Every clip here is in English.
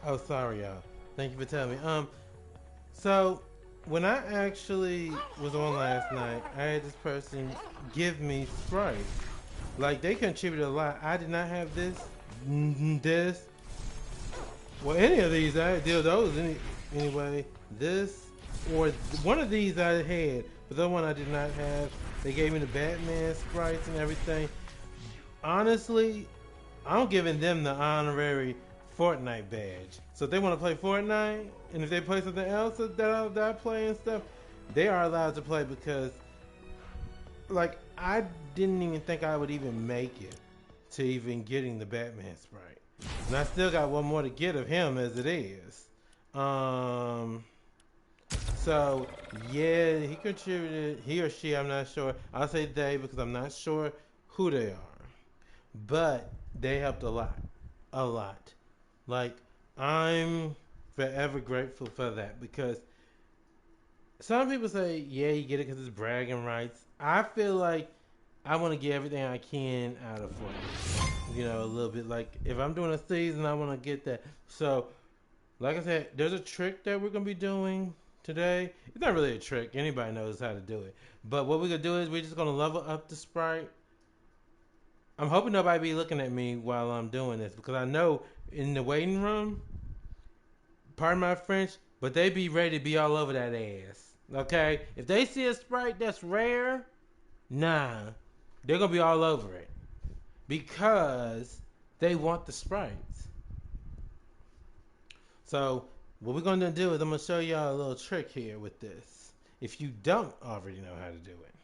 Oh, sorry, y'all. Thank you for telling me. So when I actually was on last night, I had this person give me Sprite. Like they contributed a lot. I did not have this. Well, any of these I did those anyway. This or one of these I had, but the one I did not have. They gave me the Batman sprites and everything. Honestly, I'm giving them the honorary Fortnite badge. So if they want to play Fortnite, and if they play something else that I play and stuff, they are allowed to play because, like, I didn't even think I would even make it to even getting the Batman sprite, and I still got one more to get of him as it is. Um, so yeah, he contributed. He or she, I'm not sure. I'll say they because I'm not sure who they are, but they helped a lot. Like I'm forever grateful for that because some people say, yeah, you get it because it's bragging rights. I feel like I want to get everything I can out of Fortnite. You know, a little bit like if I'm doing a season, I want to get that. So, like I said, there's a trick that we're gonna be doing today. It's not really a trick; anybody knows how to do it. But what we're gonna do is we're just gonna level up the sprite. I'm hoping nobody be looking at me while I'm doing this because I know in the waiting room, pardon my French, but they be ready to be all over that ass. Okay, if they see a sprite that's rare, nah, they're gonna be all over it because they want the sprites. So what we're gonna do is I'm gonna show y'all a little trick here with this. If you don't already know how to do it.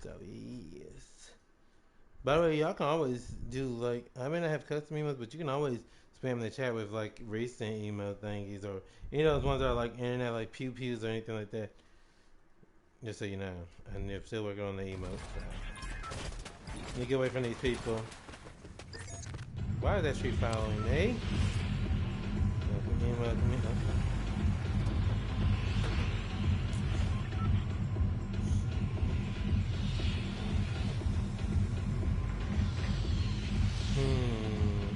So yes. By the way, y'all can always do like I may not have custom emails, but you can always spam the chat with like recent email thingies or any of those ones that are like internet like pew pews or anything like that. Just so you know. And they're still working on the emails. So. You get away from these people. Why is that tree following me? Hmm.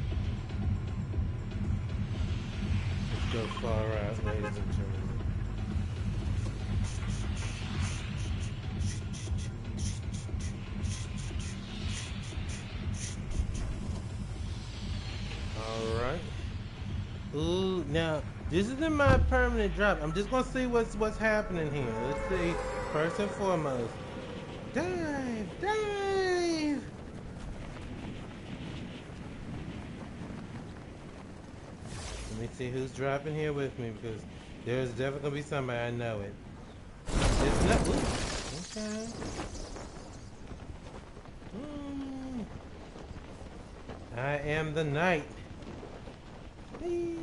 Let's go far out, ladies and gentlemen. Alright. Ooh, now this isn't my permanent drop. I'm just gonna see what's happening here. Let's see. First and foremost. Dive! Dive! Let me see who's dropping here with me because there's definitely gonna be somebody I know it. It's not ooh, okay. Mm. I am the knight. Whee.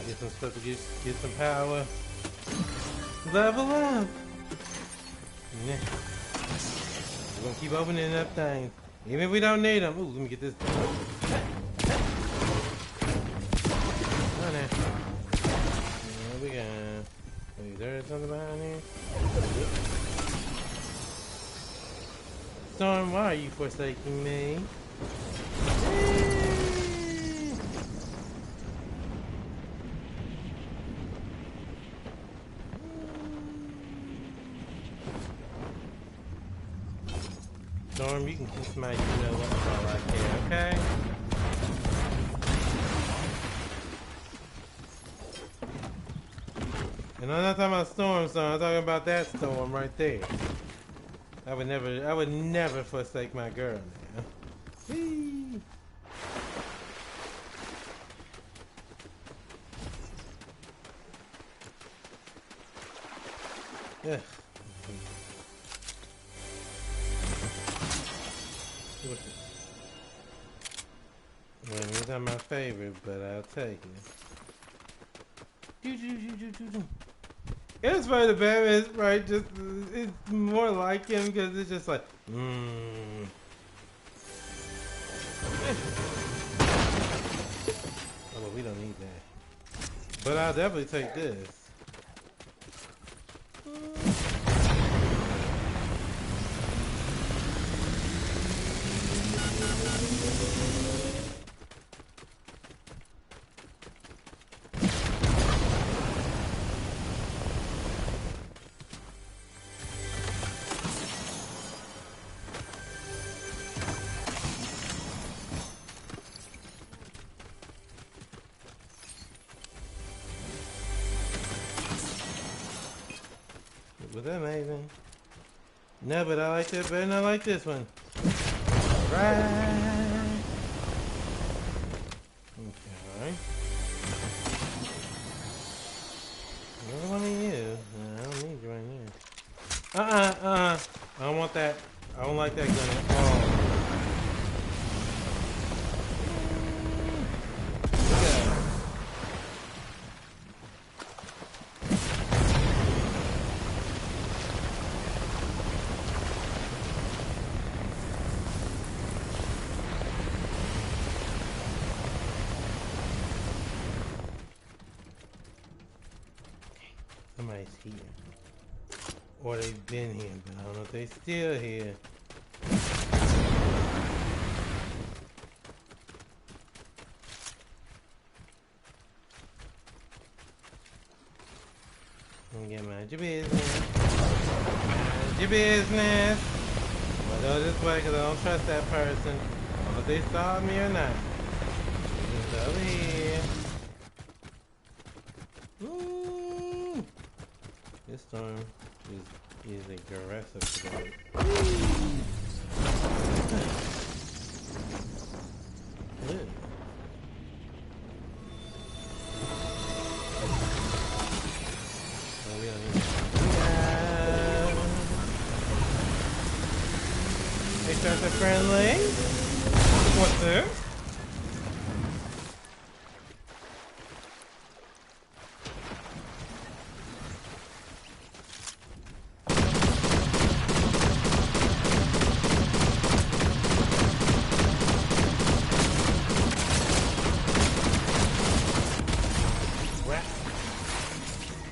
Get some stuff to get some power. Level up. Yeah. We're gonna keep opening up things. Even if we don't need them. Ooh, let me get this done. Oh, there. There we go. Wait, there something behind here? Storm, why are you forsaking me? Storm, you can kiss my you know what all I care, okay? And I'm not talking about Storm, so I'm talking about that Storm right there. I would never forsake my girl, man. Whee! Ugh. Well, it's not my favorite, but I'll take it. It's funny the Batman's right. Just it's more like him because it's just like, we don't need that. But I'll definitely take this. Was that amazing? No, but I like that better than I like this one. Right. Okay. Another one of you. No, I don't need you right here. I don't want that. I don't like that gun at all. Somebody's here. Or they've been here, but I don't know if they're still here. Mind your business. Mind your business. I'll go this way because I don't trust that person. I don't know if they saw me or not. Just over here. Ooh. This storm is aggressive today. Good. Oh, we don't need that. Hey, Spencer friendly. What's this?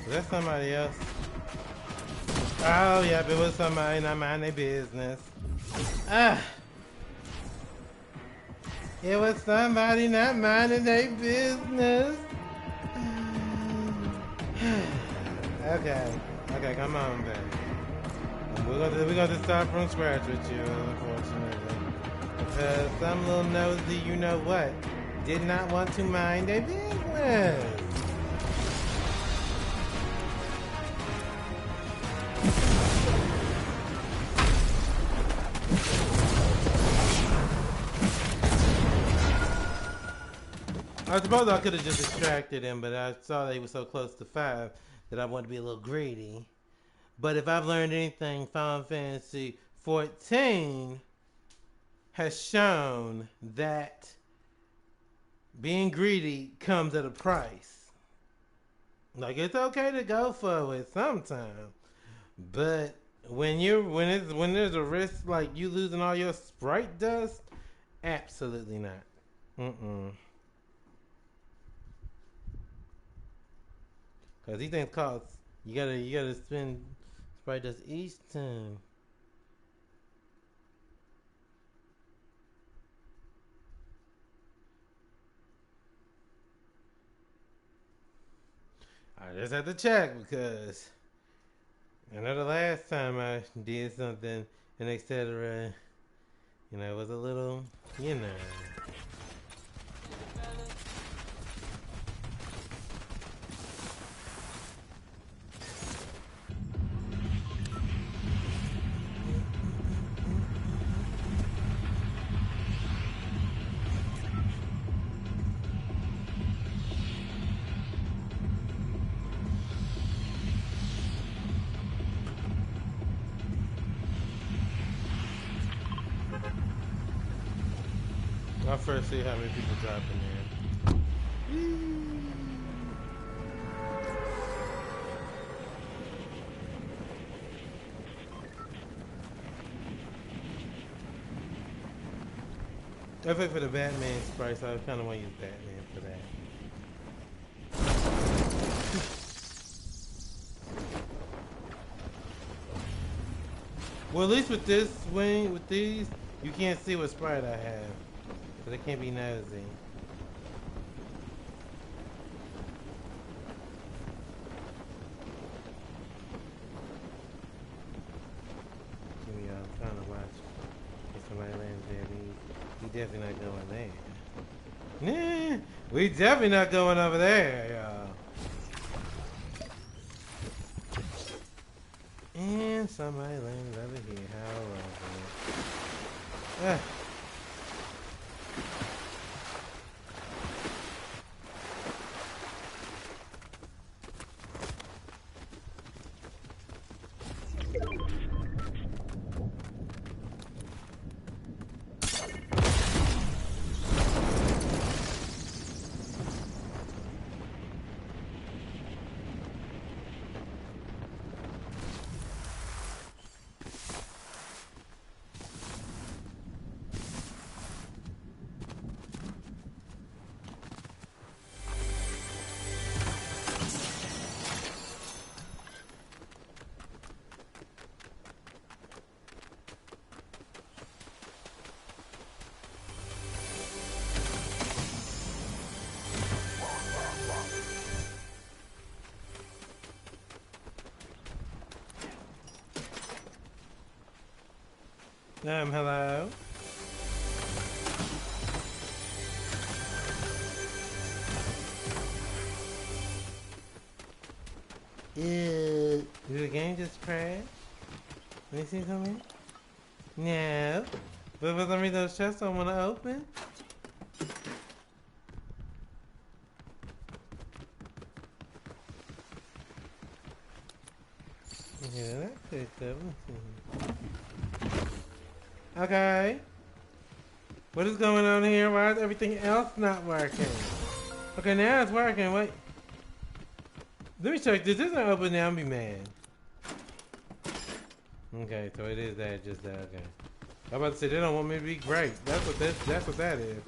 That's somebody else. Oh, yeah, it was somebody not mind their business. Ah! It was somebody not minding their business. Okay, come on, baby. We're gonna start from scratch with you, unfortunately. Because some little nosy, you know what, did not want to mind their business. I suppose I could have just distracted him, but I saw that he was so close to 5 that I wanted to be a little greedy. But if I've learned anything, Final Fantasy 14 has shown that being greedy comes at a price. Like, it's okay to go for it sometimes, but when there's a risk like you losing all your sprite dust, absolutely not. Cause these things cost. You gotta spend sprite dust each time. I just have to check because I know the last time I did something and etc. It was a little, I'll first see how many people drop in there. I think for the Batman sprite, so I kind of want to use Batman for that. Well, at least with this swing, with these, you can't see what sprite I have. So they can't be nosy. Here we are, I'm trying to watch. If somebody lands there, we definitely not going there. Nah, we definitely not going over there, y'all. And somebody lands over here. How lovely. Hello. Did the game just crash? Let me see something. No. But for some reason those chests don't want to open. Yeah, that's good stuff. Okay. What is going on here? Why is everything else not working? Okay, now it's working. Wait. Let me check. This isn't open now. I'll be mad. Okay, so it is that, just that. Okay. I'm about to say they don't want me to be great. That's what that is.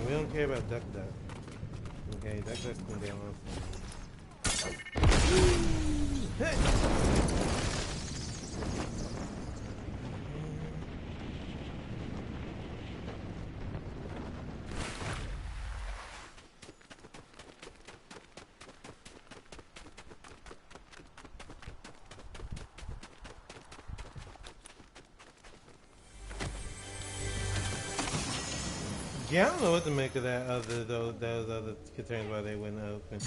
We don't care about Duck Duck. Okay, Duck Duck's been down on. Hey! Yeah, I don't know what to make of that those other containers why they wouldn't open.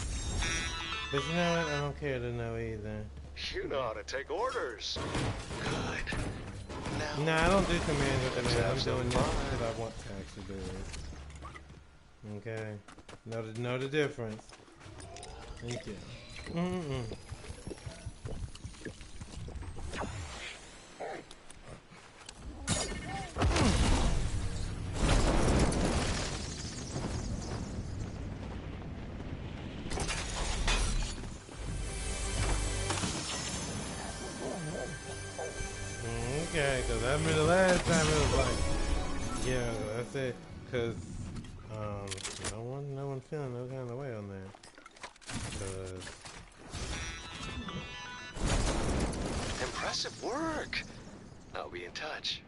But you know what? I don't care to know either. You know how to take orders. Good. Now, nah, I don't do commands with them. I'm doing this because I want to actually do it. Okay. Know the difference. Thank you. Okay, because I remember the last time it was like, yeah, that's it. Because, no one feeling no kind of way on that. Because... Impressive work. I'll be in touch.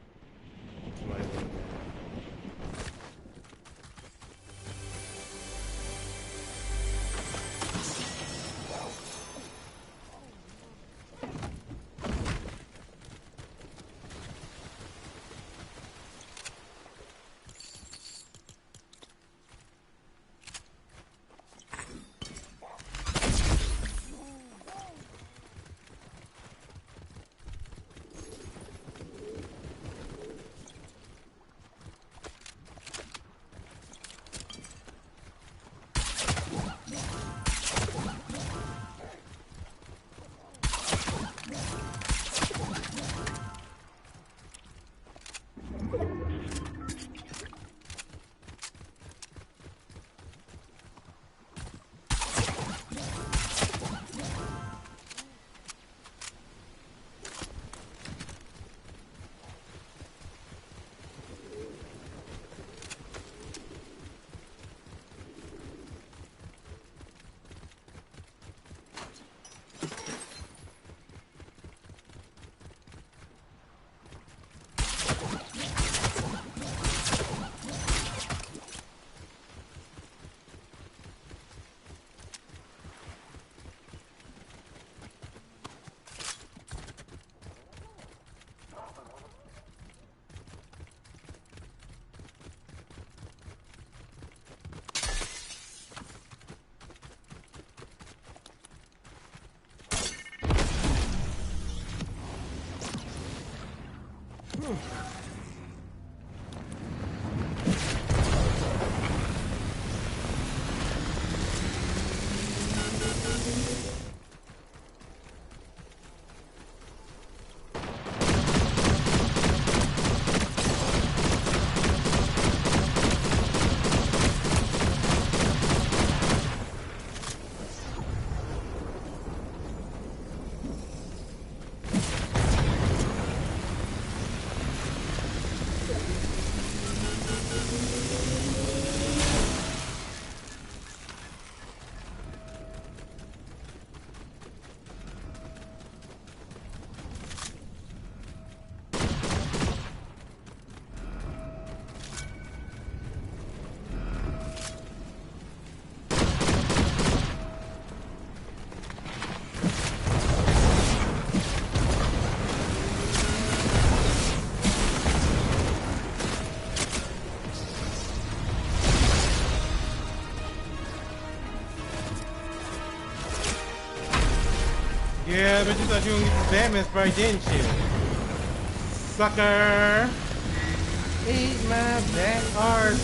Yeah, but you thought you were gonna get this Batman Sprite, didn't you? Sucker! Eat my back art!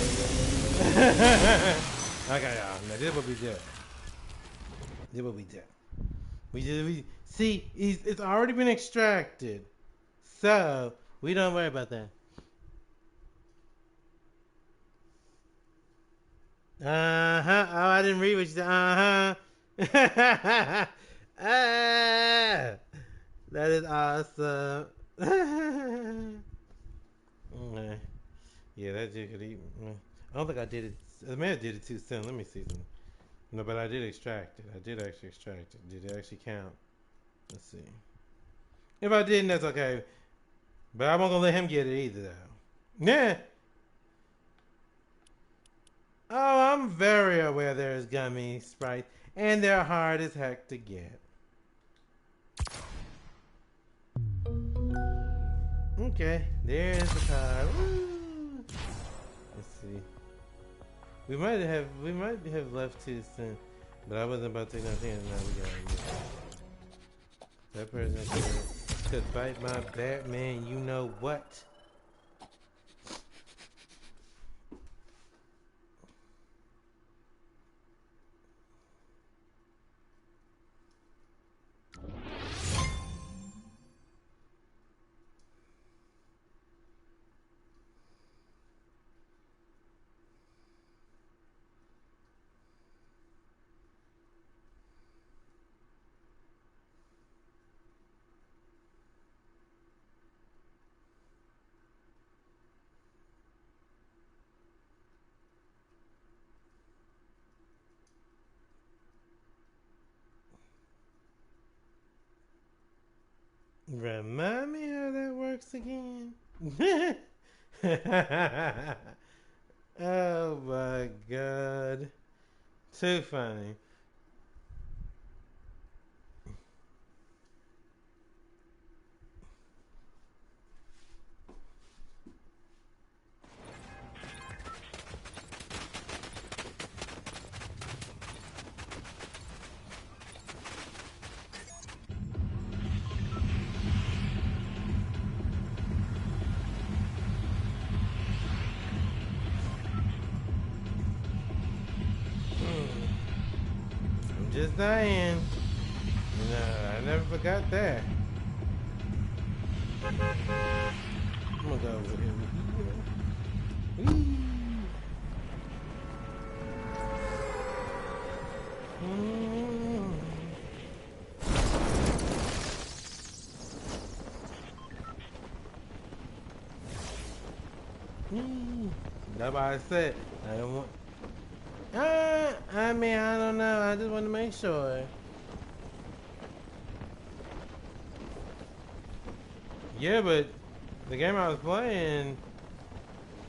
Okay, y'all. Now, this is what we do. This is what we do. We see, it's already been extracted. So, we don't worry about that. Uh-huh. Oh, I didn't read what you said. Uh-huh. Ah, that is awesome. Okay. Yeah, that you could eat. I don't think I did it. I may have did it too soon. Let me see something. No, but I did extract it. I did actually extract it. Did it actually count? Let's see. If I didn't, that's okay. But I won't gonna let him get it either, though. Yeah. Oh, I'm very aware there's gummy sprites, and they're hard as heck to get. Okay, there's the card. Woo. Let's see. We might have left too soon, but I wasn't about to take no chance. Now we got it. That person could bite my Batman. You know what? Remind me how that works again. Oh my god. Too funny. Just saying. No, I never forgot that. I'm gonna go over here. That's why I said I don't want. I mean, I don't know. I just want to make sure. Yeah, but the game I was playing,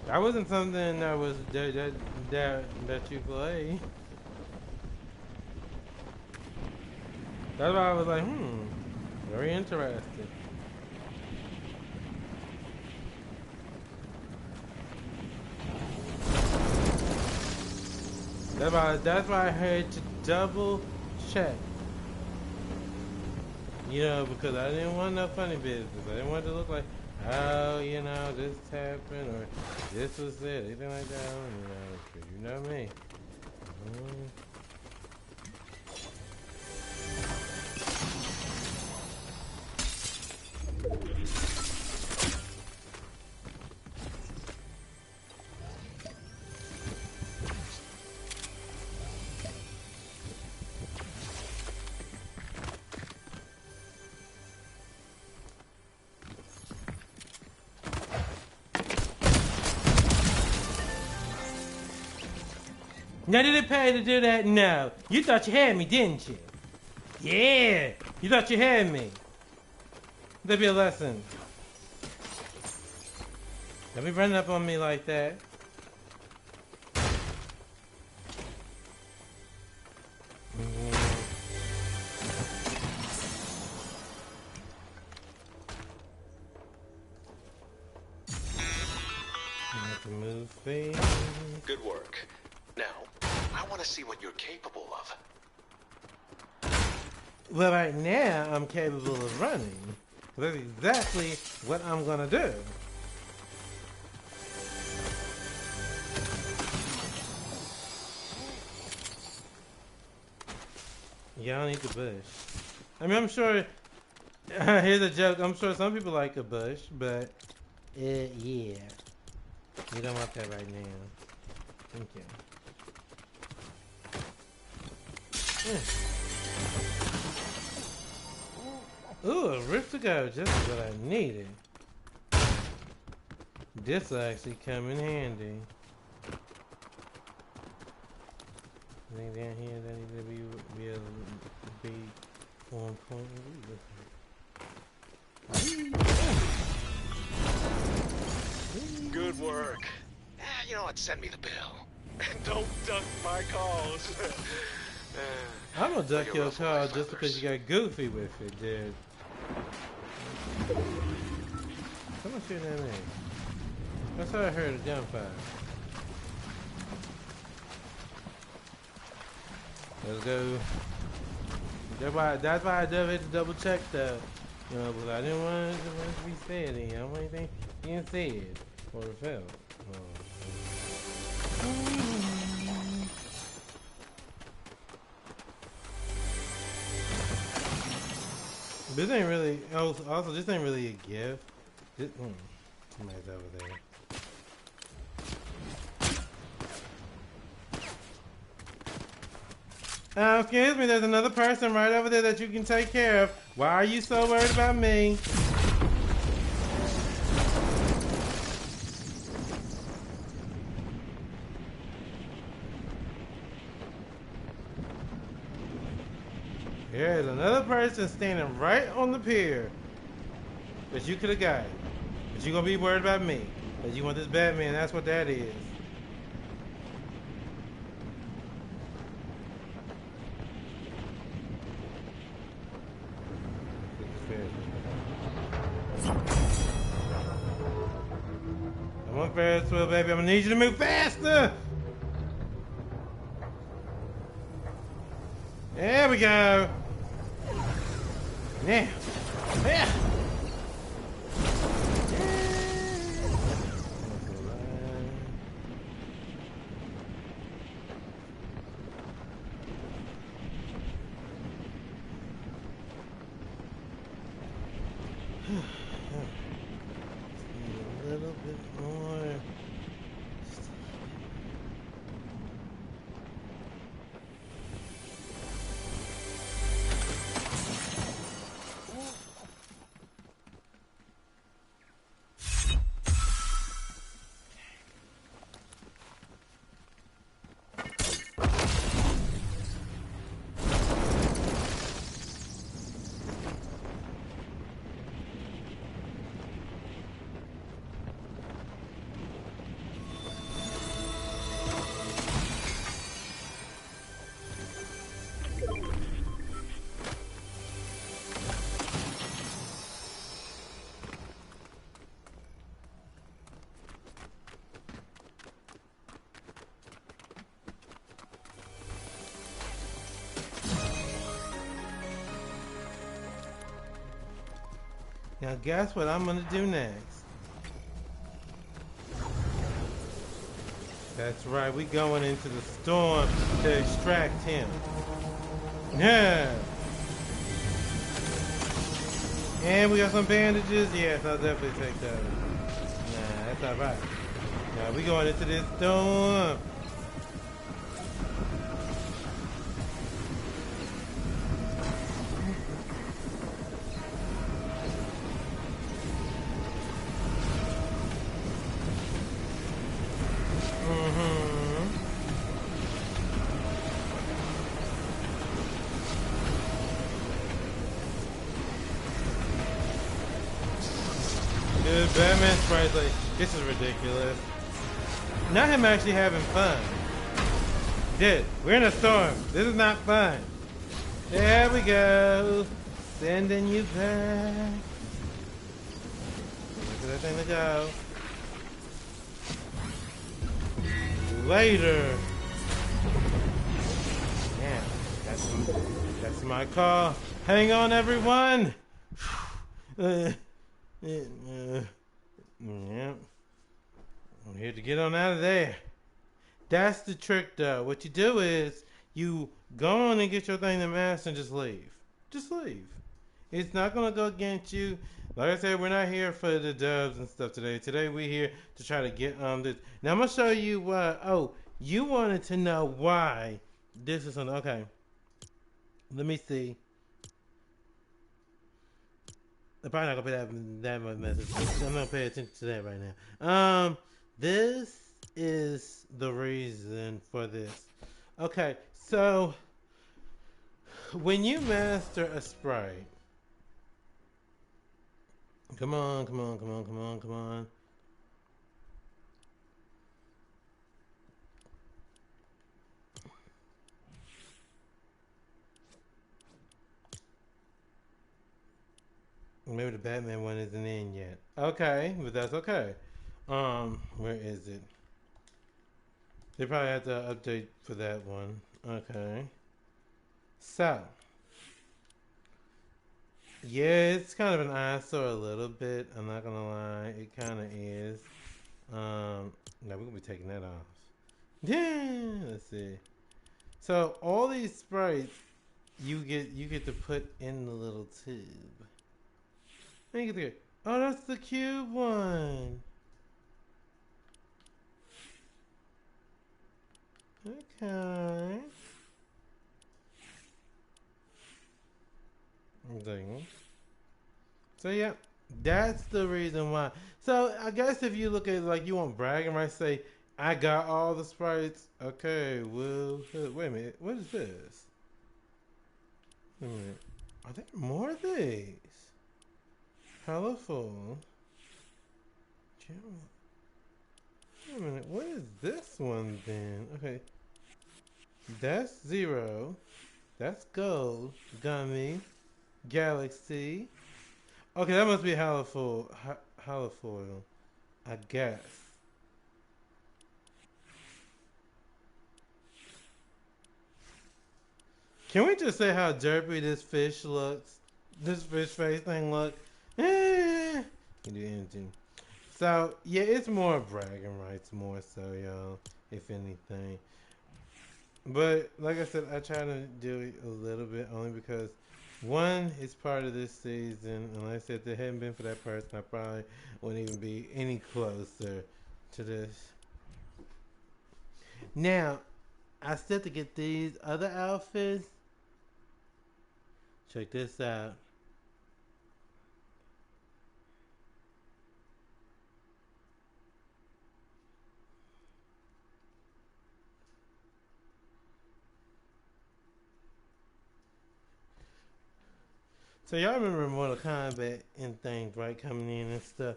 that wasn't something that was that you play. That's why I was like, very interesting. That's why I had to double check. You know, because I didn't want no funny business. I didn't want it to look like oh, you know, this happened or this was it, anything like that. You know me. Mm. Now did it pay to do that? No. You thought you had me, didn't you? Yeah. You thought you had me. That'd be a lesson. Don't be running up on me like that. To move things. Good work. Now, I want to see what you're capable of. Well, right now, I'm capable of running. That's exactly what I'm gonna do. Yeah, I don't need the bush. I mean, I'm sure, here's a joke, I'm sure some people like a bush, but, yeah. We don't want that right now. Thank you. Ooh, a rift to go, just what I needed. This will actually come in handy. Anything down here that needs to be on point. Good work. You know what? Send me the bill. And don't duck my calls. I'm gonna duck your call just because you got goofy with it, dude. Someone shooting at me. I thought I heard a gunfire. Let's go. That's why I dove it to double check though. You know, but I didn't want it to be said. I don't want anything being said or felt. This ain't really. Also, this ain't really a gift. Somebody's over there. Excuse me, there's another person right over there that you can take care of. Why are you so worried about me? Here's another person standing right on the pier that you could have got. But you're going to be worried about me. Because you want this Batman, that's what that is. Come on, Ferris wheel, baby. I'm going to need you to move faster. There we go. Now. Yeah. A little bit more. Now guess what I'm gonna do next? That's right, we going into the storm to extract him. Yeah. And we got some bandages. Yes, I'll definitely take that. Nah, that's not right. Now we going into this storm. Dude, Batman Sprite's like, this is ridiculous. Not him actually having fun. Dude, we're in a storm. This is not fun. There we go. Sending you back. Look at that thing to go. Later. Yeah, that's my call. Hang on, everyone. Yeah. I'm here to get on out of there. That's the trick, though. What you do is you go on and get your thing to master and just leave. Just leave. It's not gonna go against you. Like I said, we're not here for the dubs and stuff today. Today we're here to try to get this. Now I'm gonna show you why. Oh, you wanted to know why this is on. Okay. Let me see. I'm probably not gonna pay that much message. I'm not pay attention to that right now. This is the reason for this. Okay, so when you master a sprite, come on. Maybe the Batman one isn't in yet. Okay, but that's okay. Where is it? They probably have to update for that one. Okay. So, yeah, it's kind of an eyesore a little bit. I'm not gonna lie, it kind of is. Now we're gonna be taking that off. Yeah, let's see. So all these sprites you get to put in the little tube. Then you get to oh, that's the cube one. Okay. Dang. So yeah, that's the reason why. So I guess if you look at it like you want bragging rights, say I got all the sprites. Okay, well, wait a minute. What is this? Wait a minute. Are there more of these? Colorful. Wait a minute. What is this one then? Okay. That's Zero. That's Gold. Gummy. Galaxy. Okay, that must be Halofoil. Halofoil. I guess. Can we just say how derpy this fish looks? This fish face thing look? Can do anything. So, yeah, it's more bragging rights, more so, y'all, if anything. But, like I said, I try to do it a little bit only because, one, it's part of this season. And like I said, if it hadn't been for that person, I probably wouldn't even be any closer to this. Now, I still have to get these other outfits. Check this out. So y'all remember Mortal Kombat and things, right? Coming in and stuff.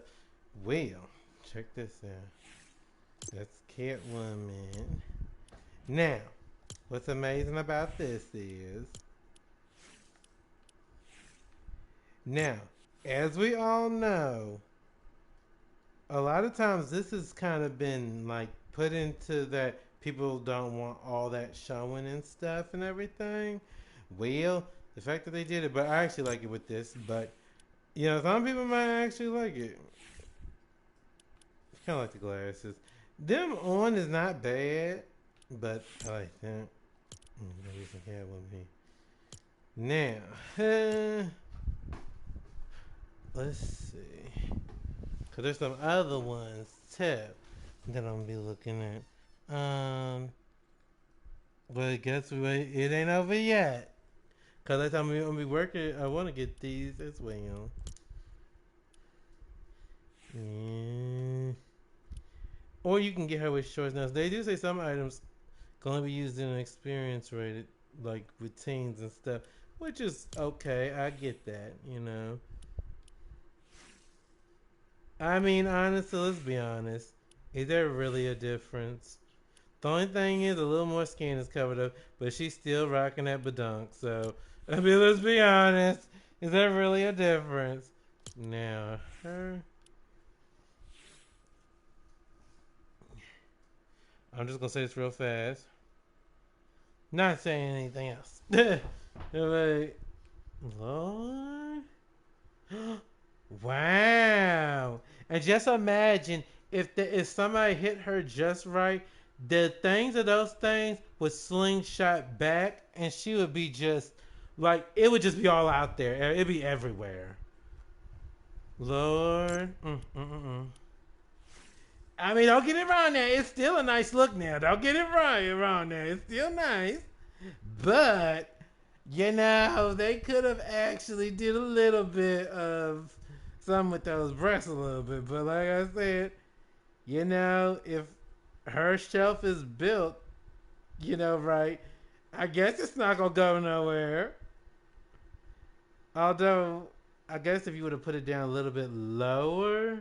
Well, check this out. That's Catwoman. Now, what's amazing about this is, now, as we all know, a lot of times this has kind of been like put into that people don't want all that showing and stuff and everything. Well, the fact that they did it, but I actually like it with this, but You know, some people might actually like it. Kind of like the glasses. Them on is not bad, but I like that. Maybe some cat with me. Now, let's see. Cause there's some other ones too that I'm gonna be looking at. But guess what? It ain't over yet. Cause that's how I'm gonna be working. I want to get these as well. Yeah. Or you can get her with shorts. Now they do say some items can only be used in an experience rated, like routines and stuff, which is okay. I get that. You know. I mean, honestly, let's be honest. Is there really a difference? The only thing is a little more skin is covered up, but she's still rocking that badunk. So, I mean, let's be honest. Is there really a difference? Now, her. I'm just gonna say this real fast. Not saying anything else. Like, Lord. Wow. And just imagine if somebody hit her just right, the things of those things would slingshot back and she would be just like it would just be all out there. It'd be everywhere. Lord. I mean, don't get it wrong there. It's still a nice look now. Don't get it wrong there. It's still nice. But, you know, they could have actually did a little bit of something with those breasts a little bit. But like I said, you know, if her shelf is built, you know, right, I guess it's not going to go nowhere. Although, I guess if you would have put it down a little bit lower,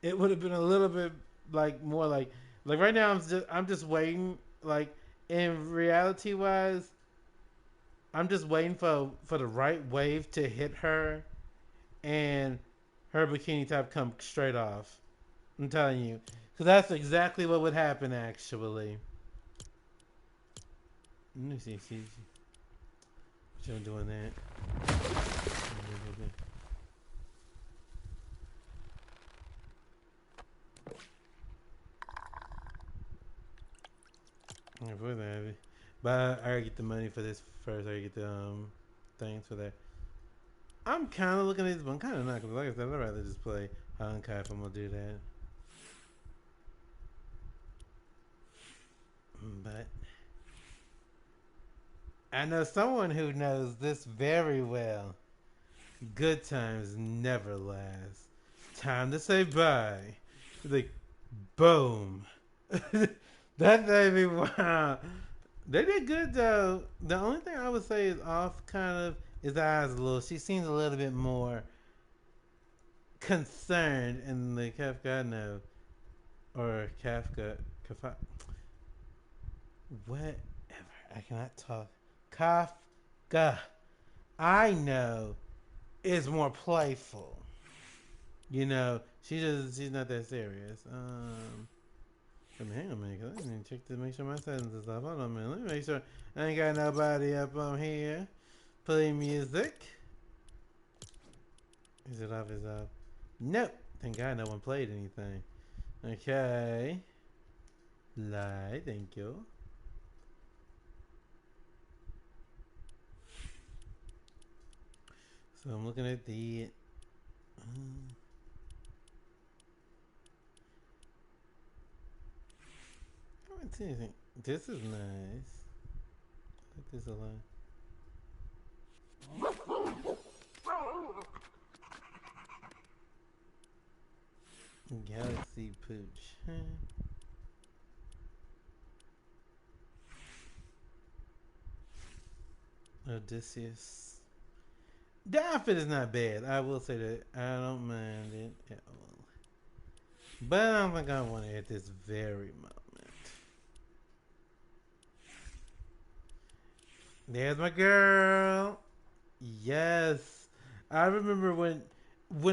it would have been a little bit like more like right now I'm just waiting like in reality wise I'm just waiting for the right wave to hit her and her bikini top come straight off. I'm telling you, because that's exactly what would happen actually. Let me see. She doing that. For that, but I gotta get the money for this first. I gotta get the things for that. I'm kind of looking at this, but I'm kind of not. Cause like I said, I'd rather just play Honkai if I'm gonna do that. But I know someone who knows this very well. Good times never last. Time to say bye. Like, boom. That baby, wow. They did good though. The only thing I would say is off kind of is the eyes a little. She seems a little bit more concerned in the Kafka no or Kafka whatever. I cannot talk. Kafka I know is more playful. You know, she's not that serious. Hang on a minute, 'cause I didn't check to make sure my settings is up. Hold on a minute. Let me make sure I ain't got nobody up on here. Play music. Is it off? Is it off? Nope. Thank God no one played anything. Okay. Lie. Thank you. So I'm looking at the. I haven't seen anything. This is nice. Let this alone. Galaxy Pooch. Odysseus. The outfit is not bad. I will say that. I don't mind it at all. But I don't think I want it at this very moment. There's my girl. Yes. I remember when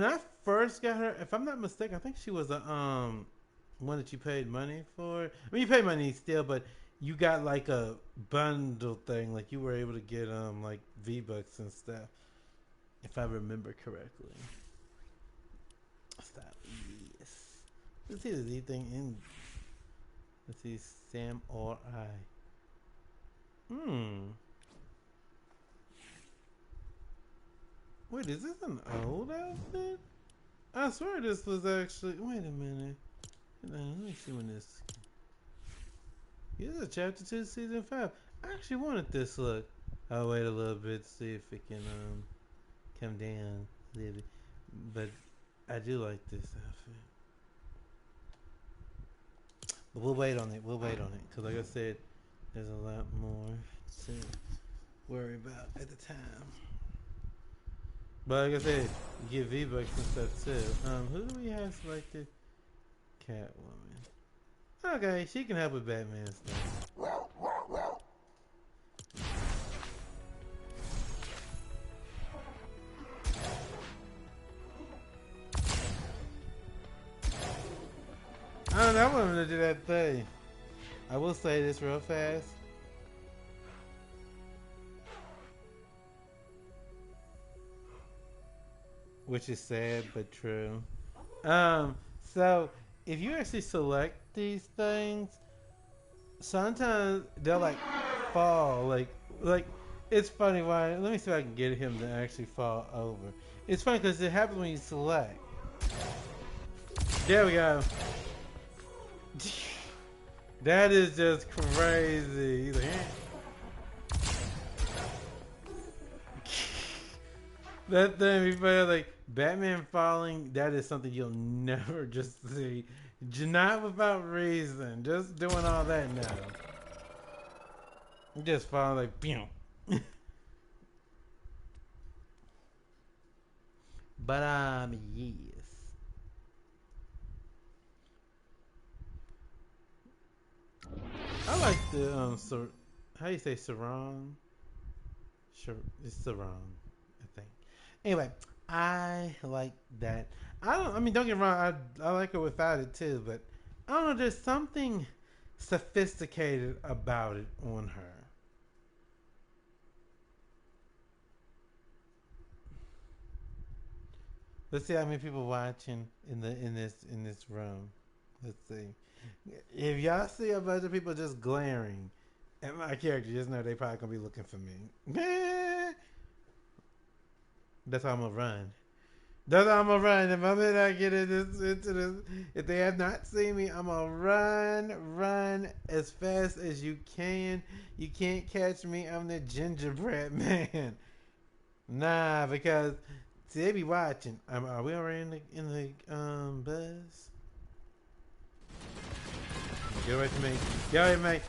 I first got her, if I'm not mistaken, I think she was a one that you paid money for. I mean you paid money still, but you got like a bundle thing, like you were able to get like V-Bucks and stuff. if I remember correctly. Stop. Yes. Let's see the Z thing in. Let's see Sam or I. Wait, is this an old outfit? I swear this was actually. Wait a minute. Let me see when this. This is chapter 2, season 5. I actually wanted this look. I'll wait a little bit to see if it can come down a little bit. But I do like this outfit. But we'll wait on it. We'll wait on it. Because like I said, there's a lot more to worry about at the time. But like I said, you get V-Bucks and stuff too. Who do we have selected? Catwoman. Okay, she can help with Batman stuff. I don't know, I want him to do that thing. I will say this real fast. Which is sad but true. So if you actually select these things, sometimes they'll like fall. Like it's funny why. Let me see if I can get him to actually fall over. It's funny because it happens when you select. There we go. That is just crazy. He's like, eh. That thing before, like Batman falling, that is something you'll never just see. Not without reason. Just doing all that now. Just falling like, pew. But yes. I like the how you say sarong? Sure, it's sarong, I think. Anyway, I like that. I mean, don't get me wrong. I like it without it too, but I don't know. There's something sophisticated about it on her. Let's see how many people watching in this room. Let's see. If y'all see a bunch of people just glaring at my character, just know they probably gonna be looking for me. That's how I'm gonna run. That's how I'm gonna run. The moment I get into this, if they have not seen me, I'm gonna run as fast as you can. You can't catch me. I'm the gingerbread man. Nah, because see, they be watching. Are we already in the buzz? Get away from me. Get away from me.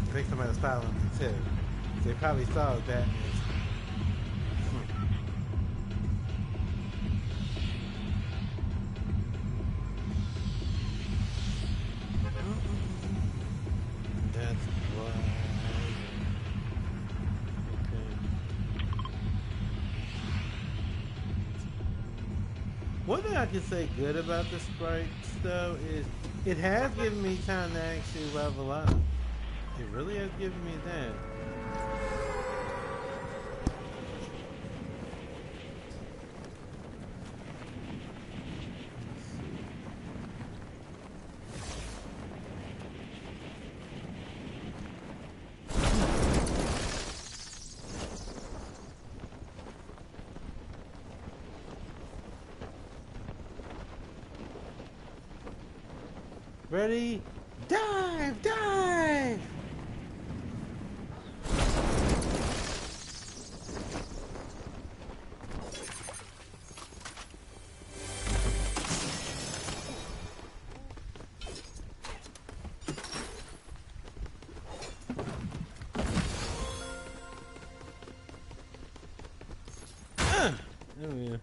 I think somebody was following me too. They probably saw that. That's why. Okay. One thing I can say good about the sprites though is it has given me time to actually level up. It really has given me that. Ready? Dive! Dive! Oh yeah.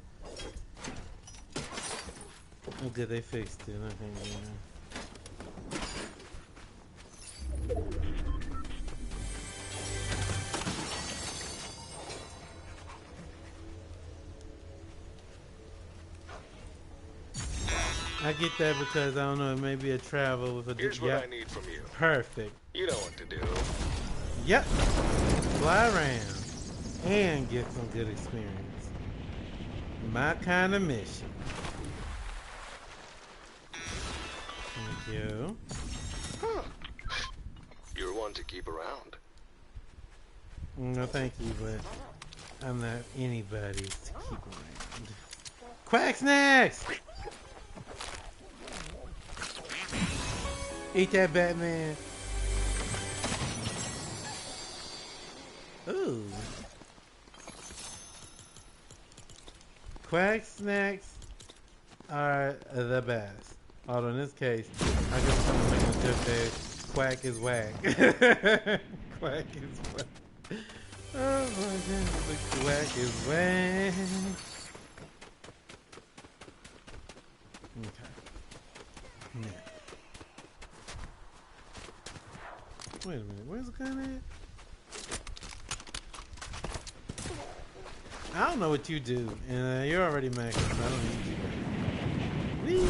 Oh good, they fixed it. Okay, yeah. I get that because I don't know, it may be a travel with a Here's what I need from you. Perfect. You know what to do. Yep. Fly around and get some good experience. My kind of mission. Thank you. Huh. You're one to keep around. No, thank you, but I'm not anybody's to keep around. Quack snacks! Eat that, Batman. Ooh. Quack snacks are the best. Although in this case, I guess someone making a joke there. Quack is whack. Quack is whack. Oh my goodness, the quack is whack. Okay. Now. Wait a minute, where's the gun at? I don't know what you do, and you're already maxed, so I don't need you. Whee!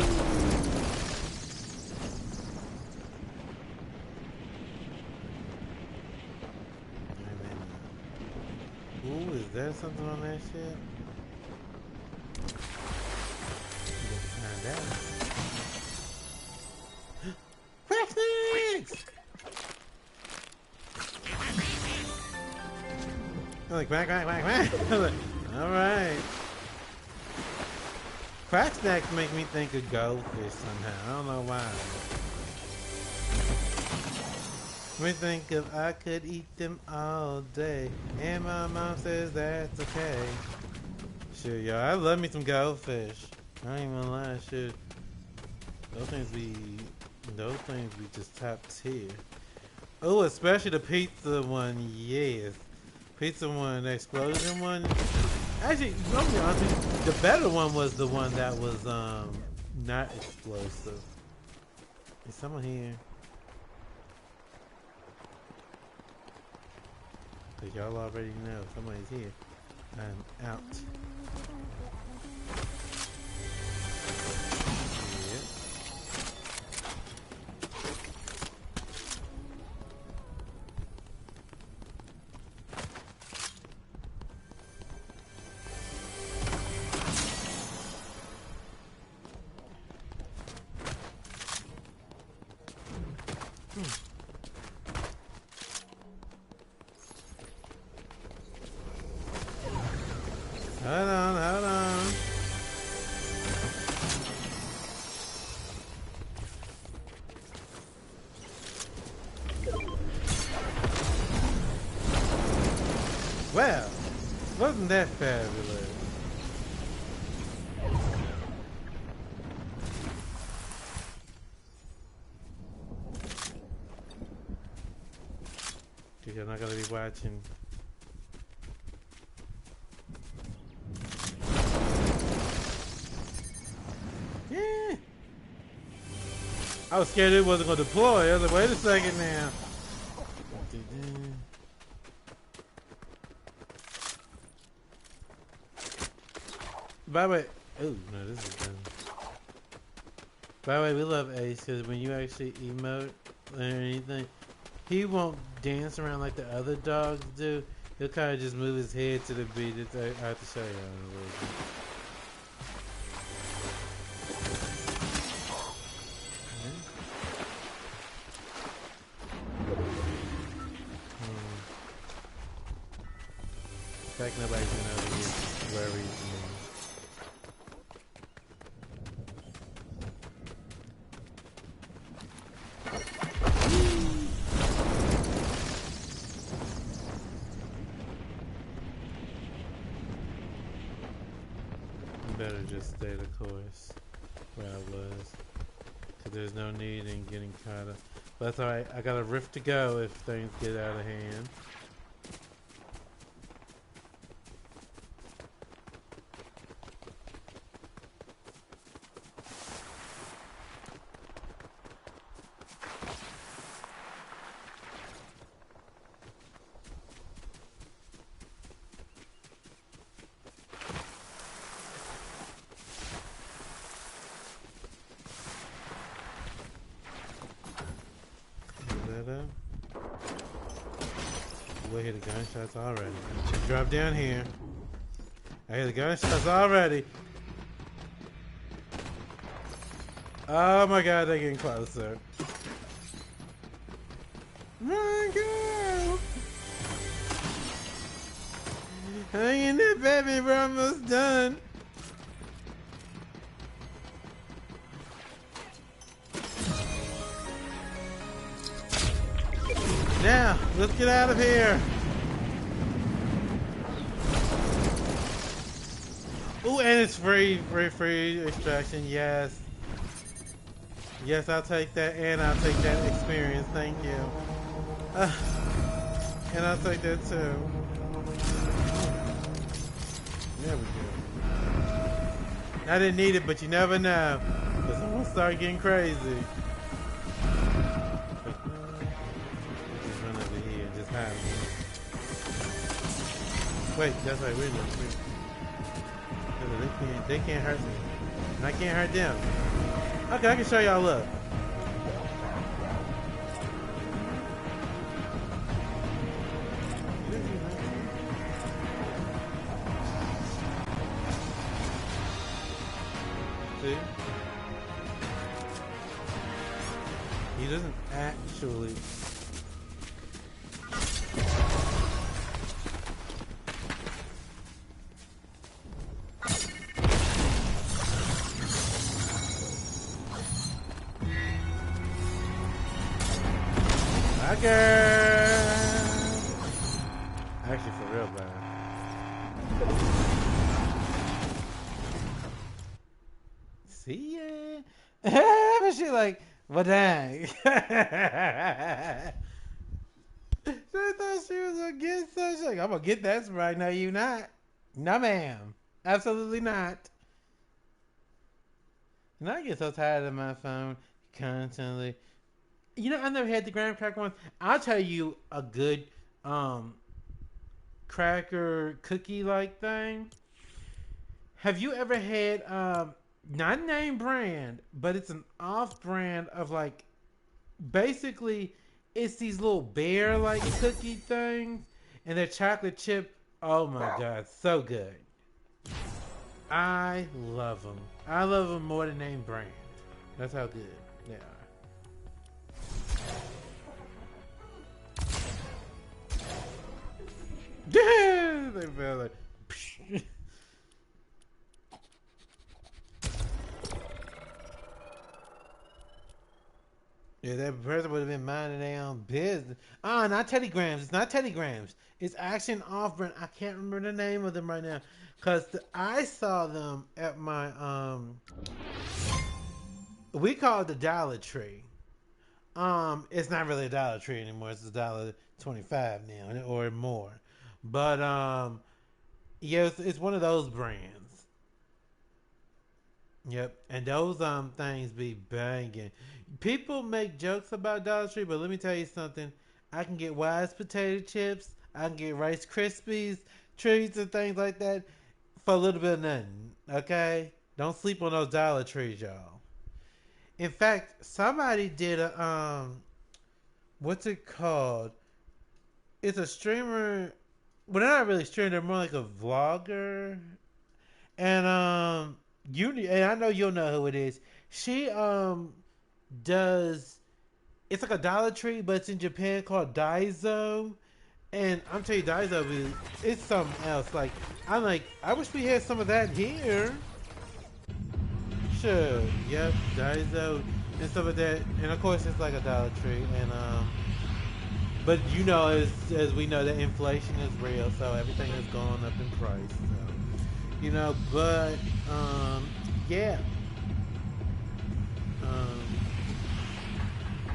Ooh, is there something on that shit? Let's find out. Quack snacks! I'm like, quack, quack, quack, quack. I'm like, alright. Quack snacks make me think of goldfish somehow. I don't know why. Me think if I could eat them all day, and my mom says that's okay. Shit, y'all, I love me some goldfish. I ain't gonna lie, shit. Those things be just top tier. Oh, especially the pizza one, yes. Pizza one, the explosion one. Actually, let me be honest with you, the better one was the one that was not explosive. Is someone here? Cause y'all already know somebody's here. I'm out. Yep. Hold on, hold on. Well, wasn't that fabulous? You're not gonna be watching. Yeah. I was scared it wasn't gonna deploy. I was like, wait a second now. By the way, oh no, this is done. By the way, we love Ace because when you actually emote or anything, he won't dance around like the other dogs do. He'll kind of just move his head to the beat. I have to show you in a little bit. In fact, nobody's been over here wherever he's moving. Better just stay the course where I was, because there's no need in getting caught up. But that's alright, I got a rift to go if things get out of hand. though. We'll hear the gunshots already. Drop down here. I hear the gunshots already. Oh my god, they're getting closer. Run, girl! Hang in there, baby, we're almost done. Now, let's get out of here. Ooh, and it's free extraction, yes. Yes, I'll take that, and I'll take that experience, thank you. And I'll take that too. There we go. I didn't need it, but you never know. Because I'm going to start getting crazy. Just run over here and just hide. Wait, that's right, we're they can't hurt me. And I can't hurt them. Okay, I can show y'all up. See? He doesn't actually. Actually, for real, man. See ya. But she like, well, dang. She thought she was gonna get some. She's like, I'm gonna get that right now. You not? No, ma'am. Absolutely not. And I get so tired of my phone constantly. You know, I never had the graham cracker one. I'll tell you a good cracker cookie like thing. Have you ever had not name brand, but it's an off brand of like basically it's these little bear like cookie things and they're chocolate chip. Oh my god, so good. I love them. I love them more than name brand. That's how good they are. They feel like yeah, that person would have been minding their own business. Ah, not Teddy Grahams. It's not Teddy Grahams. It's actually an off-brand. I can't remember the name of them right now, cause I saw them at my we call it the Dollar Tree. It's not really a Dollar Tree anymore. It's $1.25 now or more. But yeah, it's one of those brands. Yep, and those things be banging. People make jokes about Dollar Tree, but let me tell you something. I can get Wise potato chips. I can get Rice Krispies, treats, and things like that for a little bit of nothing. Okay, don't sleep on those Dollar Trees, y'all. In fact, somebody did a what's it called? It's a streamer. Well, they're not really streaming. They're more like a vlogger. And and I know you'll know who it is. She does. It's like a Dollar Tree, but it's in Japan called Daiso. And I'm telling you, Daiso it's something else. Like I wish we had some of that here. Sure. Yep. Daiso and stuff like that. And of course, it's like a Dollar Tree. And but you know, as we know, that inflation is real, so everything is going up in price. So, you know, but yeah.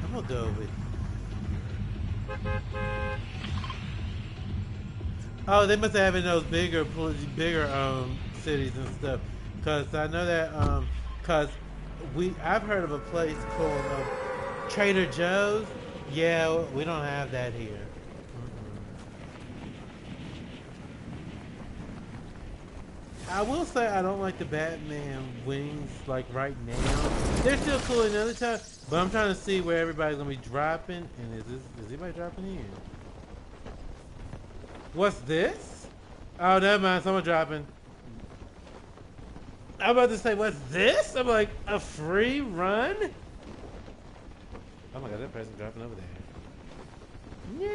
I'm gonna go with. Oh, they must have in those bigger cities and stuff. Cause I know that cause I've heard of a place called Trader Joe's. Yeah, we don't have that here. I will say I don't like the Batman wings like right now. They're still cool another time, but I'm trying to see where everybody's gonna be dropping. And is anybody dropping in? What's this? Oh, never mind. Someone dropping. I'm about to say, what's this? I'm like, a free run? Oh my god, that person dropping over there. Yeah.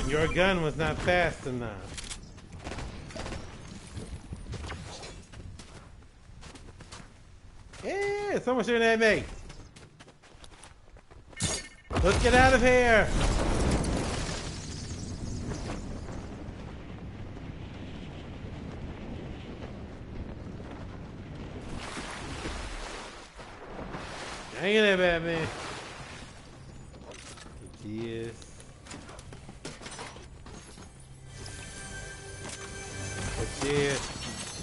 Your gun was not fast enough. Yeah, someone shooting at me. Let's get out of here. Hang in there, Batman. Yes. But yeah,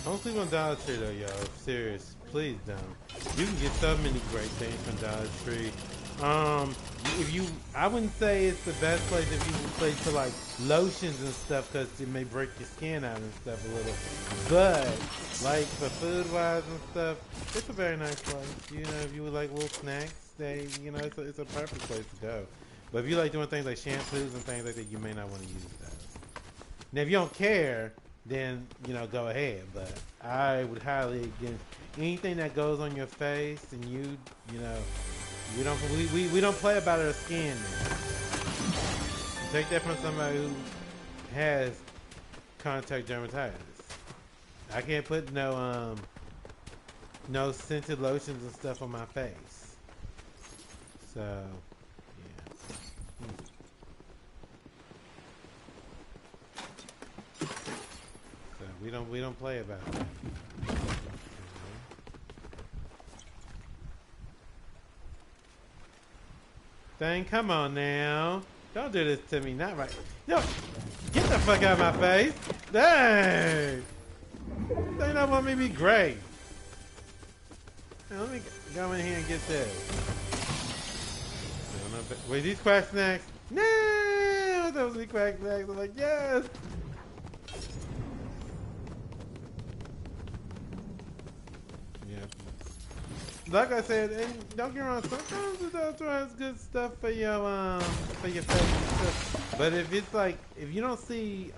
don't sleep on Dollar Tree though, y'all. Serious, please don't. You can get so many great things from Dollar Tree. I wouldn't say it's the best place if you place for like lotions and stuff, because it may break your skin out and stuff a little. But like for food wise and stuff, it's a very nice place. You know, if you would like little snacks, it's a perfect place to go. But if you like doing things like shampoos and things like that, you may not want to use those. Now, if you don't care, then go ahead. But I would highly against anything that goes on your face, and we don't play about our skin. Take that from somebody who has contact dermatitis. I can't put no scented lotions and stuff on my face. So yeah. So we don't play about that. Dang, come on now. Don't do this to me, not right. No, get the fuck out of my face. Dang. They don't want me to be great. Now, let me go in here and get this. Wait, these quack snacks? No, those are quack snacks. I'm like, yes. Like I said, and don't get me wrong, sometimes the Delta has good stuff for your face and stuff. But if it's like, if you don't see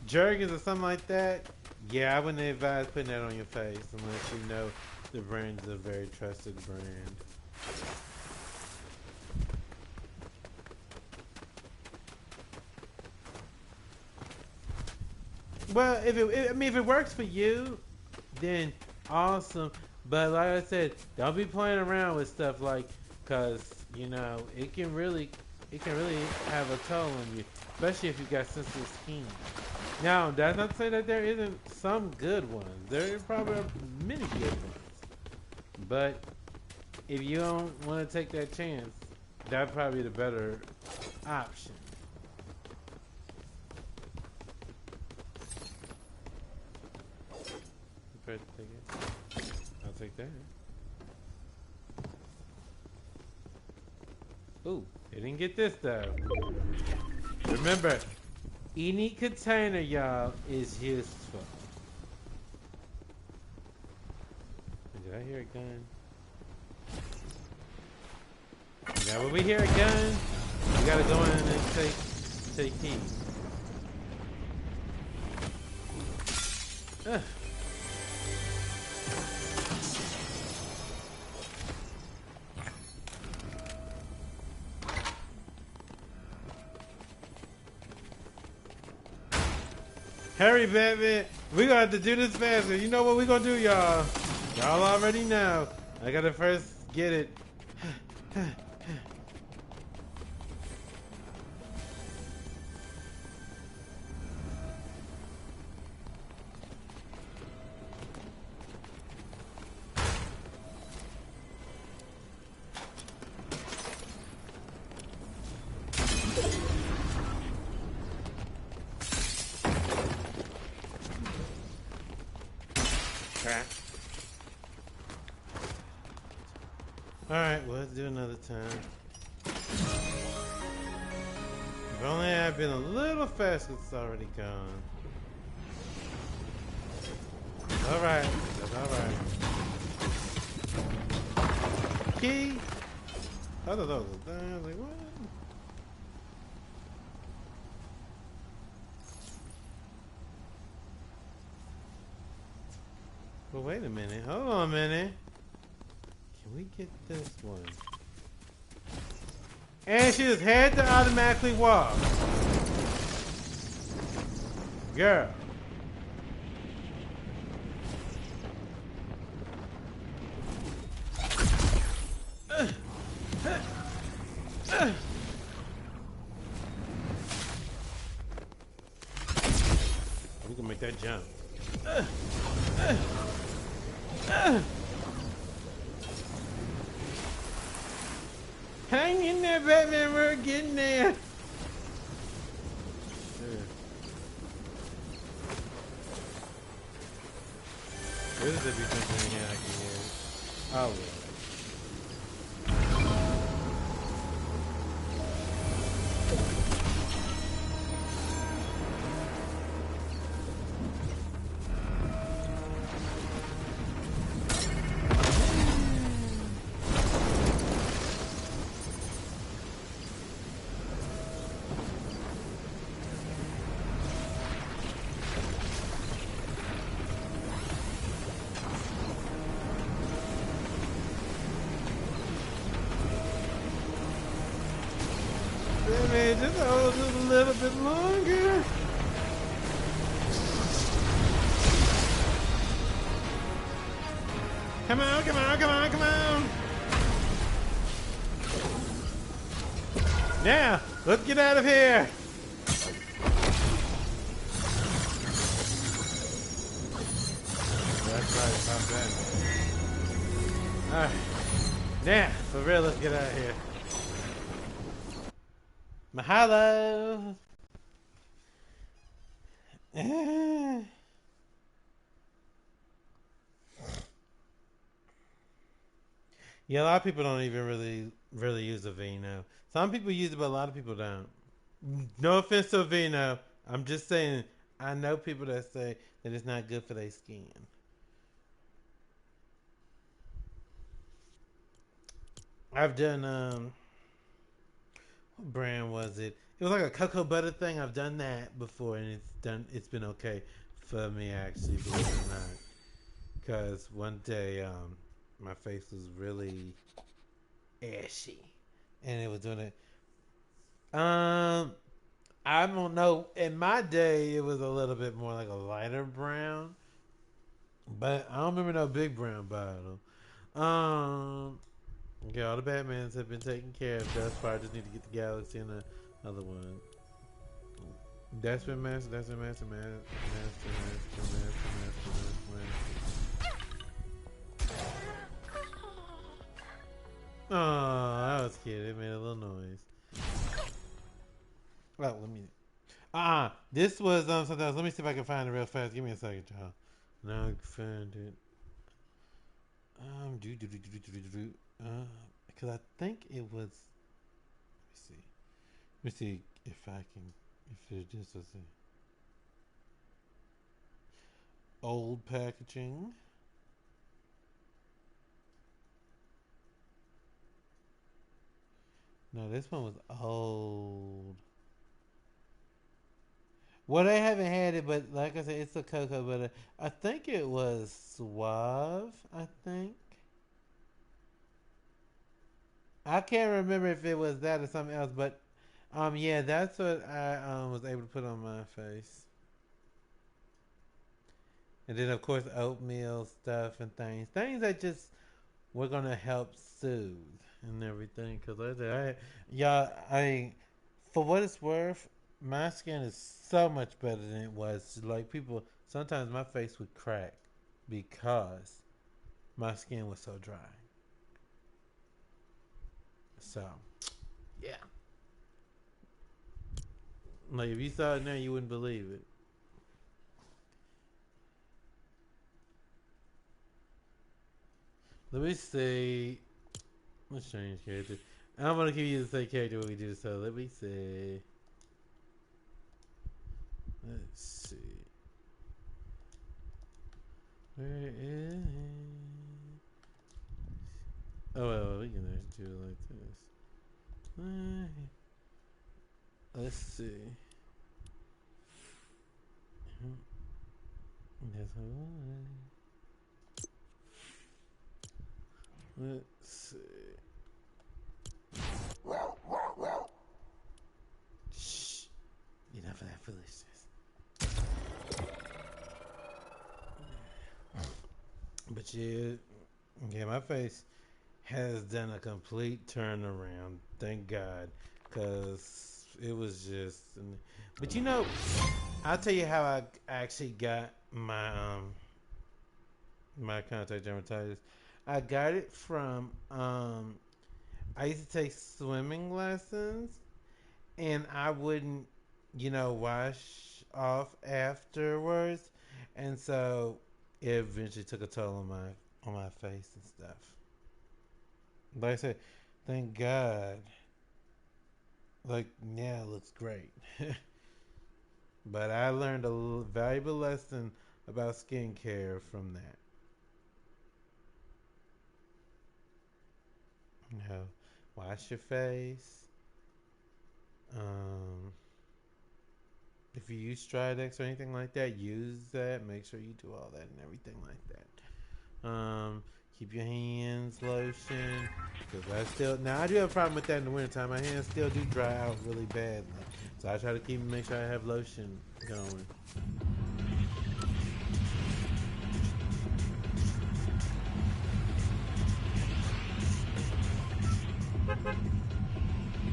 Jergens or something like that, yeah, I wouldn't advise putting that on your face unless you know the brand is a very trusted brand. Well, if it works for you, then awesome. But like I said, don't be playing around with stuff cause it can really have a toll on you, especially if you got sensitive skin. Now, that's not to say that there isn't some good ones. There probably are many good ones. But if you don't want to take that chance, that'd probably be the better option. I'll take that. Ooh, they didn't get this though. Remember, any container, y'all, is useful. Did I hear a gun? Now when we hear a gun, we gotta go in and take heed. Hurry, Batman. We're gonna have to do this faster. You know what we're gonna do, y'all? Y'all already know. I gotta first get it. Alright, well, let's do another time. If only I had been a little faster, it's already gone. Alright, that's alright. Key! I thought that was a thing. I was like, what? But wait a minute. Hold on a minute. Can we get this one? And she just had to automatically walk. Girl. We can make that jump. Hang in there, Batman. We're getting there. There's to be something in here I can hear. Oh, well. Man, just hold just a little bit longer. Come on, come on, come on, come on. Now, let's get out of here. That's right, stop that. Alright. Now, for real, let's get out of here. Mahalo! Yeah, a lot of people don't even really use the Vino. Some people use it, but a lot of people don't. No offense to Vino. I'm just saying, I know people that say that it's not good for their skin. I've done, what brand was it? It was like a cocoa butter thing. I've done that before, and it's been okay for me, actually, believe it or not. Because one day, my face was really ashy, and it was doing it. I don't know. In my day, it was a little bit more like a lighter brown, but I don't remember no big brown bottle. Yeah, all the Batmans have been taken care of thus far. I just need to get the Galaxy and the other one. That's been master. Oh, that was cute. It made a little noise. Oh, let me. This was something else. Let me see if I can find it real fast. Give me a second, y'all. Now I can find it. Because I think it was. Let me see if I can. If it just was old packaging. No, this one was old. Well, they haven't had it, but like I said, it's a cocoa butter. I think it was Suave. I think. I can't remember if it was that or something else, but yeah, that's what I was able to put on my face. And then of course oatmeal stuff and things that just were gonna help soothe and everything. Cause for what it's worth, my skin is so much better than it was. Like people, sometimes my face would crack because my skin was so dry. So, yeah. Like if you saw it now, you wouldn't believe it. Let me see. Let's change character. I don't want to keep you the same character when we do, so let me see. Let's see. Where is it? Oh, well, we can do it like this. Let's see. That's what let's see. Shh. Enough of that foolishness. But yeah, my face has done a complete turnaround. Thank God, cause it was just. But you know, I'll tell you how I actually got my contact dermatitis. I got it from I used to take swimming lessons, and I wouldn't, wash off afterwards, and so it eventually took a toll on my face and stuff. Like I said, thank God. Like now it looks great. But I learned a valuable lesson about skincare from that. You know, wash your face. Um, if you use Stridex or anything like that, use that. Make sure you do all that and everything like that. Keep your hands lotion. Cause I do have a problem with that in the wintertime. My hands still do dry out really badly. So I try to make sure I have lotion going.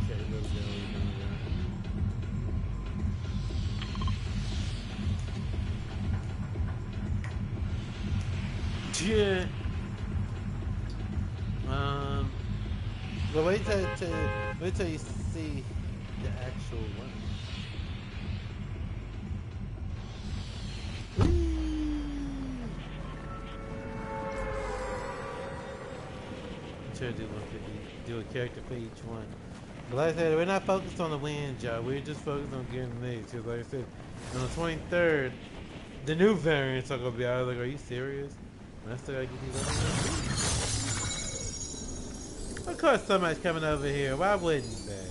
Okay, little girl, yeah. But wait till you see the actual one. Sure, do a character for each one. But like I said, we're not focused on the wins, y'all. We're just focused on getting these. Cause like I said, on the 23rd, the new variants are gonna be out. I was like, are you serious? I still gotta get these other. Of course, somebody's coming over here. Why wouldn't they?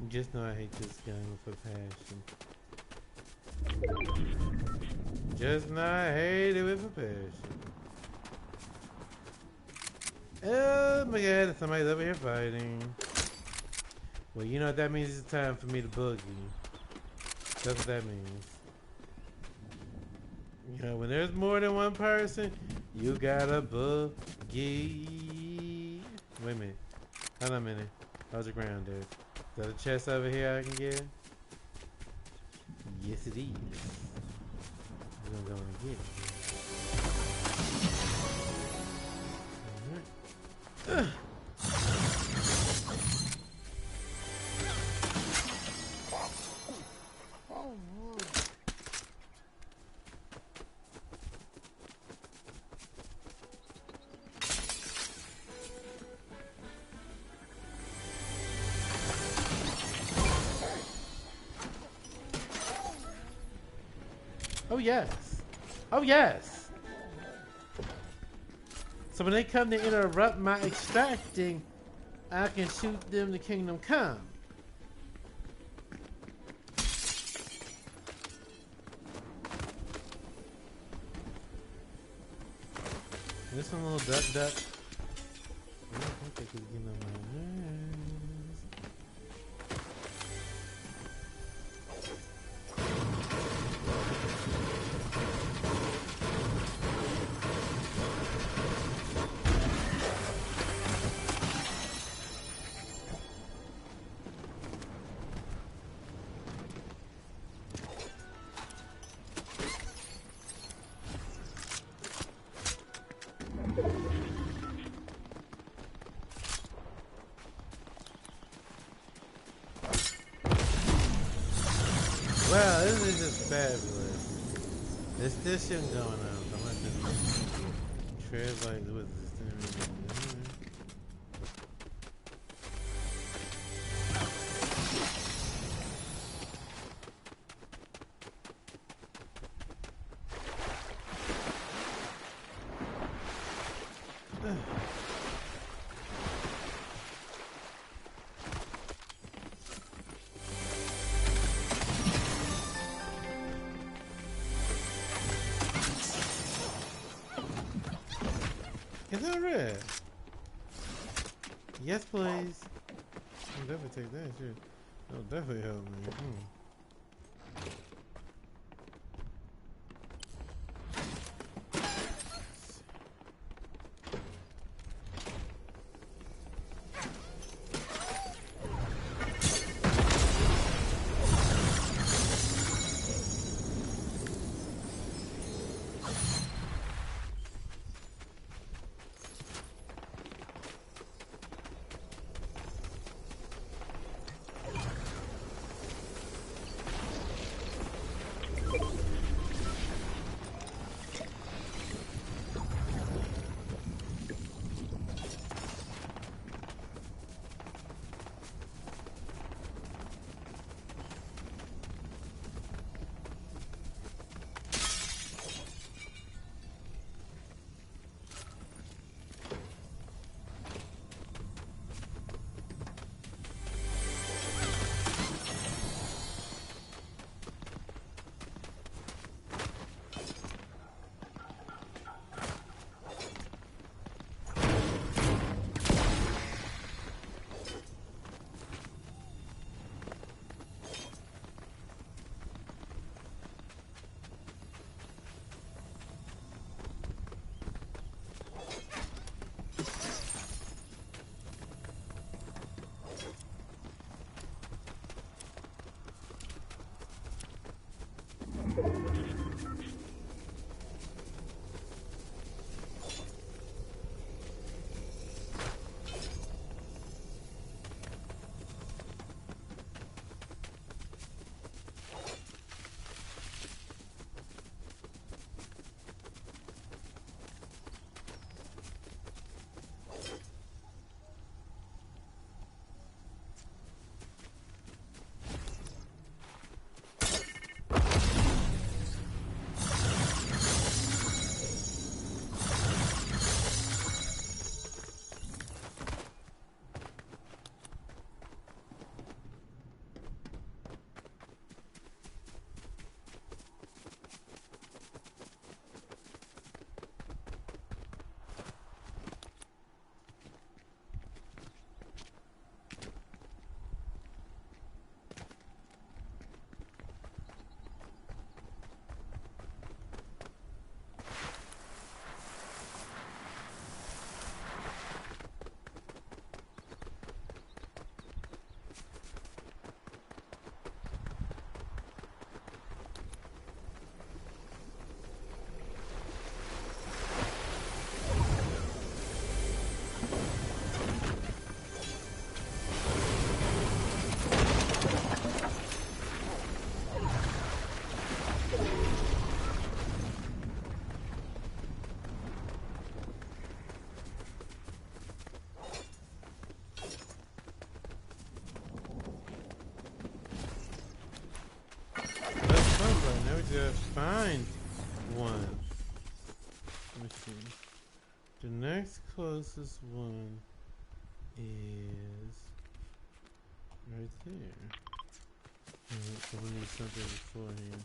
Just know I hate this game for passion. Just know I hate it with a passion. Oh my god, somebody's over here fighting. Well, you know what that means? It's time for me to boogie. That's what that means. You know, when there's more than one person, you gotta boogie. Wait a minute. Hold on a minute. How's the ground, dude? Is that a chest over here I can get? Yes, it is. I'm gonna go and get it. Alright. Oh yes. Oh yes. So when they come to interrupt my extracting, I can shoot them to Kingdom Come. This one little duck. I don't think they could get on my nerves. this is just fabulous. There's still shit going on. I'm gonna just tread like with this. Is that red? Yes, please. I'll definitely take that shit. That'll definitely help me. Just find one. Let me see. The next closest one is right there. Alright, so we need something beforehand.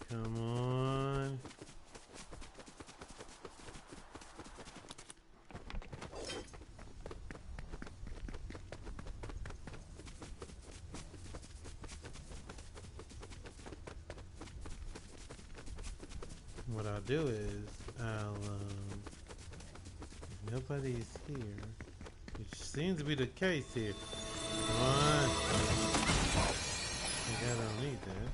Come on. What I'll do is I'll if nobody's here, which seems to be the case here. Come on. I don't need that.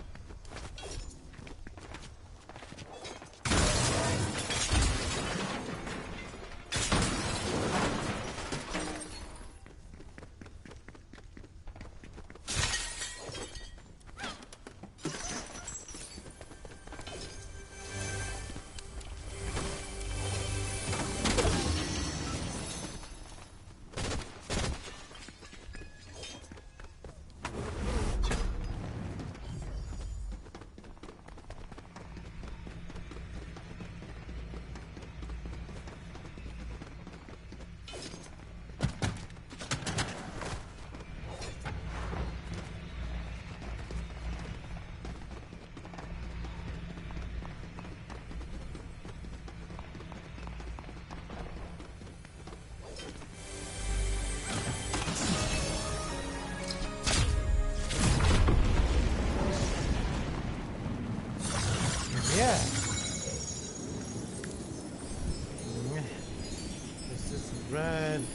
Yeah. Let's just run.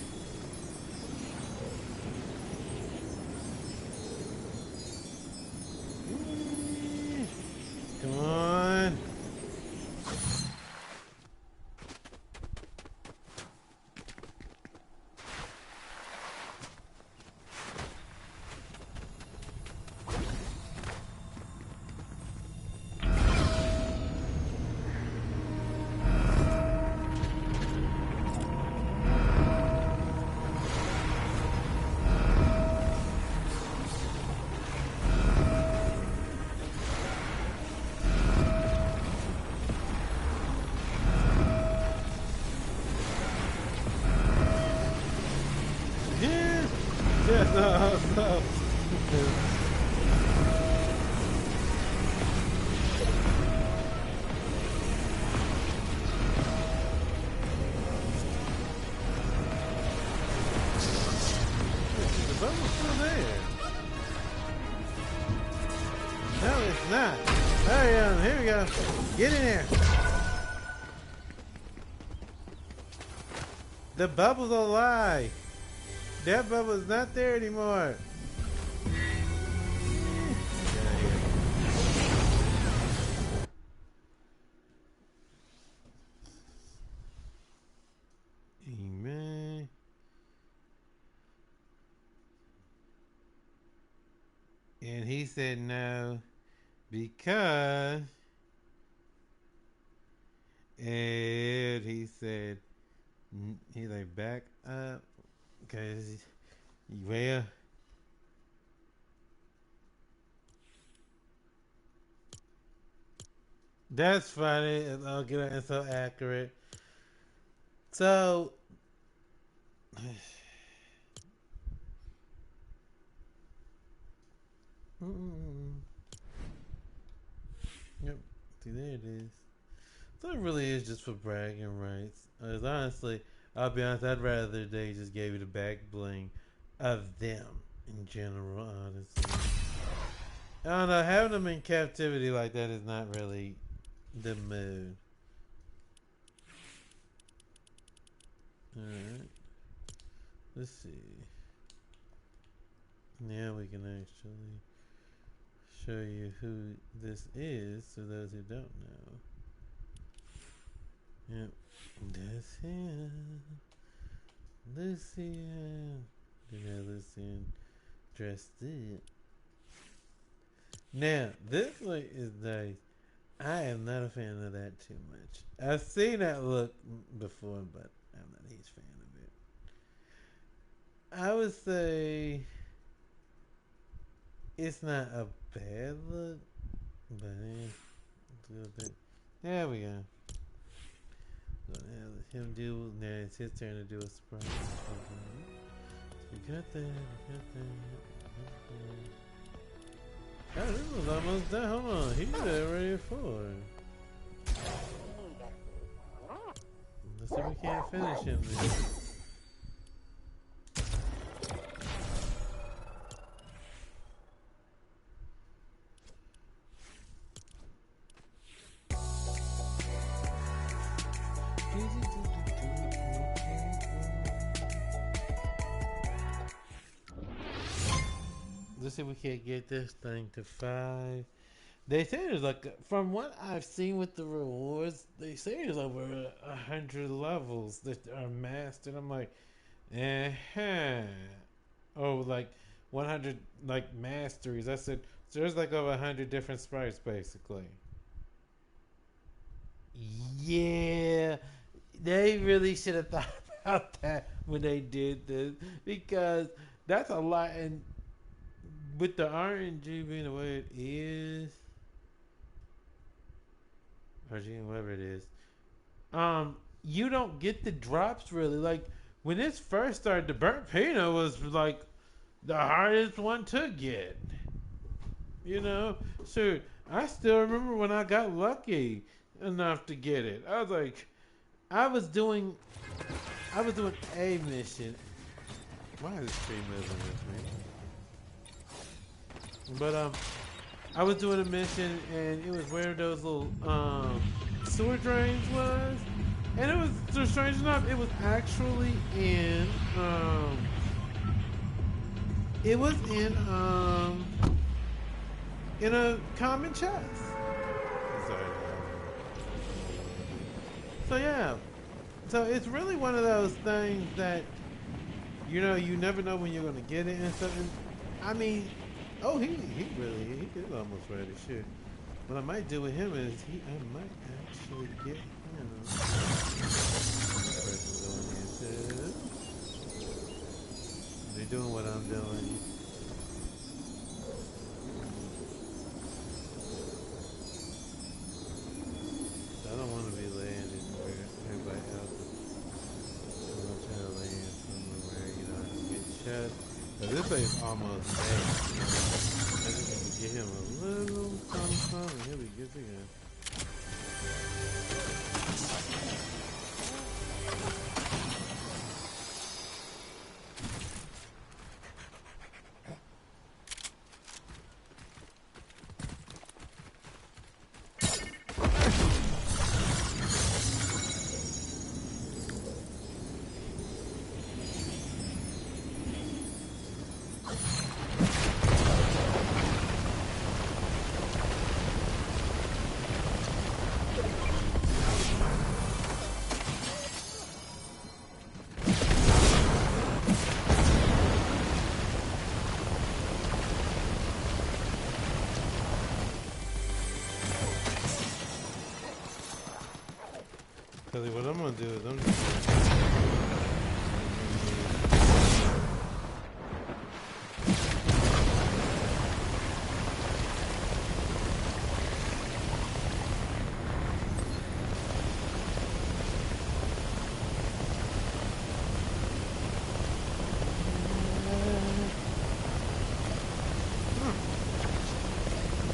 Come on. Yeah, no. The bubble's still there. No, it's not. Hurry on, here we go. Get in there. The bubble's a lie. That bubble's not there anymore. Amen. And he said no because, and he said, he's like, back up because, well, that's funny. I'll get it. It's so accurate. So, yep. See, there it is. So it really is just for bragging rights. As honestly, I'll be honest, I'd rather they just gave you the back bling of them in general, honestly. I don't know, having them in captivity like that is not really the mood. Alright. Let's see. Now we can actually show you who this is to those who don't know. Yep, that's him. Lucian. You know, Lucian dressed it. Now, this one is nice. I am not a fan of that too much. I've seen that look before, but I'm not a huge fan of it. I would say it's not a bad look, but it's a little bit. There we go. So now let him do. Now it's his turn to do a surprise. We got that. We got that. Oh, this was almost done. Hold on. He's already forward. Let's see if we can't finish him then. Let's see if we can't get this thing to 5. They say there's like, from what I've seen with the rewards, they say there's over 100 levels that are mastered. I'm like, oh, like 100 like masteries. I said, so there's like over 100 different sprites basically. Yeah, they really should have thought about that when they did this because that's a lot. And with the RNG being the way it is, or whatever it is, you don't get the drops really. Like when this first started, the burnt peanut was like the hardest one to get. You know, so I still remember when I got lucky enough to get it. I was like, I was doing a mission. Why is this tree moving with me? But I was doing a mission and it was where those little sewer drains was, and it was so strange enough. It was actually it was in a common chest. Sorry. So yeah, so it's really one of those things that you know you never know when you're gonna get it and stuff. And, I mean, oh he is almost ready. Shit. What I might do with him is I might actually get him. They're doing what I'm doing. I don't want to be landing where everybody else is. I'm gonna try to land somewhere where you know I can get shot. But this thing's almost dead. I just need to get him a little something and he'll be good to go. Cause what I'm gonna do is I'm just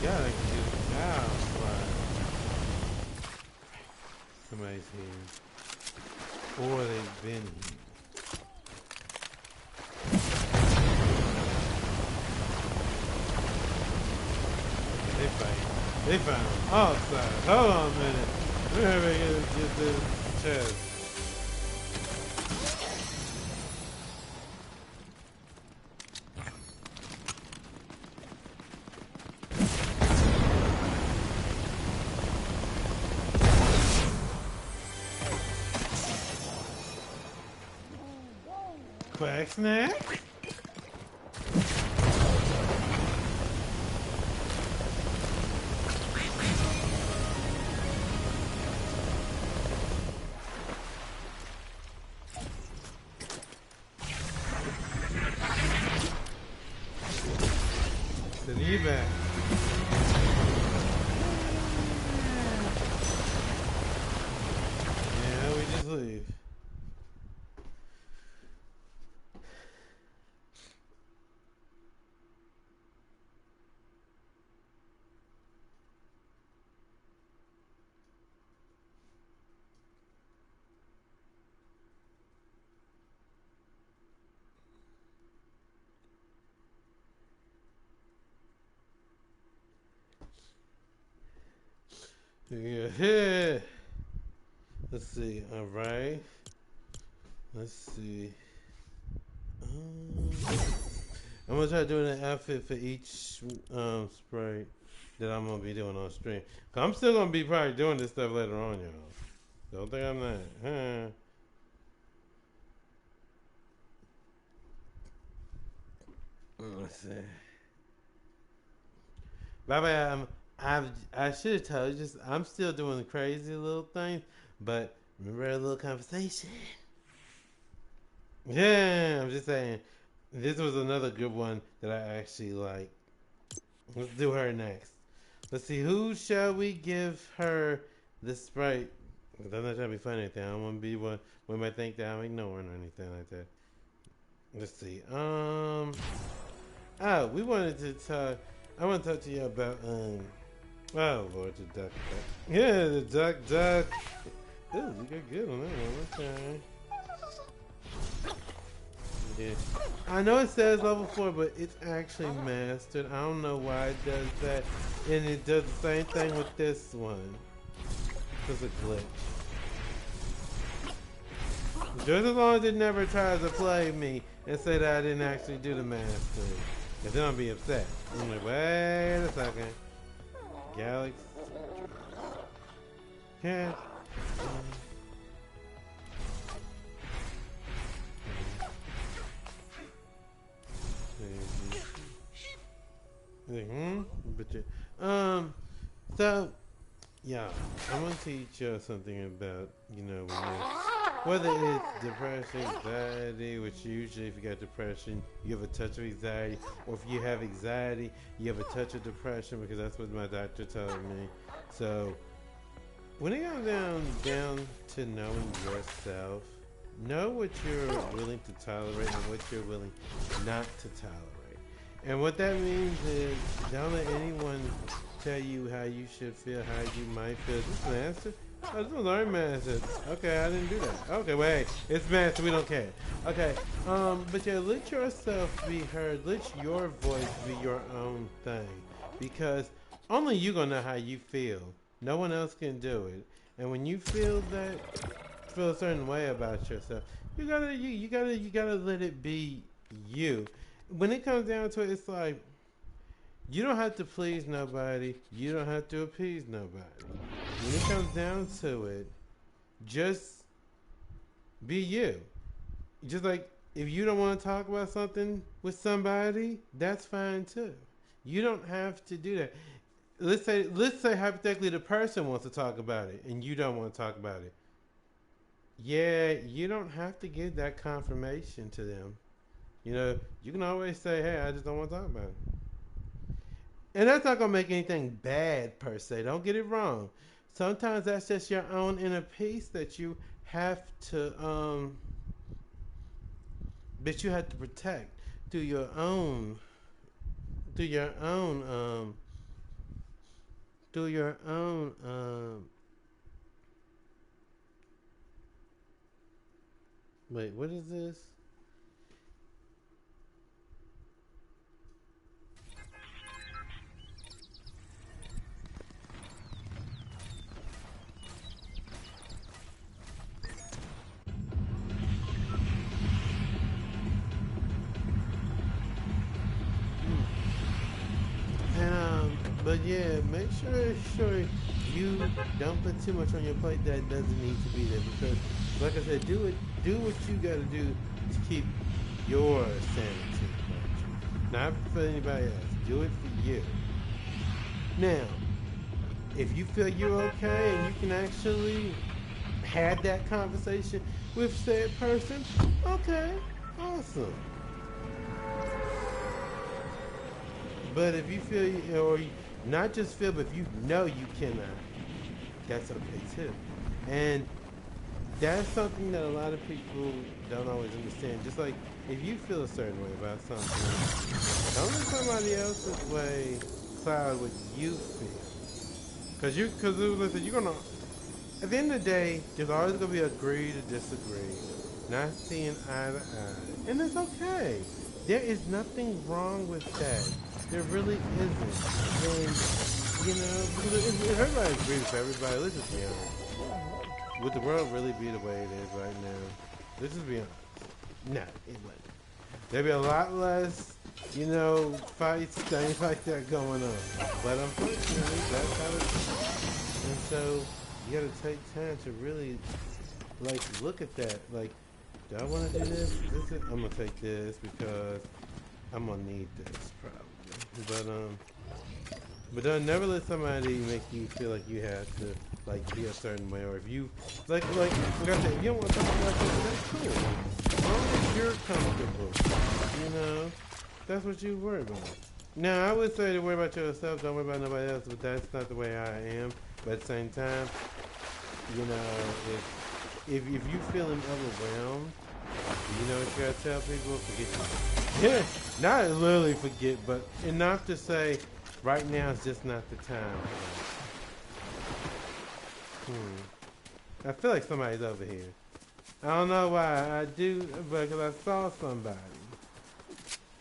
yeah, I can do it now. Somebody's here. Or they've been here. They found them all sides. Hold on a minute. Let me hurry and get this chest. Quack snack. The knee back. Yeah, we just leave. Yeah. Let's see. All right. Let's see. I'm gonna try doing an outfit for each sprite that I'm gonna be doing on stream. Cause I'm still gonna be probably doing this stuff later on, y'all. Don't think I'm not. Let's see. By the way, I should have told you, just I'm still doing the crazy little things, but remember a little conversation? Yeah, I'm just saying. This was another good one that I actually like. Let's do her next. Let's see, who shall we give her the sprite? I'm not trying to be funny or anything. I don't want to be one might think that I'm ignoring or anything like that. Let's see. We wanted to talk. I want to talk to you about oh Lord, the duck. Yeah, the duck. Ooh, you got good on that one. Okay. Yeah. I know it says level 4, but it's actually mastered. I don't know why it does that. And it does the same thing with this one. It's a glitch. Just as long as it never tries to play me and say that I didn't actually do the mastery. And then I'll be upset. I'm like, wait a second. Galaxy. Cat. So, yeah, I'm gonna teach you something about, you know, whether it's depression, anxiety, which usually if you got depression, you have a touch of anxiety, or if you have anxiety, you have a touch of depression, because that's what my doctor told me. So, when it comes down to knowing yourself, know what you're willing to tolerate and what you're willing not to tolerate. And what that means is, don't let anyone tell you how you should feel, how you might feel. Is this master? Oh, this is learn master. Okay, I didn't do that. Okay, wait, it's master, we don't care. Okay, but yeah, let yourself be heard. Let your voice be your own thing. Because only you gonna know how you feel. No one else can do it. And when you feel a certain way about yourself, you gotta let it be you. When it comes down to it, it's like, you don't have to please nobody. You don't have to appease nobody. When it comes down to it, just be you. Just like, if you don't want to talk about something with somebody, that's fine too. You don't have to do that. Let's say hypothetically the person wants to talk about it and you don't want to talk about it. Yeah, you don't have to give that confirmation to them. You know, you can always say, hey, I just don't want to talk about it. And that's not going to make anything bad per se. Don't get it wrong. Sometimes that's just your own inner peace that you have to protect through your own wait, what is this? But yeah, make sure you don't put too much on your plate that doesn't need to be there, because, like I said, do what you got to do to keep your sanity, not for anybody else. Do it for you. Now, if you feel you're okay and you can actually have that conversation with said person, okay, awesome. But if you feel, or not just feel, but if you know you cannot, that's okay too. And that's something that a lot of people don't always understand. Just like, if you feel a certain way about something, don't let somebody else's way cloud what you feel. Because listen, you're gonna, at the end of the day, there's always gonna be agree to disagree, not seeing eye to eye, and it's okay. There is nothing wrong with that. There really isn't. And, you know, if everybody agrees with everybody, let's just be honest. Would the world really be the way it is right now? Let's just be honest. No, it wouldn't. There'd be a lot less, you know, fights, things like that going on. But unfortunately, that's how it is. And so, you gotta take time to really, like, look at that. Like, do I want to do this? I'm gonna take this because I'm gonna need this probably. But don't never let somebody make you feel like you have to like be a certain way, or if you like I said, if you don't want to talk about something, that's cool. As long as you're comfortable, you know, that's what you worry about. Now I would say to worry about yourself, don't worry about nobody else, but that's not the way I am. But at the same time, you know, if you feeling overwhelmed, you know what you gotta tell people? Forget you. Yeah, not literally forget, but enough to say, right now is just not the time. I feel like somebody's over here. I don't know why. I do, because I saw somebody.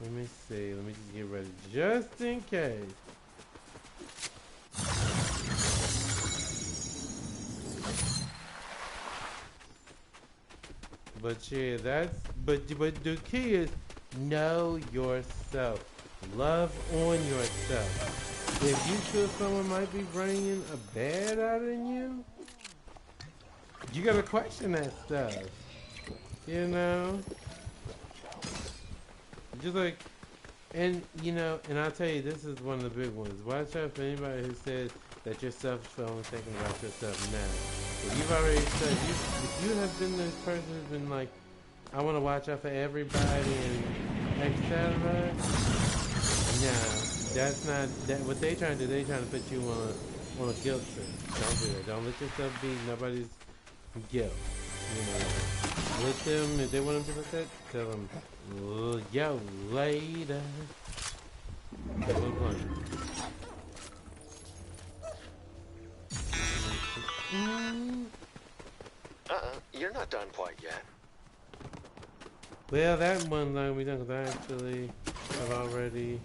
Let me see. Let me just get ready, just in case. But yeah, but the key is know yourself. Love on yourself. If you feel someone might be bringing a bad out in you, you gotta question that stuff. You know? Just like, and you know, and I'll tell you, this is one of the big ones. Watch out for anybody who says that you're selfish for only thinking about yourself now. If you've already said, if you have been this person who's been like, I want to watch out for everybody and etc. No, that's not that. What they trying to do? They trying to put you on a guilt trip. Don't do that. Don't let yourself be nobody's guilt. You know, let them, if they want to be like that, tell them, yo, later. You're not done quite yet. Well, that one line we done, because I actually have already.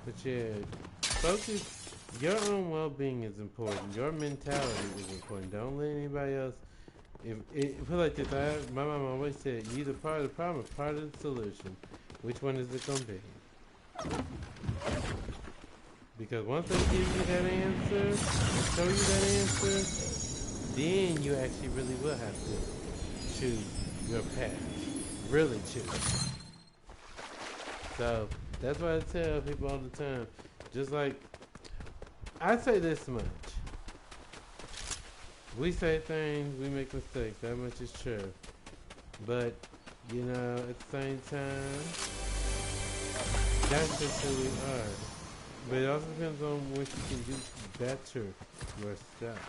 But yeah, focus. Your own well-being is important. Your mentality is important. Don't let anybody else. If put like this, my mom always said, "You're either part of the problem or part of the solution. Which one is it gonna be?" Because once they give you that answer, and show you that answer, then you actually really will have to choose your path. Really choose. So that's why I tell people all the time. Just like I say this much. We say things, we make mistakes. That much is true. But, you know, at the same time, that's just who we are. But it also depends on what you can do better yourself.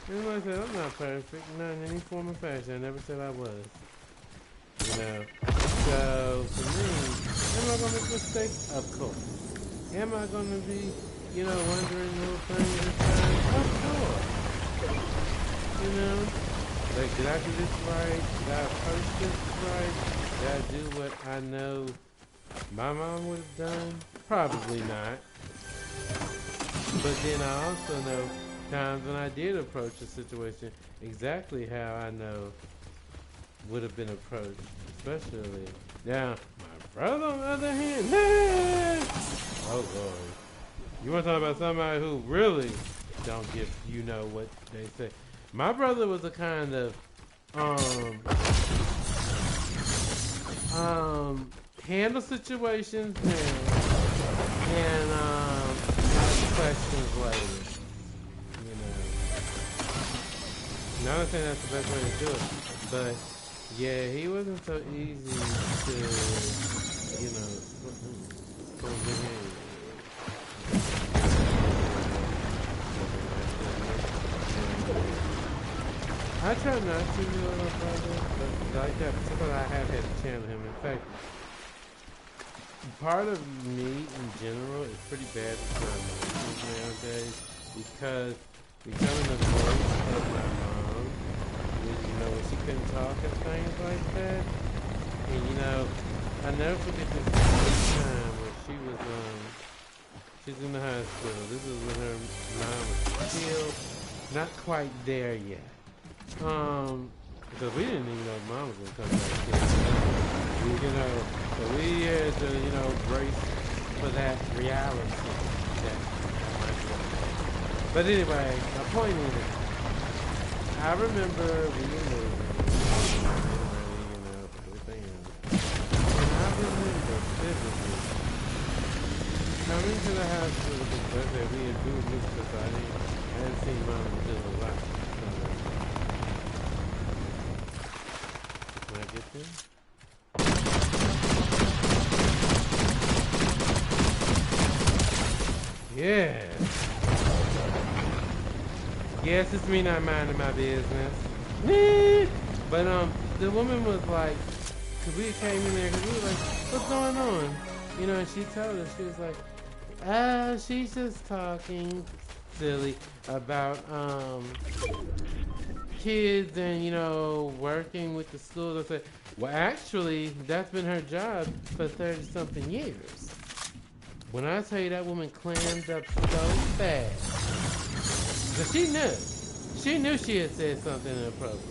And like I said, I'm not perfect, not in any form or fashion. I never said I was. You know? So, for me, am I going to make mistakes? Of course. Am I going to be, you know, wondering little things at times? Of course. You know? Like, did I do this right? Did I approach this right? Did I do what I know my mom would have done? Probably not. But then I also know times when I did approach a situation exactly how I know would have been approached. Especially now, my brother on the other hand, oh Lord. You want to talk about somebody who really don't give you know what they say. My brother was a kind of handle situations now and ask questions later. You know. Now I'm saying that's the best way to do it. But yeah, he wasn't so easy to, you know, go behave. I try not to do it, my brother, but like that, because I have had to channel him. In fact, part of me in general is pretty bad with my emotions nowadays because becoming the voice of my mom, you know, when she couldn't talk and things like that. And you know, I never forget this time where she's in the hospital. This is when her mom was still not quite there yet. Because we didn't even know mom was gonna come back here. You know, so we had to, you know, brace for that reality. But anyway, my point is, I remember we were moving, you know, everything else. And I remember vividly coming to the hospital because we had moved this because I hadn't seen mom until a lot. Can I get this? Yeah. Yes, it's me not minding my business. But the woman was like, cause we came in there, cause we were like, what's going on? You know, and she told us, she was like, she's just talking. silly about kids and working with the schools. I said, well, actually, that's been her job for 30-something years. When I tell you that woman clammed up so fast, but she knew she had said something inappropriate.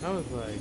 I was like,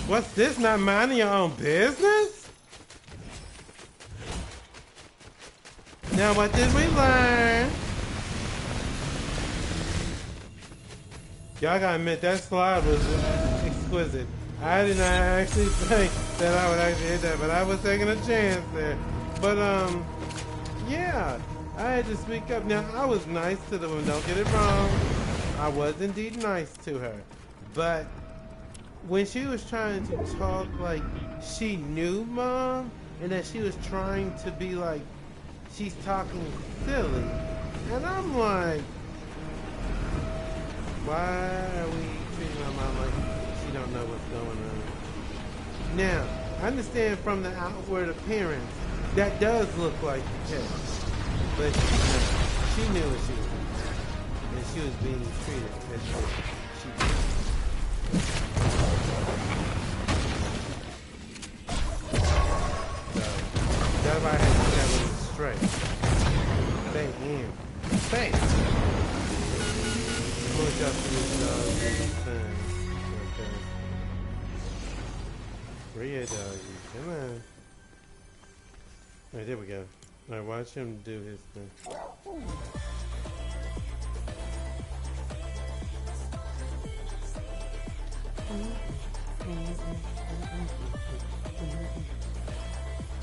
what's this? Not minding your own business? Now, what did we learn? Y'all gotta admit, that slide was exquisite. I did not actually think that I would actually hit that, but I was taking a chance there. But, yeah, I had to speak up. Now, I was nice to the woman, don't get it wrong. I was indeed nice to her. But when she was trying to talk like she knew Mom, and that she was trying to be like she's talking silly, and I'm like, why are we treating my mom like she don't know what's going on? Now, I understand from the outward appearance, that does look like the case. But she knew what she was doing. And she was being treated as if she did. So, that's why I had to get that one straight. Thank you. Thanks. We'll adjust this thing. Okay. Where you at, doggy? Come on. Alright, there we go. Alright, watch him do his thing.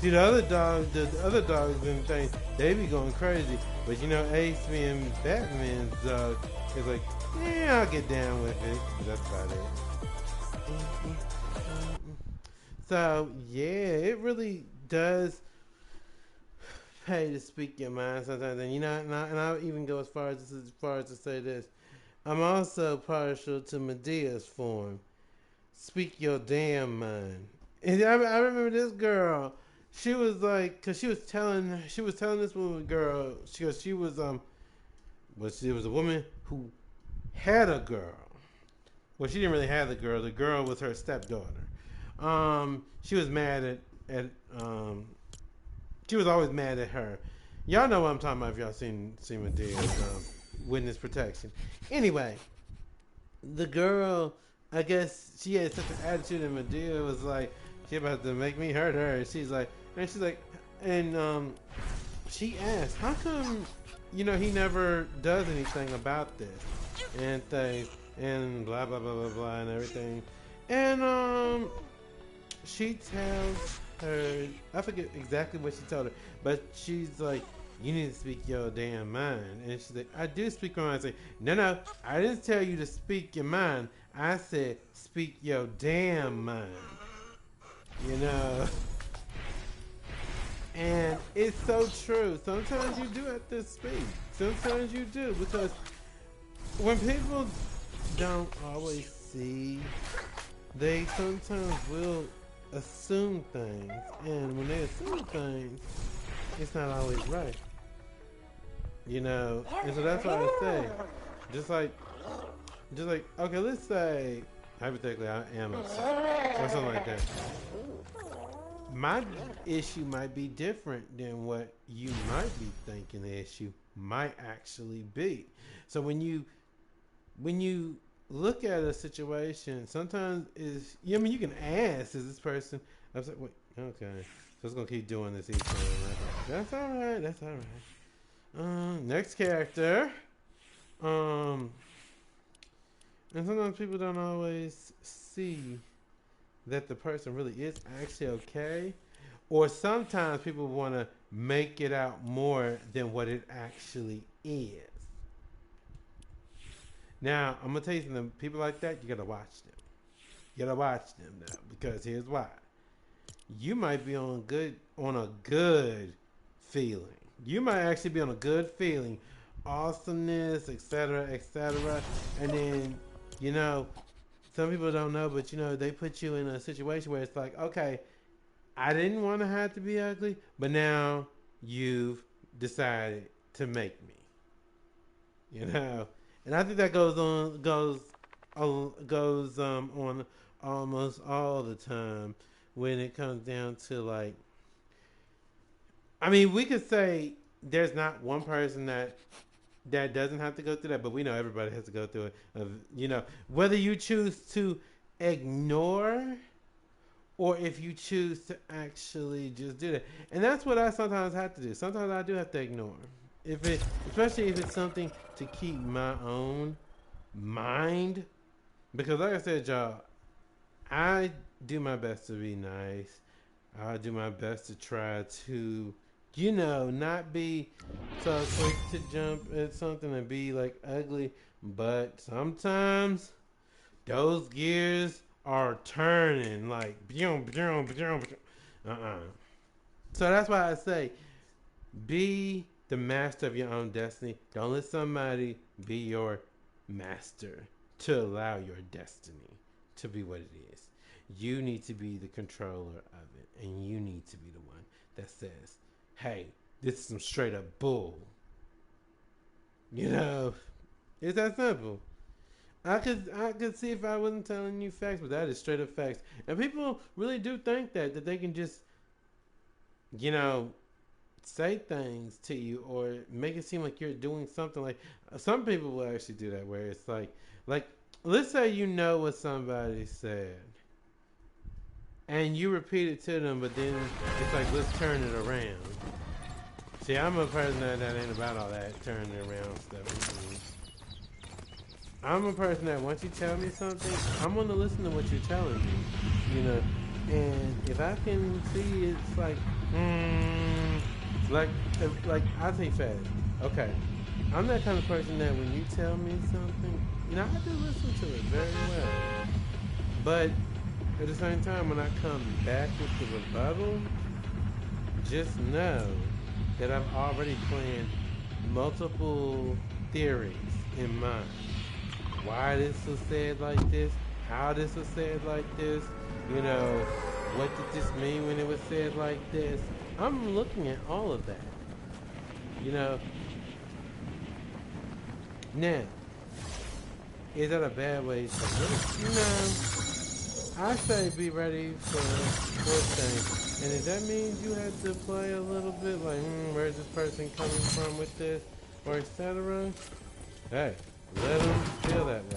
See, the other dogs and things, they be going crazy. But Ace being Batman's dog is like, yeah, I'll get down with it. That's about it. So, yeah, it really does pay to speak your mind sometimes. And and I'll even go as far as to say this. I'm also partial to Medea's form. Speak your damn mind. And I remember this girl. She was like, cause she was telling this woman girl. She was she was a woman who had a girl. Well, she didn't really have the girl. The girl was her stepdaughter. She was mad at she was always mad at her. Y'all know what I'm talking about if y'all seen Medea's witness protection. Anyway, the girl, I guess she had such an attitude, and Medea was like, she about to make me hurt her. And she's like, she asked, how come, he never does anything about this and things and blah blah blah blah blah and everything. And she tells her, I forget exactly what she told her, but she's like, you need to speak your damn mind. And she's like, I do speak my mind. I say, no, I didn't tell you to speak your mind. I said, speak your damn mind. And it's so true. Sometimes you do have to speak. Sometimes you do, because when people don't always see, they sometimes will assume things. And when they assume things, it's not always right. And so that's why I say, just like, okay, let's say, hypothetically, I am upset, or something like that. My issue might be different than what you might be thinking the issue might actually be. So when you look at a situation, sometimes you can ask, is this person upset? Wait, okay, so it's gonna keep doing this each time. That's all right. That's all right. Next character. And sometimes people don't always see that the person really is actually okay, or sometimes people want to make it out more than what it actually is. Now, I'm gonna tell you something. People like that, you gotta watch them. You gotta watch them now, because here's why. You might be on a good feeling. You might actually be on a good feeling, awesomeness, etc., etc. And then, you know, some people don't know, but you know, they put you in a situation where it's like, okay, I didn't want to have to be ugly, but now you've decided to make me. You know, and I think that goes on almost all the time when it comes down to like, I mean, we could say there's not one person that doesn't have to go through that, but we know everybody has to go through it. You know, whether you choose to ignore or if you choose to actually just do that. And that's what I sometimes have to do. Sometimes I do have to ignore. If it, especially if it's something to keep my own mind, because like I said, y'all, I do my best to be nice. I do my best to try to, you know, not be so quick to jump at something and be like ugly. But sometimes those gears are turning like boom, boom, boom, boom. So that's why I say be the master of your own destiny. Don't let somebody be your master to allow your destiny to be what it is. You need to be the controller of it, and you need to be the one that says, hey, this is some straight up bull. You know, it's that simple. I could see if I wasn't telling you facts, but that is straight up facts. And people really do think that they can just, you know, say things to you or make it seem like you're doing something. Like some people will actually do that, where it's like let's say you know what somebody said and you repeat it to them, but then it's like, let's turn it around. See, I'm a person that ain't about all that turning it around stuff. I'm a person that once you tell me something, I'm gonna listen to what you're telling me, you know. And if I can see it's like, like I say fast, okay. I'm that kind of person that when you tell me something, you know, I do listen to it very well. But at the same time, when I come back with the rebuttal, just know that I've already planned multiple theories in mind. Why this was said like this, how this was said like this, you know, what did this mean when it was said like this. I'm looking at all of that, you know. Now, is that a bad way to look? No. I say be ready for things. And if that means you have to play a little bit like, where's this person coming from with this, or etc., hey, let them feel that way.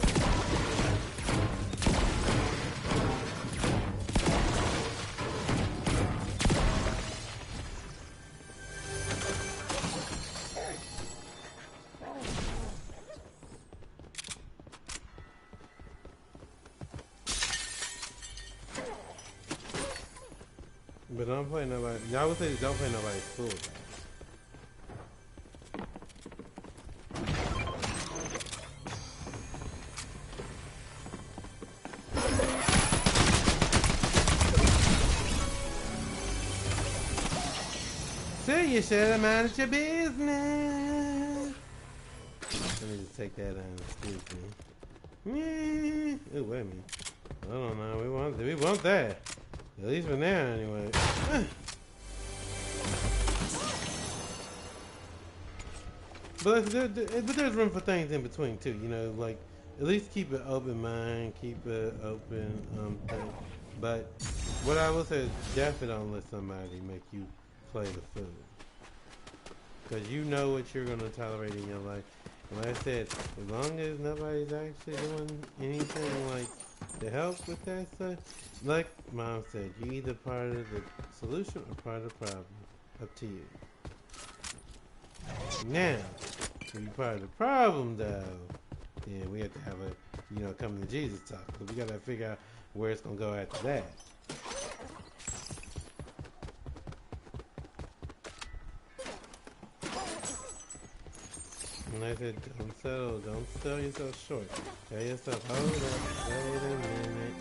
But don't play nobody. I would say don't play nobody's fool. See, you should have minded your business. Let me just take that out. Excuse me. Ooh, wait a minute. I don't know. We want that. At least for now, anyway. But there's room for things in between too. You know, like at least keep an open mind, keep an open thing. But what I will say is definitely don't let somebody make you play the fool, because you know what you're gonna tolerate in your life. And like I said, as long as nobody's actually doing anything like to help with that stuff, like Mom said, you either part of the solution or part of the problem. Up to you. Now, if you're part of the problem, though, then we have to have a, come to Jesus talk. But we gotta figure out where it's gonna go after that. And I said, don't sell yourself short. Tell yourself, hold up, wait a minute.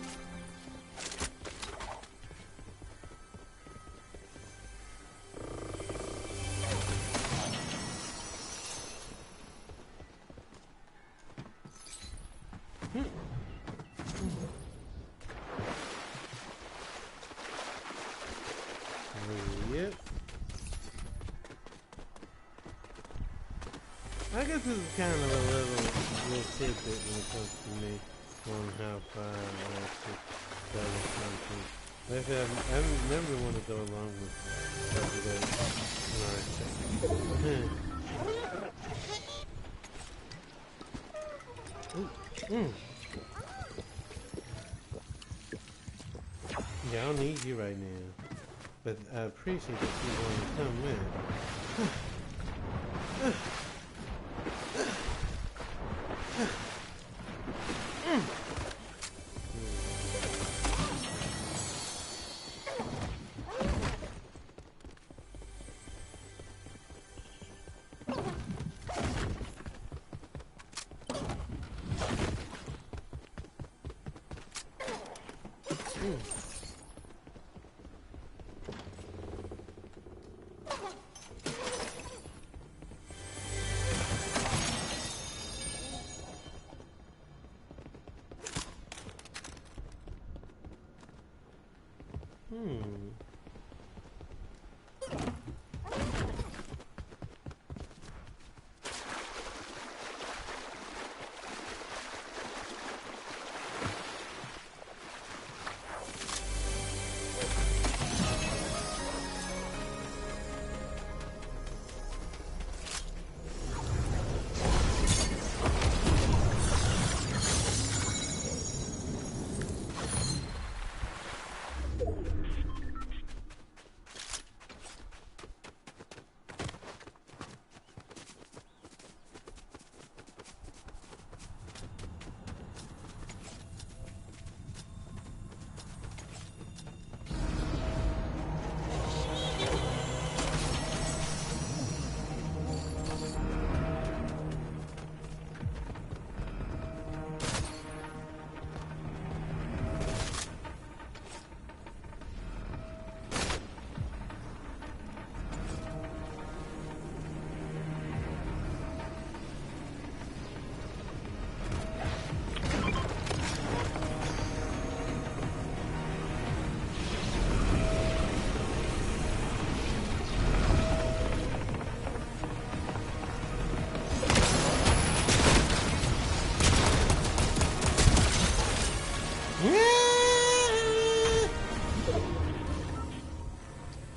Yep. I guess this is kind of a little tidbit when it comes to me on how far I actually travel something. Like I said, I never want to go along with Yeah, I don't need you right now. But I appreciate that you want to come in.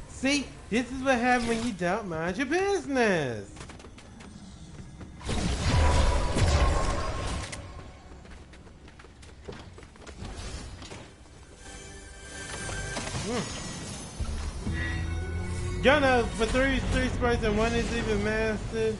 See, this is what happens when you don't mind your business. Y'all know, for three sprites and one is even mastered.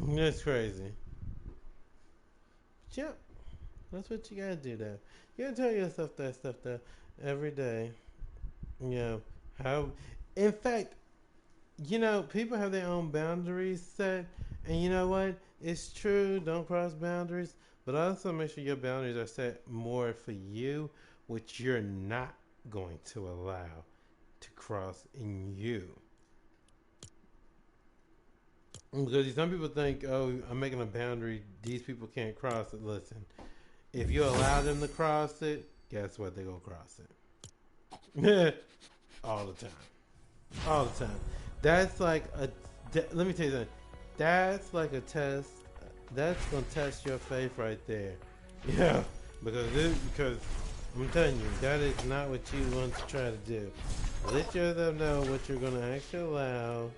That's crazy. Yep, that's what you gotta do though. You gotta tell yourself that stuff though every day. You know, how, in fact, you know, people have their own boundaries set, and you know what? It's true, don't cross boundaries, but also make sure your boundaries are set more for you, which you're not going to allow to cross in you. Because some people think, oh, I'm making a boundary, these people can't cross it. Listen, if you allow them to cross it, guess what? They're going to cross it. All the time. All the time. That's like a. Let me tell you something. That's like a test. That's gonna test your faith right there. Yeah, because I'm telling you, that is not what you want to try to do. Let yourself know what you're gonna actually allow,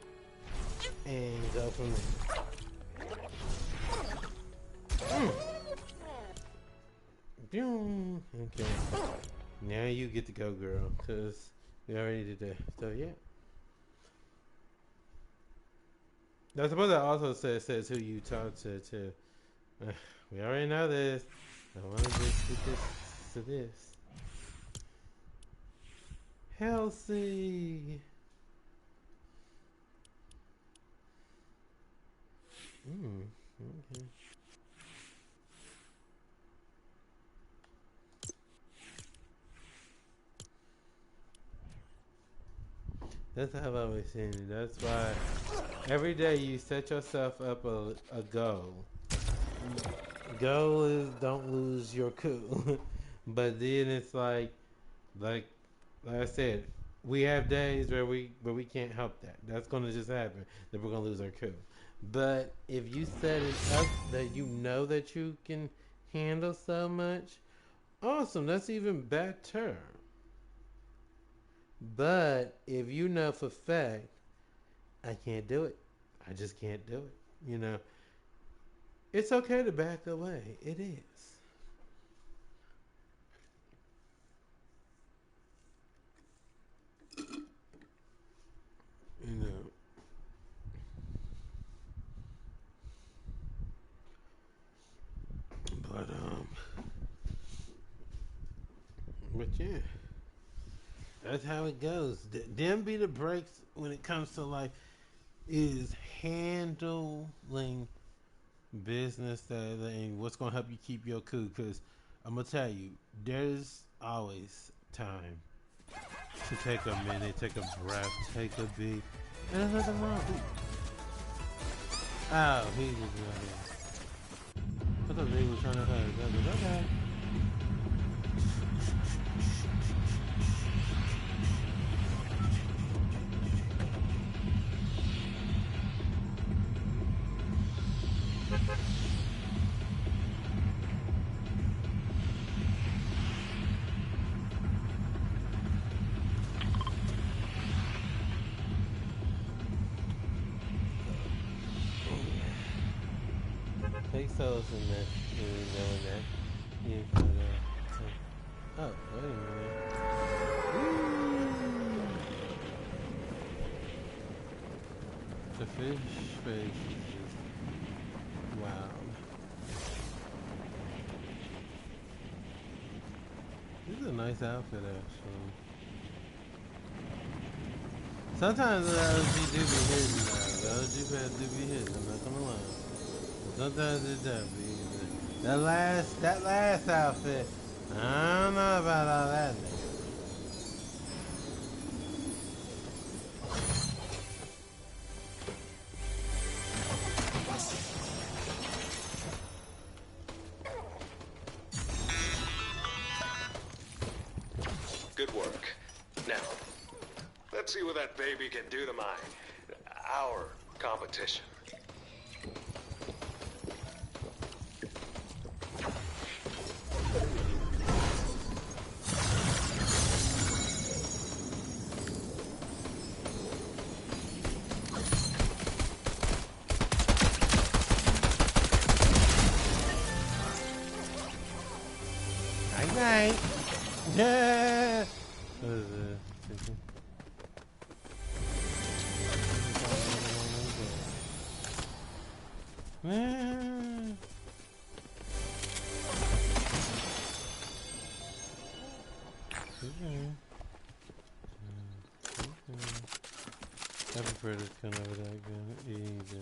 and go from there. Okay. Now you get to go, girl, because we already did that. So yeah. I suppose that also says who you talk to too. We already know this. I want to just get this to this. Healthy. Okay. That's how I've always seen it. That's why every day you set yourself up a goal. Goal is don't lose your cool. But then it's like like I said, we have days where we can't help that. That's gonna just happen. That we're gonna lose our cool. But if you set it up that you know that you can handle so much, awesome. That's even better. But if you know for fact I can't do it, I just can't do it. You know, it's okay to back away. It is. You know, but but yeah, that's how it goes. Them be the breaks when it comes to life is handling business and what's gonna help you keep your cool. Cause I'm gonna tell you, there's always time to take a minute, take a breath, take a beat, and there's nothing wrong. Oh, he was right there. I thought they were trying to hurt. Okay. Pesos in that. Doing that. Yeah, oh, wait a minute. Woo! The fish face is just wow. This is a nice outfit, actually. Sometimes the LG do be hidden, though. The LG pads do be hidden, I'm not gonna lie. Sometimes it does be. That last outfit, I don't know about all that. Good work. Now, let's see what that baby can do to our competition. Night. Yeah. I prefer this kind of that gun. Easy.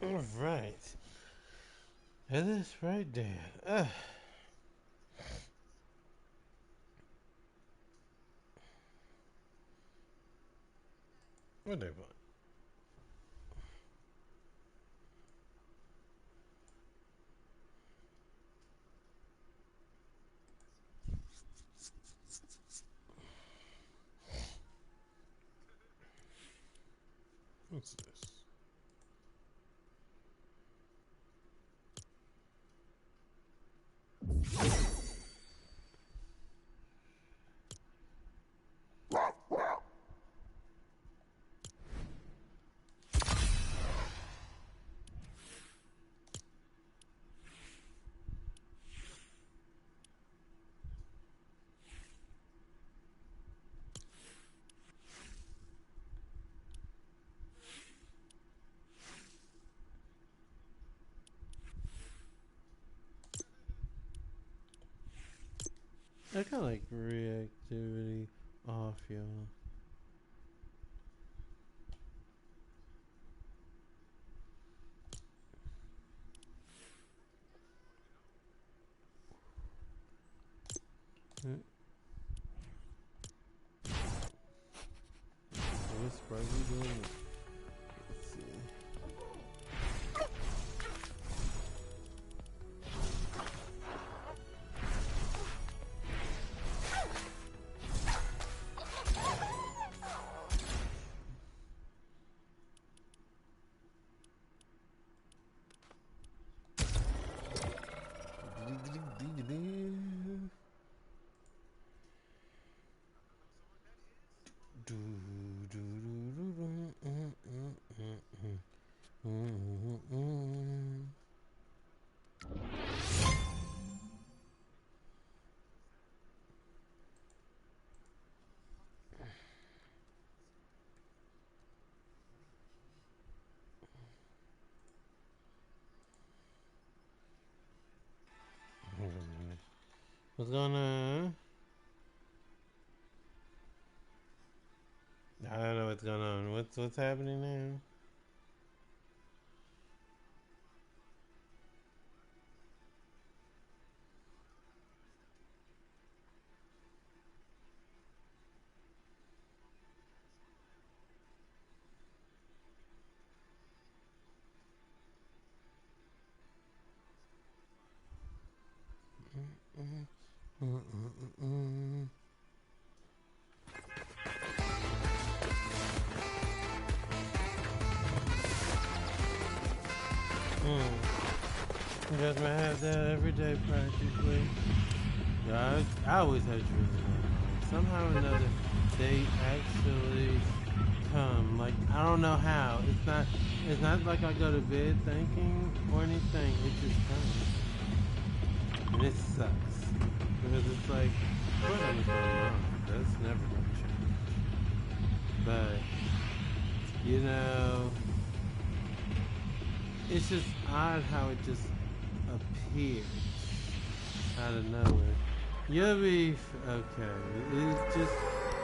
All right. That is right there. Whatever. What's this? I kind of like reactivity off, y'all. What's Sprite doing? Let's see. What's going on? I don't know what's going on. What's happening now? Trust me, I have that every day practically. Yeah, I always had dreams. Somehow or another, they actually come. Like, I don't know how. It's not like I go to bed thinking or anything. It just comes. And it sucks. Because it's like, what am I going? That's never going to change. But, you know, it's just odd how it just appears out of nowhere. You'll be okay.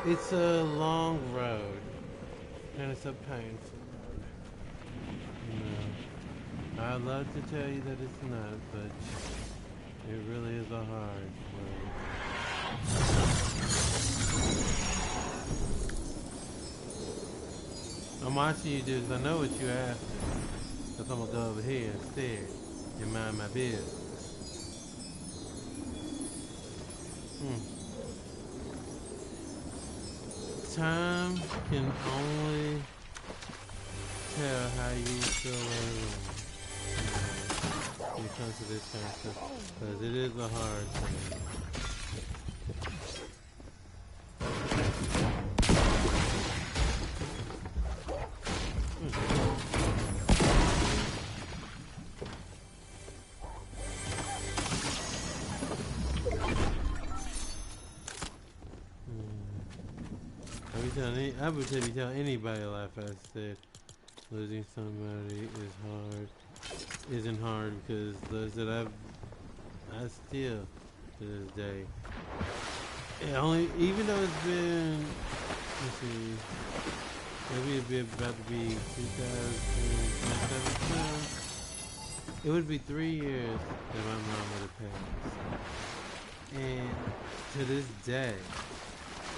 It's a long road. And it's a painful road. You know, I'd love to tell you that it's not, but it really is a hard road. I'm watching you do because I know what you after. So I'm gonna go over here instead and mind my business. Time can only tell how you feel when it comes to this kind of stuff, because it is a hard thing. I would tell anybody life I said losing somebody isn't hard, because those that I still to this day. Even though it's been, let's see, maybe it'd be about to be 2017. It would be 3 years that my mom would have passed. And to this day,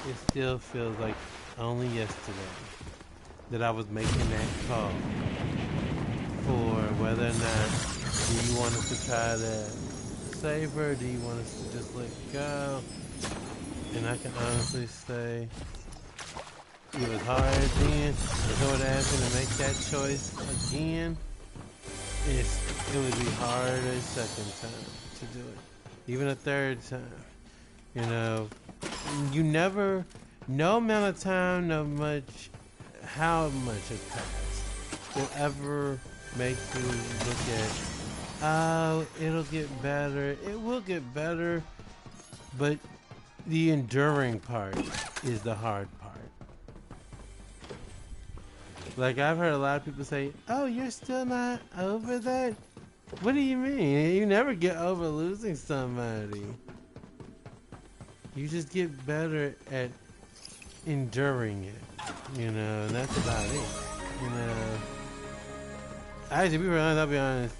it still feels like only yesterday that I was making that call for whether or not do you want us to try to save her, do you want us to just let go? And I can honestly say it was hard then. If I would ask him to make that choice again, it would be hard a second time to do it. Even a third time. You know, you never, no amount of time, how much has passed will ever make you look at, oh, it'll get better. It will get better, but the enduring part is the hard part. Like, I've heard a lot of people say, oh, you're still not over that? What do you mean? You never get over losing somebody. You just get better at enduring it, you know, and that's about it, you know. Actually, to be honest, I'll be honest,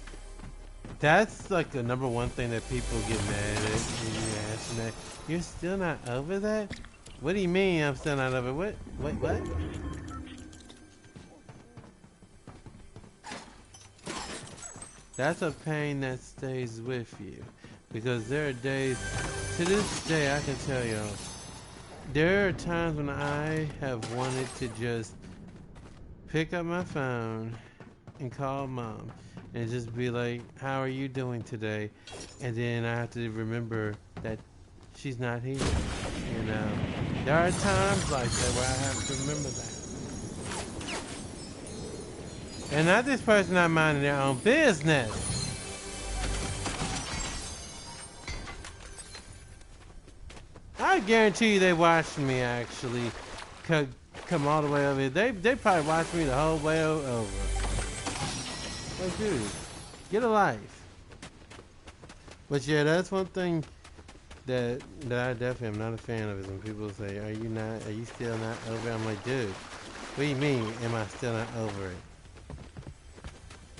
that's like the number one thing that people get mad at when you ask them that. You're still not over that? What do you mean I'm still not over it? What? That's a pain that stays with you. Because there are days, to this day I can tell y'all, there are times when I have wanted to just pick up my phone and call mom and just be like, how are you doing today? And then I have to remember that she's not here, you know. There are times like that where I have to remember that. And not this person not minding their own business. I guarantee you they watched me actually come all the way over here. They probably watched me the whole way over. Like, dude, get a life. But yeah, that's one thing that I definitely am not a fan of, is when people say, are you still not over it? I'm like, dude, what do you mean, am I still not over it?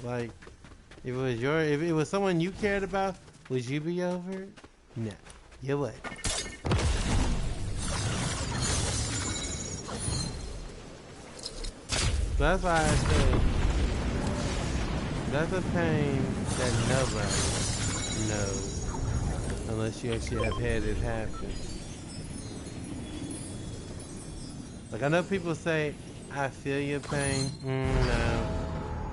Like, if it was someone you cared about, would you be over it? No, you wouldn't. That's why I say that's a pain that nobody knows unless you actually have had it happen. Like, I know people say, I feel your pain. No.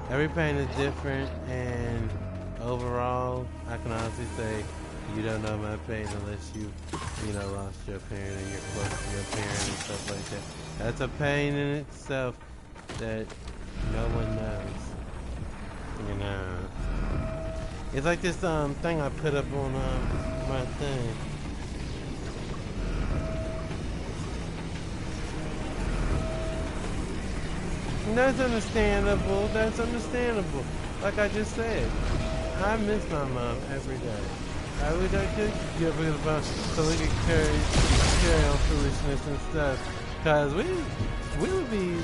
Every pain is different, and overall, I can honestly say you don't know my pain unless you know, lost your parent and you're close to your parent and stuff like that. That's a pain in itself that no one knows. You know, it's like this thing I put up on my thing. That's understandable. That's understandable. Like I just said, I miss my mom every day. I wish I could get rid of her so we could carry on foolishness and stuff. Cause we would be.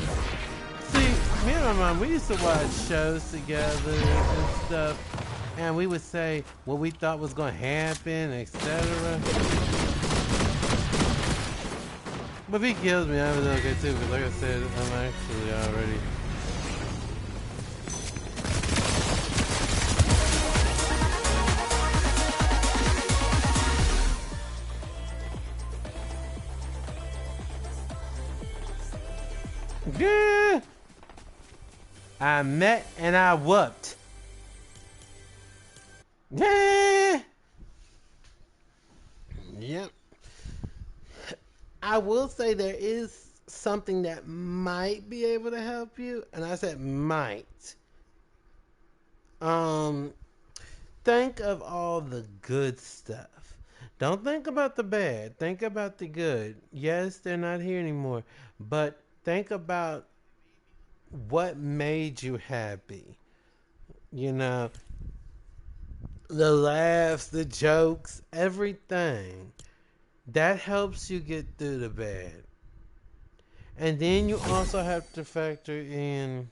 See, me and my mom, we used to watch shows together and stuff, and we would say what we thought was gonna happen, etc. But if he kills me, I was okay too, because like I said, I'm actually already... Yeah! I met and I whooped. Yeah! Yep. I will say there is something that might be able to help you, and I said might. Think of all the good stuff. Don't think about the bad. Think about the good. Yes, they're not here anymore, but think about what made you happy. You know, the laughs, the jokes, everything. That helps you get through the bad. And then you also have to factor in,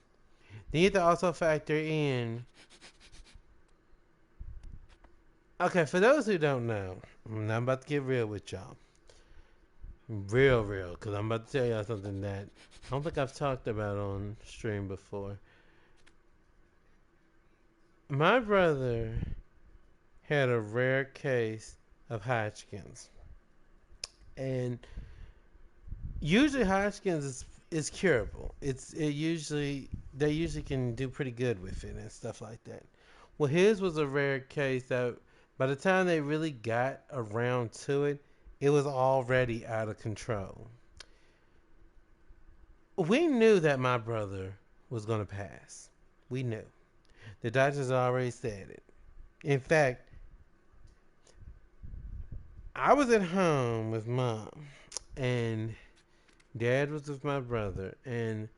okay, for those who don't know, I'm about to get real with y'all. Real, because I'm about to tell y'all something that I don't think I've talked about on stream before. My brother had a rare case of Hodgkin's. And usually Hodgkin's is curable. They usually can do pretty good with it and stuff like that. Well, his was a rare case that by the time they really got around to it, it was already out of control. We knew that my brother was going to pass. We knew. The doctors already said it. In fact, I was at home with mom and dad was with my brother, and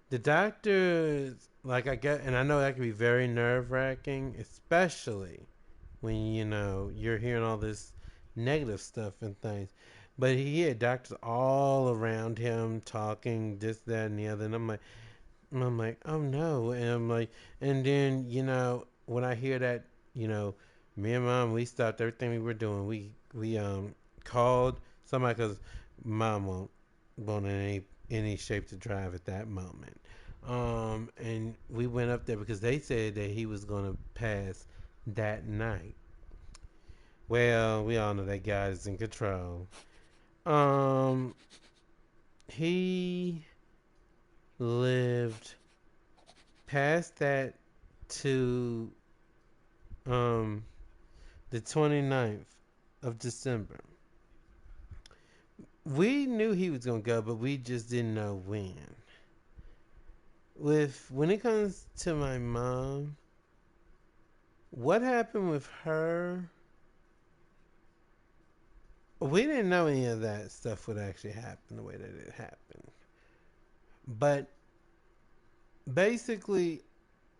the doctors, like I get, and I know that can be very nerve wracking, especially when you're hearing all this negative stuff and things. But he had doctors all around him talking this, that, and the other, and I'm like, oh no, and I'm like, and then when I hear that, me and mom, we stopped everything we were doing. We called somebody because mom won't in any shape to drive at that moment. And we went up there because they said that he was going to pass that night. Well, we all know that guy's in control. He lived past that to the 29th of December. We knew he was going to go, but we just didn't know when. When it comes to my mom, what happened with her, we didn't know any of that stuff would actually happen the way that it happened. But basically,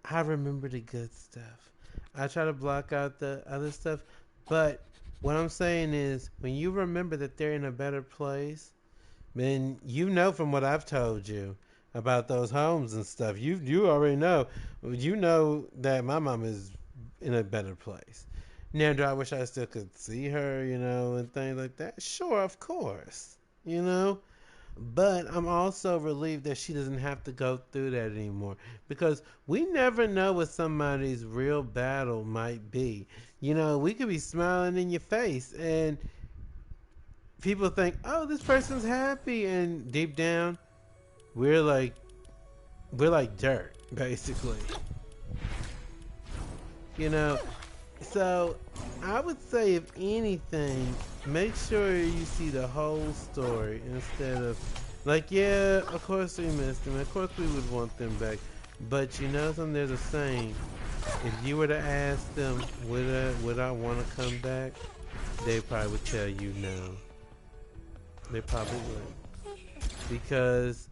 I remember the good stuff. I try to block out the other stuff, but what I'm saying is, when you remember that they're in a better place, then from what I've told you about those homes and stuff, you already know. You know that my mom is in a better place. Now, do I wish I still could see her, and things like that? Sure, of course, But I'm also relieved that she doesn't have to go through that anymore, because we never know what somebody's real battle might be. We could be smiling in your face and people think, oh, this person's happy, and deep down we're like dirt, basically. You know, so I would say, if anything, make sure you see the whole story instead of like, yeah, of course we missed them. Of course we would want them back. But you know something, there's a saying. If you were to ask them, would I want to come back? They probably would tell you no. They probably would. Because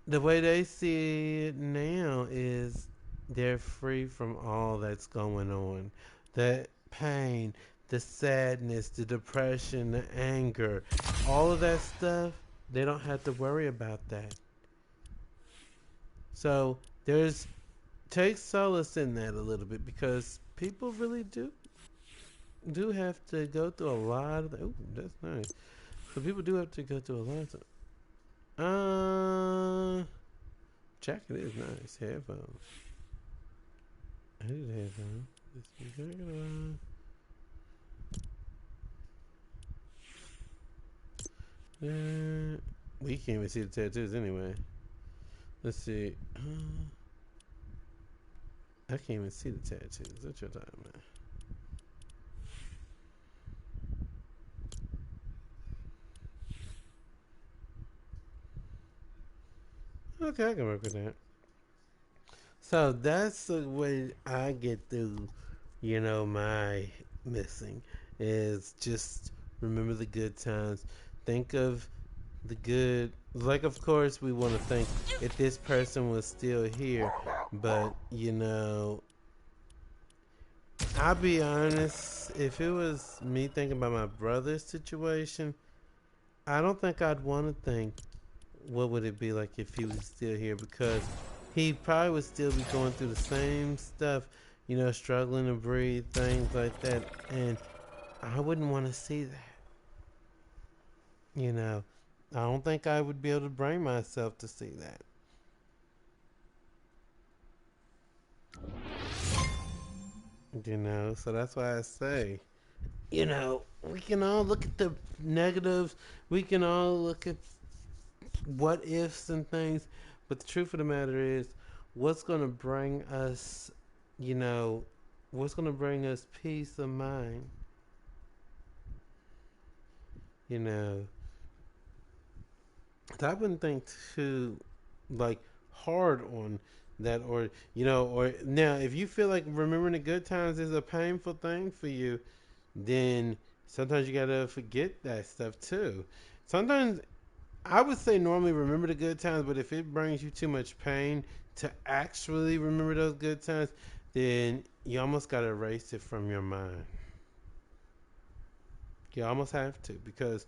the way they see it now is they're free from all that's going on. The pain, the sadness, the depression, the anger, all of that stuff, they don't have to worry about that. So take solace in that a little bit, because people really do have to go through a lot of oh, that's nice. So people do have to go through a lot of jacket is nice. Headphones. I need headphones. We can't even see the tattoos anyway. Let's see. I can't even see the tattoos. What you're talking about? Okay, I can work with that. So that's the way I get through, my missing, is just remember the good times. Think of the good, like, of course we want to think if this person was still here, but I'll be honest, if it was me thinking about my brother's situation, I don't think I'd want to think what would it be like if he was still here, because he probably would still be going through the same stuff, struggling to breathe, things like that, and I wouldn't want to see that. I don't think I would be able to bring myself to see that. So that's why I say, we can all look at the negatives, we can all look at what ifs and things, but the truth of the matter is, what's going to bring us, what's going to bring us peace of mind? I wouldn't think too, like, hard on that, or now, if you feel like remembering the good times is a painful thing for you, then sometimes you gotta forget that stuff too. Sometimes, I would say normally remember the good times, but if it brings you too much pain to actually remember those good times, then you almost gotta erase it from your mind. You almost have to, because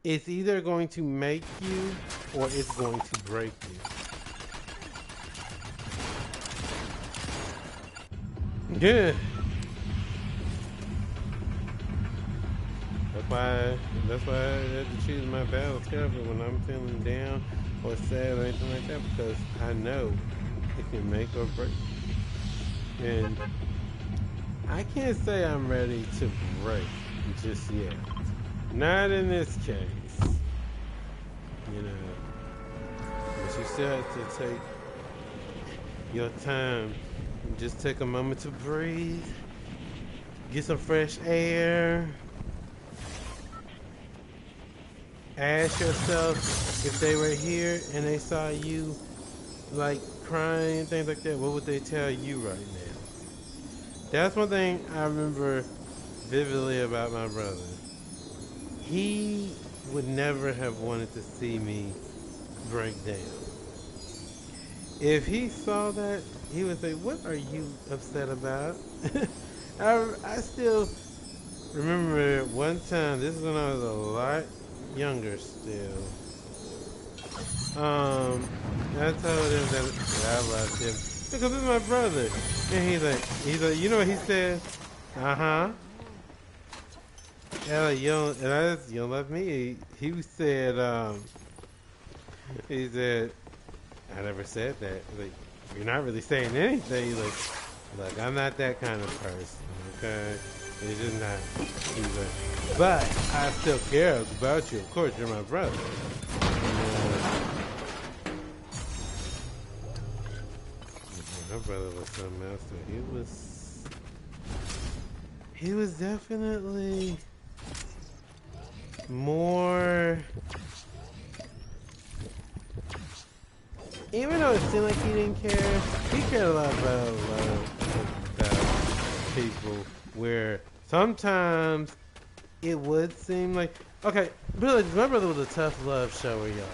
it's either going to make you or it's going to break you. Yeah. That's why I have to choose my battles carefully when I'm feeling down or sad or anything like that, because I know it can make or break. And I can't say I'm ready to break just yet. Not in this case. But you still have to take your time. Just take a moment to breathe. Get some fresh air. Ask yourself, if they were here and they saw you like crying and things like that, what would they tell you right now? That's one thing I remember vividly about my brother. He would never have wanted to see me break down. If he saw that, he would say, "What are you upset about?" I still remember one time, this is when I was a lot younger still. I told him that I loved him because it's my brother. And he's like, you know what he said? Uh-huh. Yeah, like, you don't love me. He said, I never said that. Like, you're not really saying anything. He's like, look, I'm not that kind of person, okay? It's just not. He's like, but I still care about you. Of course, you're my brother. My brother was something else. He was definitely more. Even though it seemed like he didn't care, he cared a lot about people. Where sometimes it would seem like, okay, my brother was a tough love shower, y'all.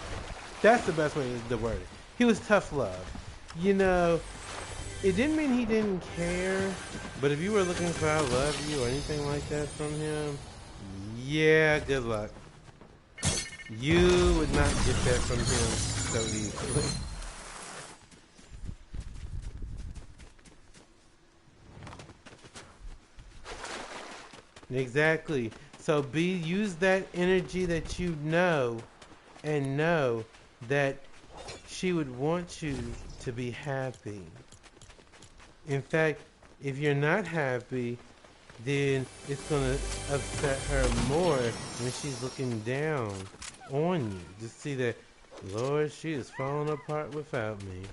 That's the best way to word it. He was tough love. You know, it didn't mean he didn't care, but if you were looking for "I love you" or anything like that from him, yeah, good luck. You would not get that from him so easily. Exactly. So use that energy that you know, and know that she would want you to be happy. In fact, if you're not happy, then it's gonna upset her more when she's looking down on you. Just see that, Lord, she is falling apart without me.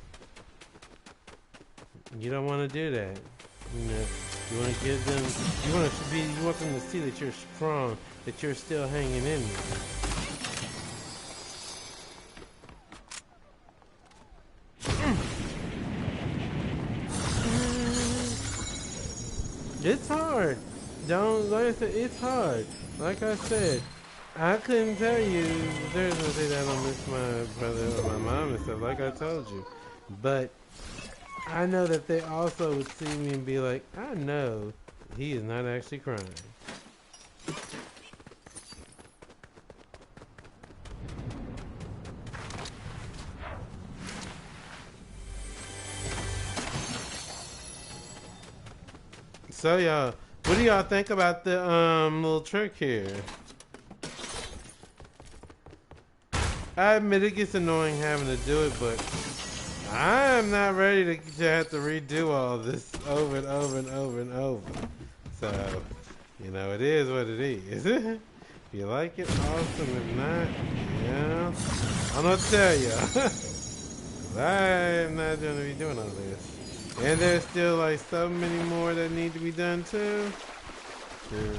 You don't want to do that. You know, you want to give them, you want them to see that you're strong, that you're still hanging in there. It's hard. Like I said, it's hard. Like I said, I couldn't tell you. There's no say that I don't miss my brother or my mom and stuff, like I told you. But I know that they also would see me and be like, I know he is not actually crying. So y'all, what do y'all think about the little trick here? I admit it gets annoying having to do it, but I'm not ready to have to redo all this over and over and over and over. So, you know, it is what it is. If you like it, awesome. If not, yeah, I don't know what to tell you. I'm not going to be doing all this. And there's still like so many more that need to be done too. Yeah.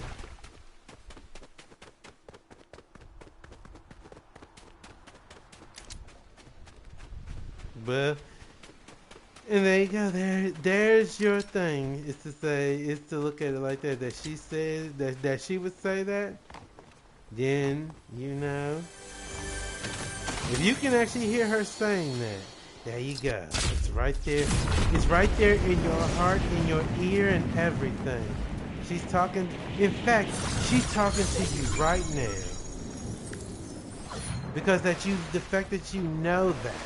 But, and there you go. There's your thing. Is to say, is to look at it like that. That she said that she would say that. Then you know, if you can actually hear her saying that, there you go. It's right there. It's right there in your heart, in your ear, and everything. She's talking. In fact, she's talking to you right now. Because the fact that you know that.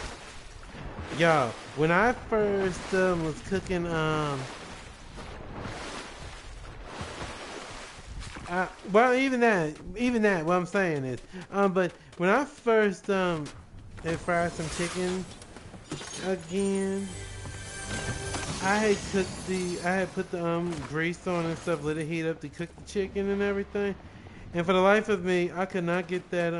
Yo, when I first was cooking, well, even that, what I'm saying is, but when I first had fried some chicken again, I had put the grease on and stuff, let it heat up to cook the chicken and everything, and for the life of me, I could not get that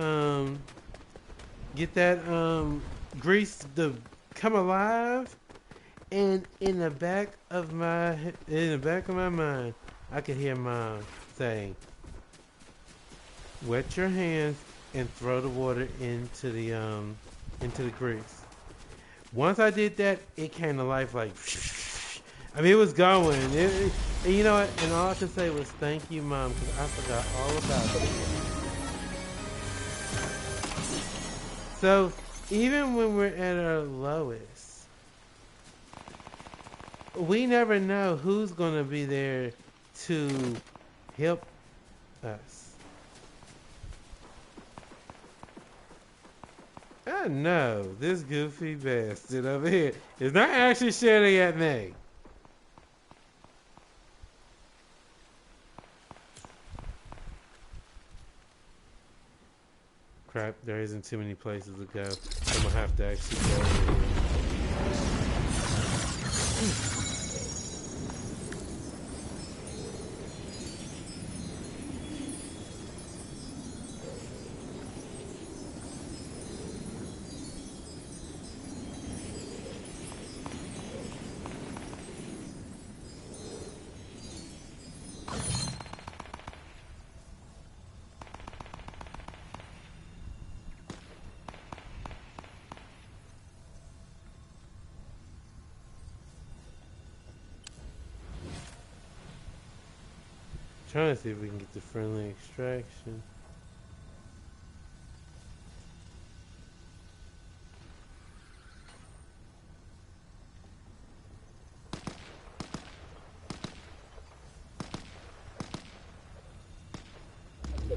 grease to come alive, and in the back of my mind, I could hear Mom saying, "Wet your hands and throw the water into the grease." Once I did that, it came to life like, I mean, it was going. And you know what? And all I could say was, "Thank you, Mom," because I forgot all about it. So even when we're at our lowest, we never know who's going to be there to help us. I know this goofy bastard over here is not actually shooting at me. Crap, there isn't too many places to go. I'm gonna have to actually go. Trying to see if we can get the friendly extraction.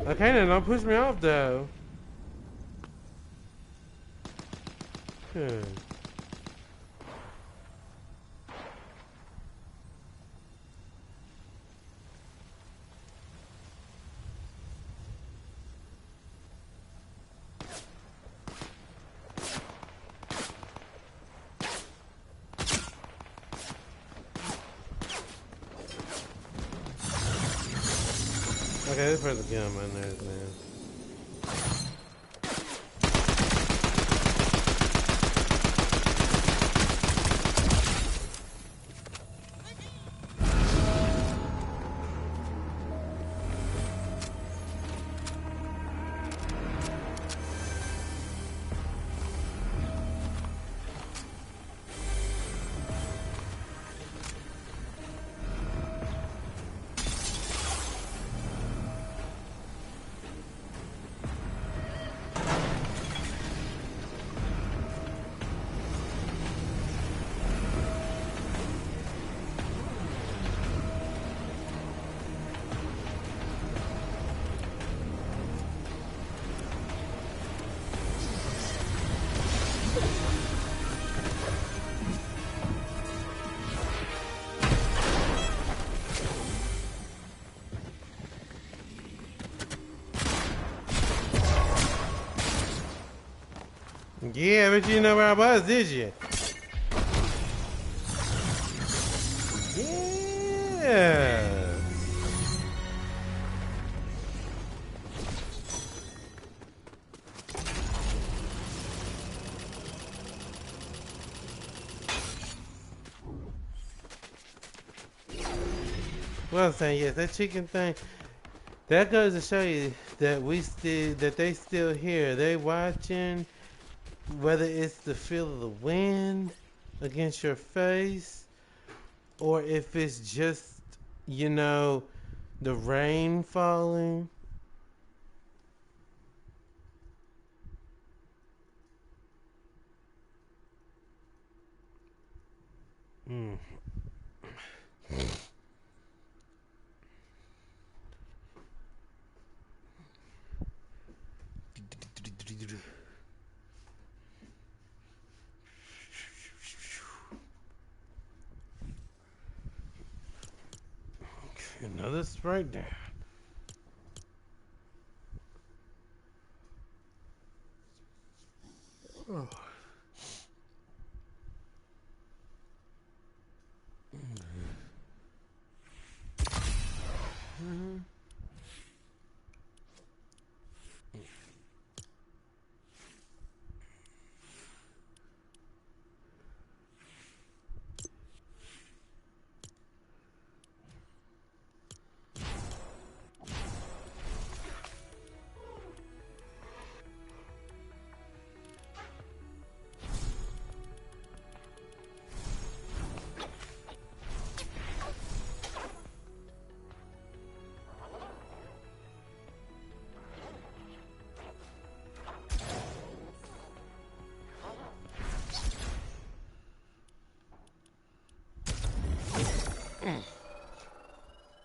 Okay, then don't push me off though. Good. Okay, this person get on my nerves, man. Yeah, but you didn't know where I was, did you? Yeah. Well, I'm saying, yes, that chicken thing, that goes to show you that they still here. They watching, whether it's the feel of the wind against your face, or if it's just, you know, the rain falling. Mm. Another strike down. Oh. Mm-hmm.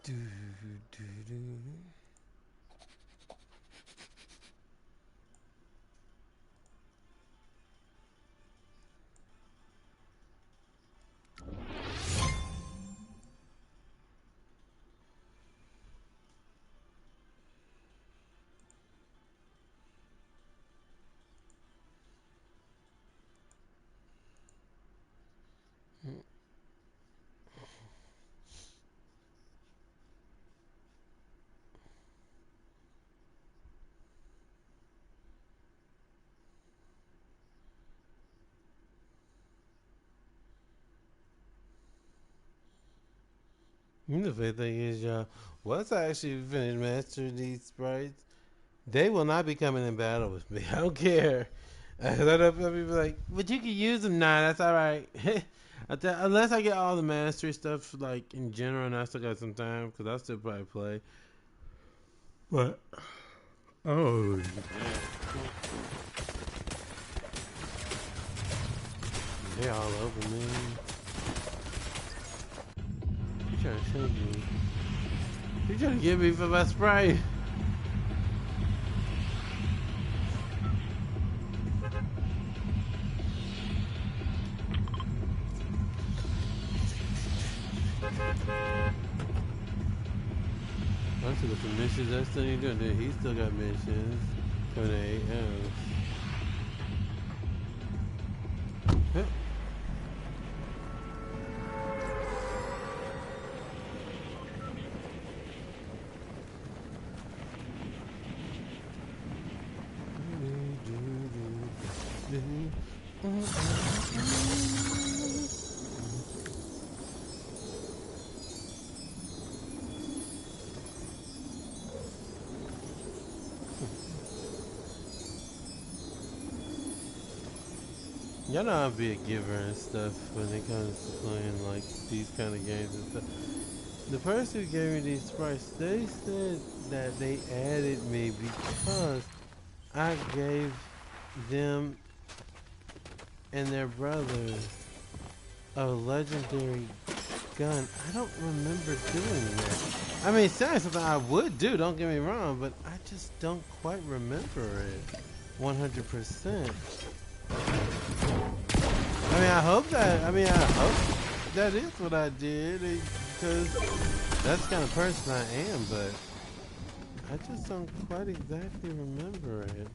Do, do, do. The funny thing is, y'all, once I actually finish mastering these sprites, they will not be coming in battle with me. I don't care. I know some people like, but you can use them now. That's all right. Unless I get all the mastery stuff, like in general, and I still got some time, because I'll still probably play. But, oh, they all over me. You trying to shoot me? You trying to get me for my Sprite? I still got some missions. I still ain't doing that. He still got missions for the AMs. Huh. Y'all know I'll be a giver and stuff when it comes to playing like these kind of games and stuff. The person who gave me these sprites, they said that they added me because I gave them and their brother a legendary gun. I don't remember doing that. I mean, it sounds something I would do, don't get me wrong, but I just don't quite remember it 100%. I hope that is what I did, because that's the kind of person I am, but I just don't quite exactly remember it.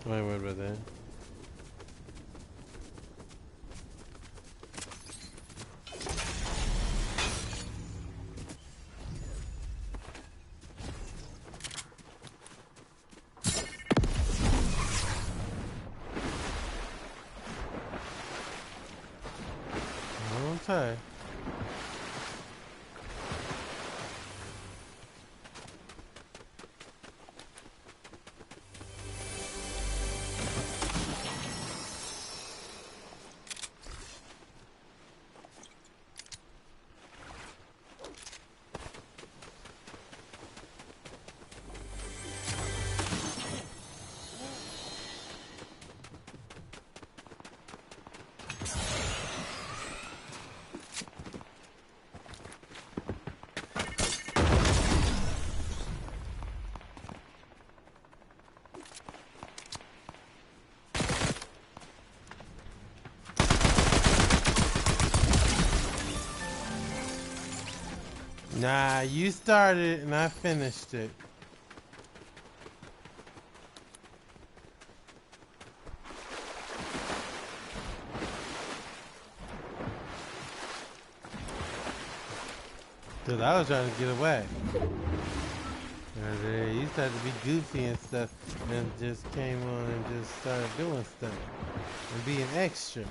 I ain't worried about that. Okay. Nah, you started and I finished it. Cause I was trying to get away. And you started to be goofy and stuff, and just came on and just started doing stuff and being extra.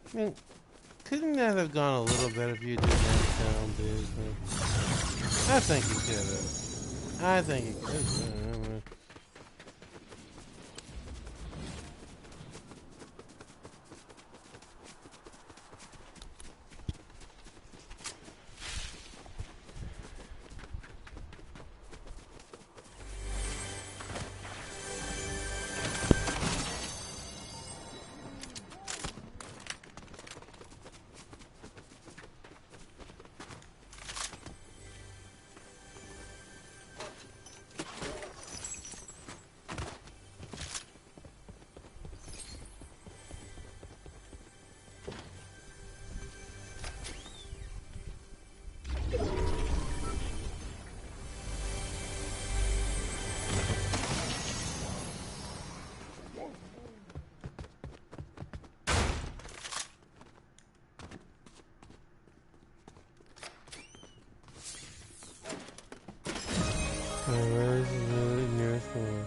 I mean, couldn't that have gone a little better if you did that down business? I think you could have. I think you could have. Where is the nearest one?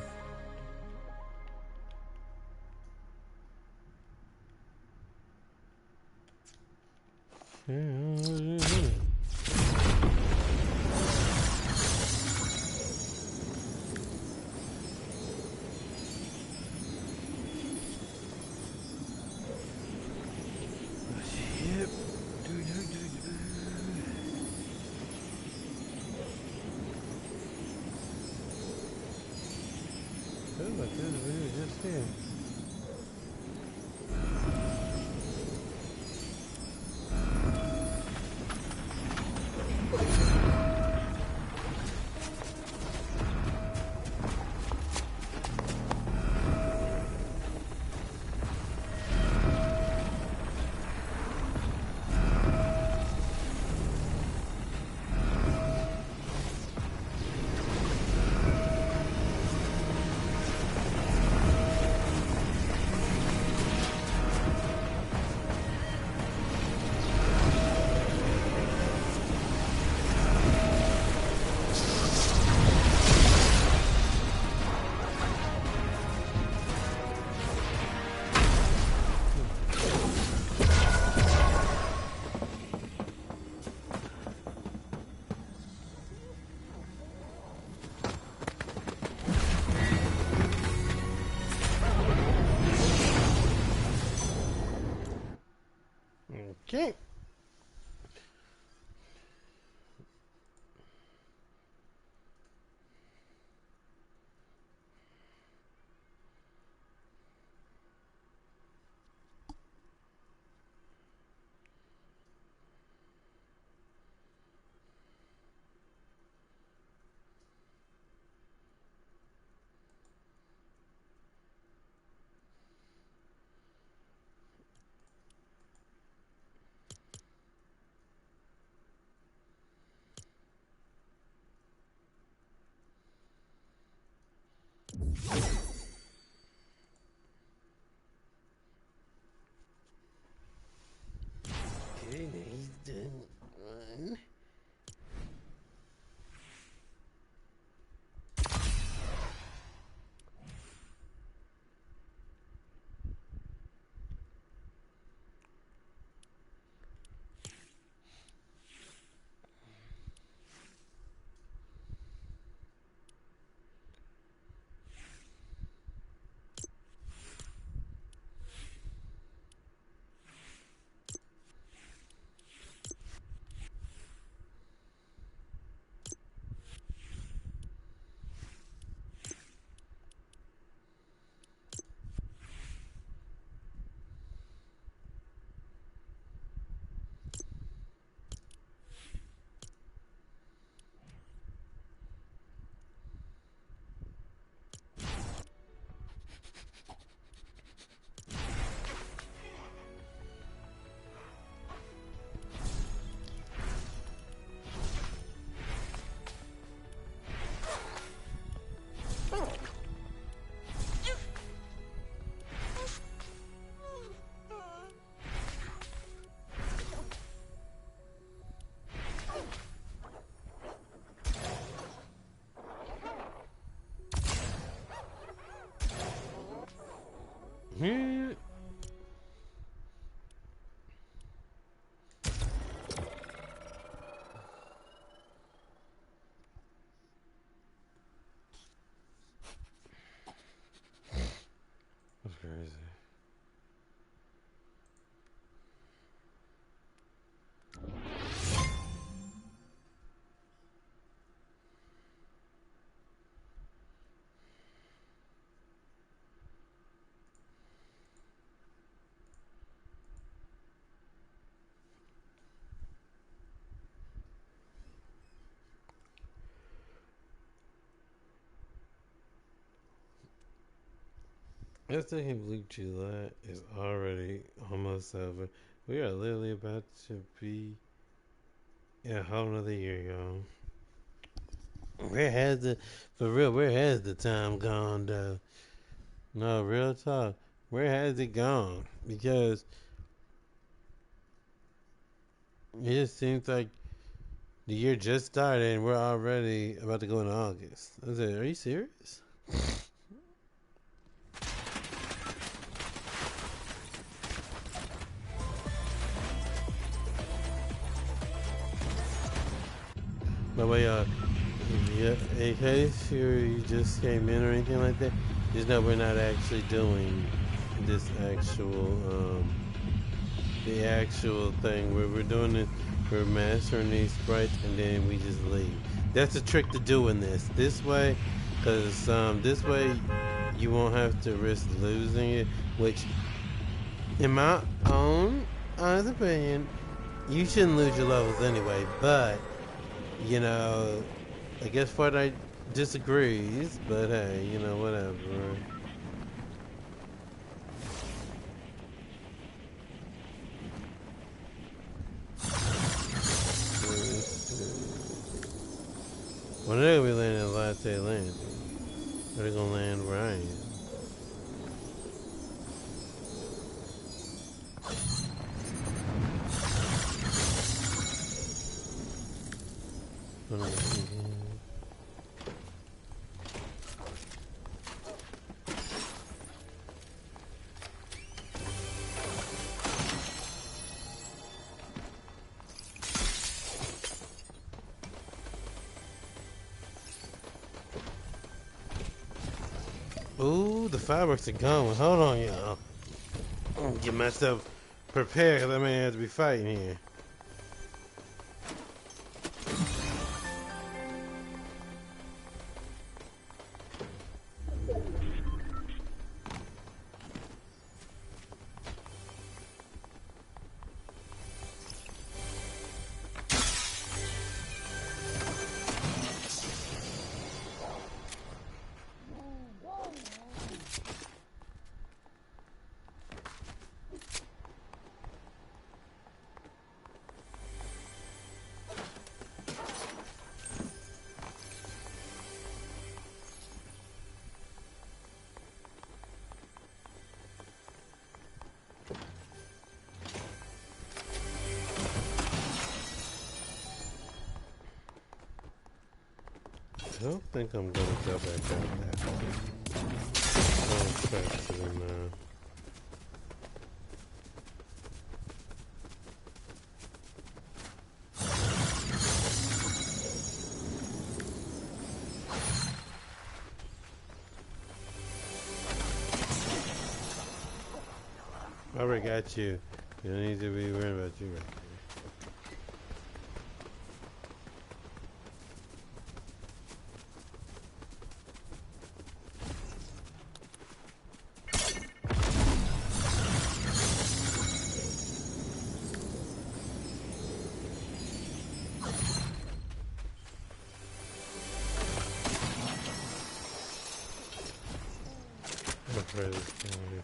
Feels like this video just here. Okay. Okay, he's done one. Hmm. That's crazy. I still can't believe July is already almost over. We are literally about to be in a whole nother year, y'all. Where has the, for real, where has the time gone, though? No, real talk. Where has it gone? Because it just seems like The year just started and we're already about to go into August. I said, are you serious? By the way, yeah, in case you just came in or anything like that, just know we're not actually doing this actual, the actual thing where we're doing it. We're mastering these sprites and then we just leave. That's a trick to doing this way, because this way you won't have to risk losing it. Which, in my own honest opinion, you shouldn't lose your levels anyway. But you know, I guess Fortnite disagrees. But hey, you know, whatever. Well, they're gonna be landing at Latte Landing. They're gonna land where I am. Ooh, the fireworks are going. Hold on, y'all. Get myself prepared because I may have to be fighting here. I don't think I'm gonna go back out that way. I'll track to them now. I already got you. You don't need to be worried about you right there. I'll try this down here.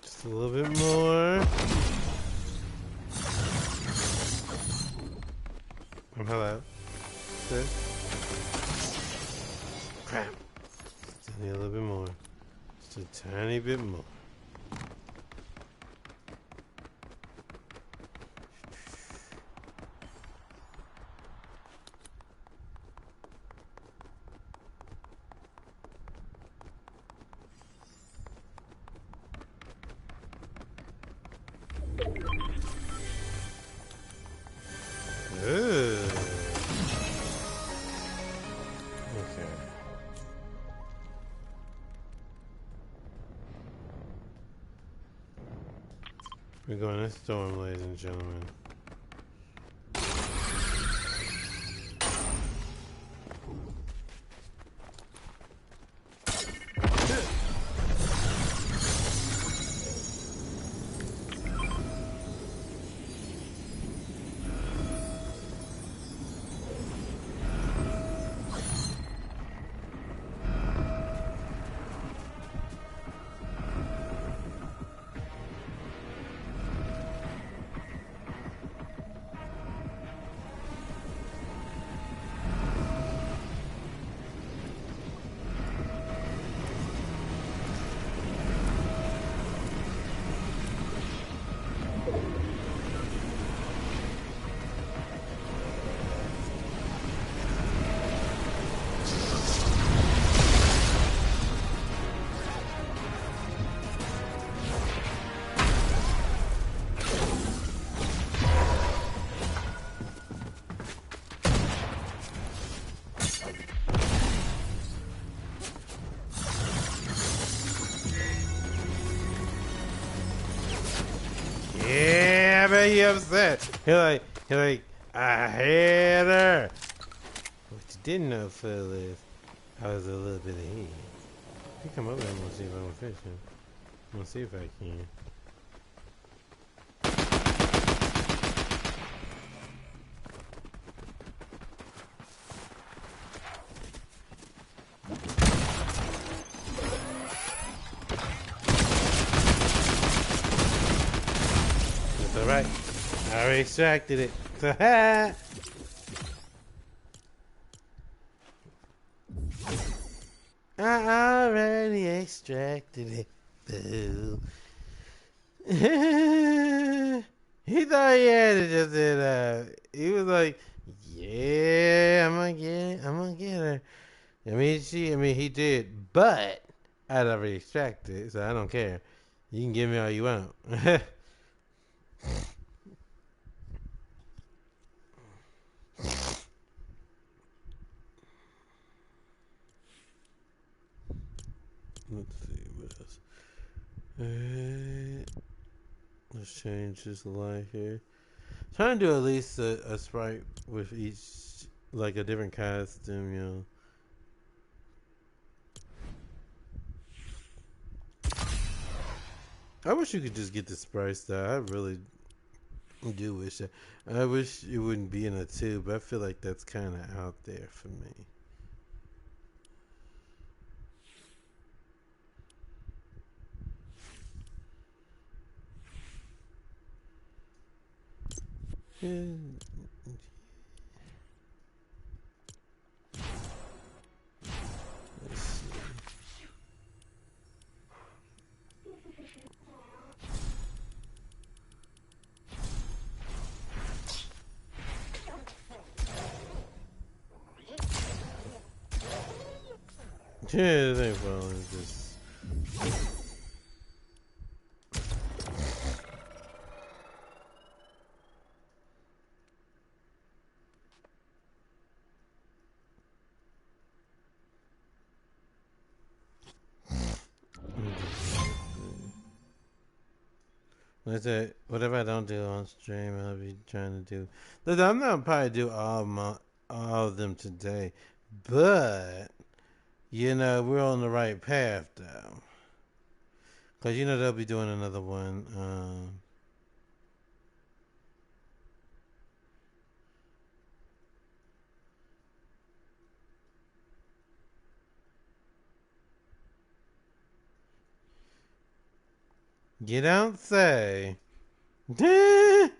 Just a little bit more. Hello. Good. Crap. Still need a little bit more. Just a tiny bit more. We're going to storm, ladies and gentlemen. Yeah, I bet he upset. He like, I hate her. What you didn't know, fellas, I was a little bit ahead. You come over there, I'm gonna see if I can fish him. I'm gonna see if I can. That's alright. I already extracted it. So, ha! I already extracted it. Boo. He thought he had it just then. He was like, yeah, I'm gonna get it. I'm gonna get her. I mean, he did, but I'd already extracted it, so I don't care. You can give me all you want. Let's see what else. Let's change his light here. Trying to do at least a sprite with each, like a different costume, you know. I wish you could just get the sprites though. I really do wish that. I wish it wouldn't be in a tube, but I feel like that's kind of out there for me. Yeah. Let's see. Yeah, they probably just. That's it. Whatever I don't do on stream, I'll be trying to do. Look, I'm not probably do all of them today, but you know we're on the right path though, cause you know they'll be doing another one. You don't say. There,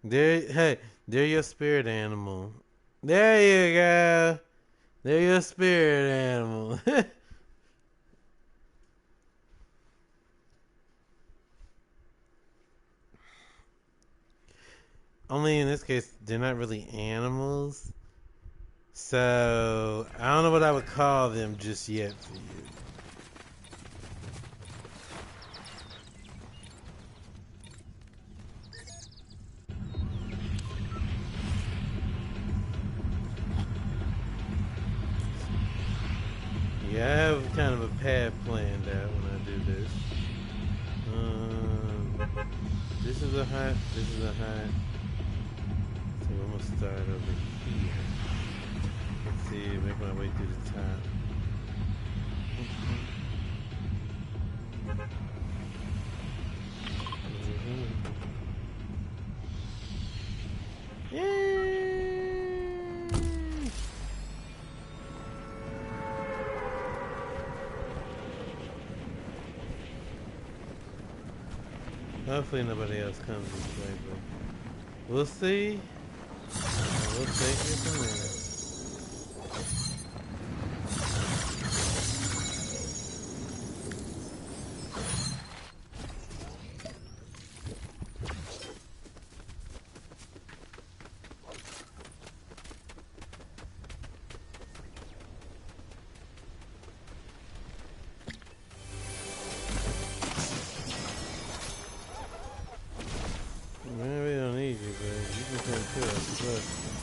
hey, they're your spirit animal. There you go. They're your spirit animal. Only in this case, they're not really animals. So, I don't know what I would call them just yet for you. Yeah, I have kind of a path planned out when I do this. This is a hut. This is a hut. So I'm gonna start over here. Let's see, make my way through the top. Yay! Hopefully nobody else comes this way, but we'll see. We'll take it from there.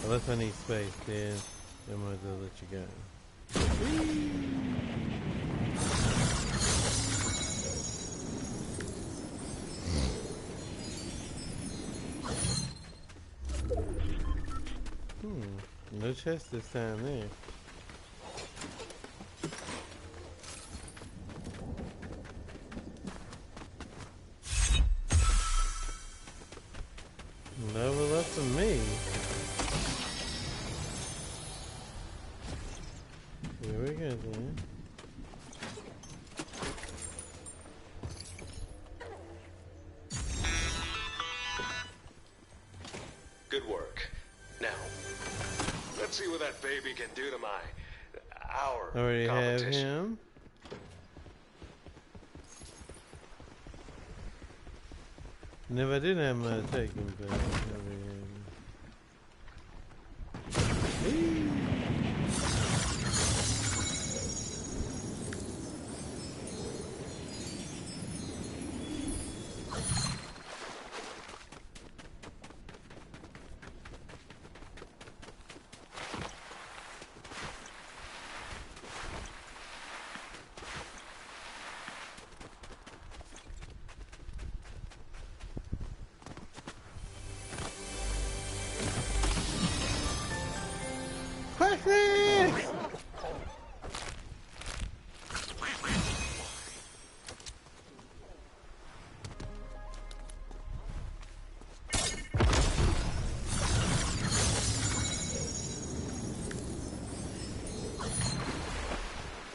Unless I need space, then I might as well let you go. No chest this time there. Level up for me. Here we go then. Good work. Now, let's see what that baby can do to our already competition. Have him. Never did have my taken back.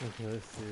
Okay, let's see.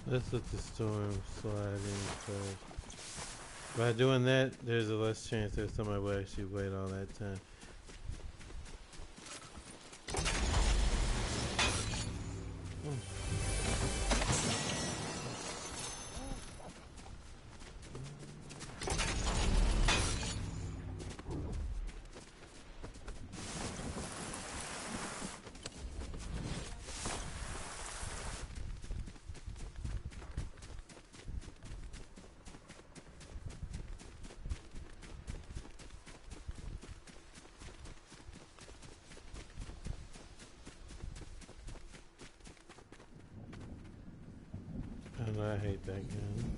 Let's let the storm slide in first. By doing that, there's a less chance that somebody will actually wait all that time. I hate that gun.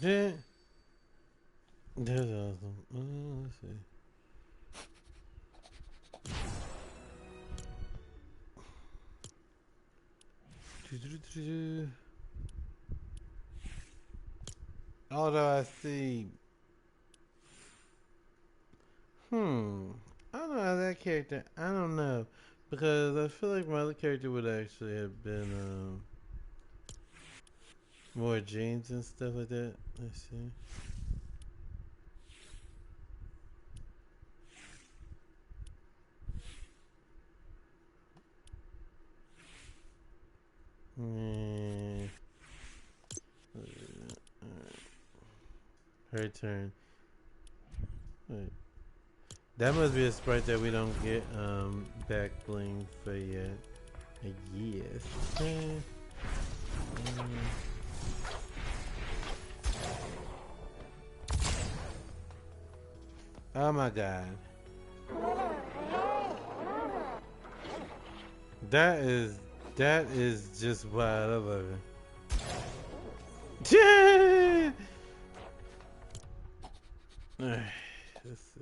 That, that's awesome. Let's see. Although I see, I don't know how that character. I don't know because I feel like my other character would actually have been more jeans and stuff like that. Let's see. Yeah. Her turn. Wait. That must be a sprite that we don't get back bling for yet. Yes. Oh my god. That is just wild. I love it. Let's see.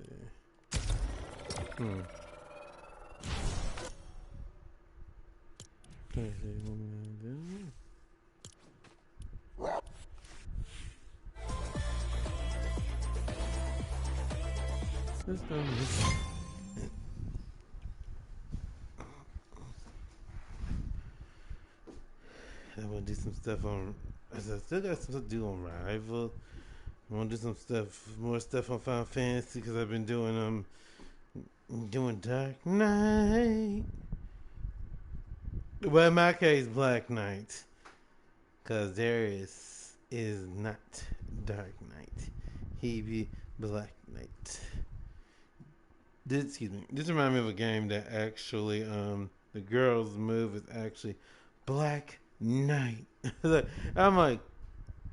Let's go. I want to do some stuff on. I still got some stuff to do on Rival. I want to do some stuff, more stuff on Final Fantasy because I've been doing Dark Knight. Well, in my case, Black Knight, because Darius is not Dark Knight. He be Black Knight. Excuse me. This reminds me of a game that actually, the girl's move is actually Black Knight. I'm like,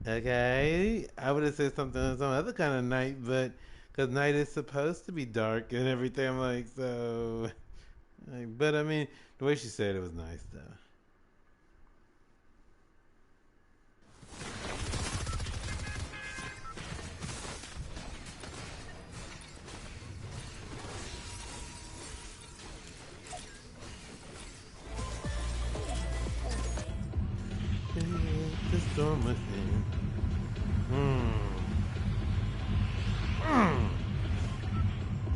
okay, I would have said some other kind of night, but because night is supposed to be dark and everything, I'm like, so. But I mean, the way she said it was nice, though. The storm within.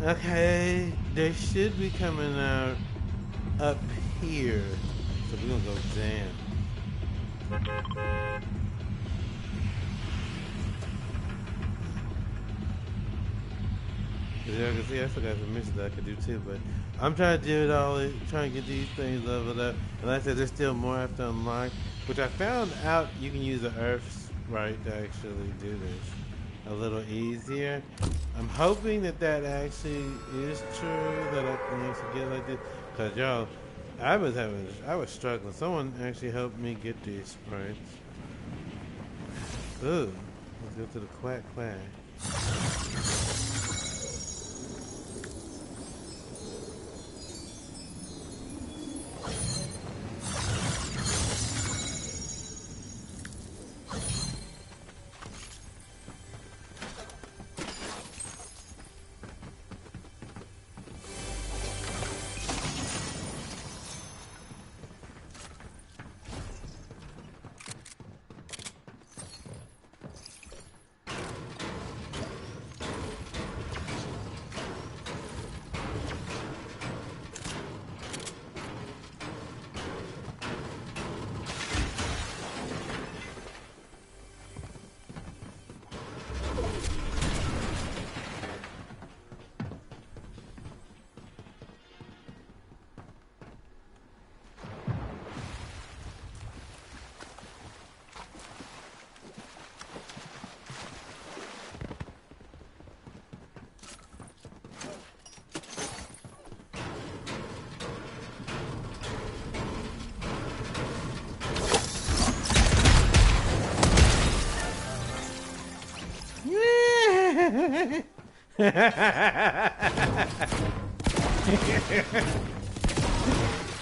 Okay, they should be coming out up here. So we're gonna go down. Yeah, I can see I still got some missions that I could do too, but I'm trying to do it all, trying to get these things leveled up. And like I said, there's still more I have to unlock, which I found out you can use the Earth Sprite to actually do this a little easier. I'm hoping that actually is true, that I can actually get like this. Cause y'all, I was struggling. Someone actually helped me get these sprites. Ooh, let's go to the quack.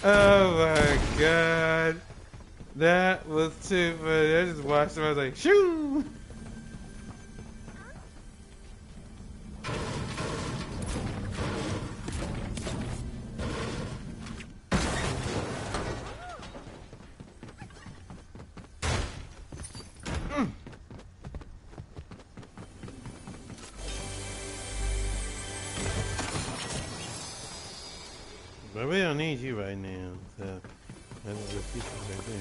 Oh my god. That was too funny. I just watched him. I was like, shoo! But we don't need you right now, so that's the pieces right there.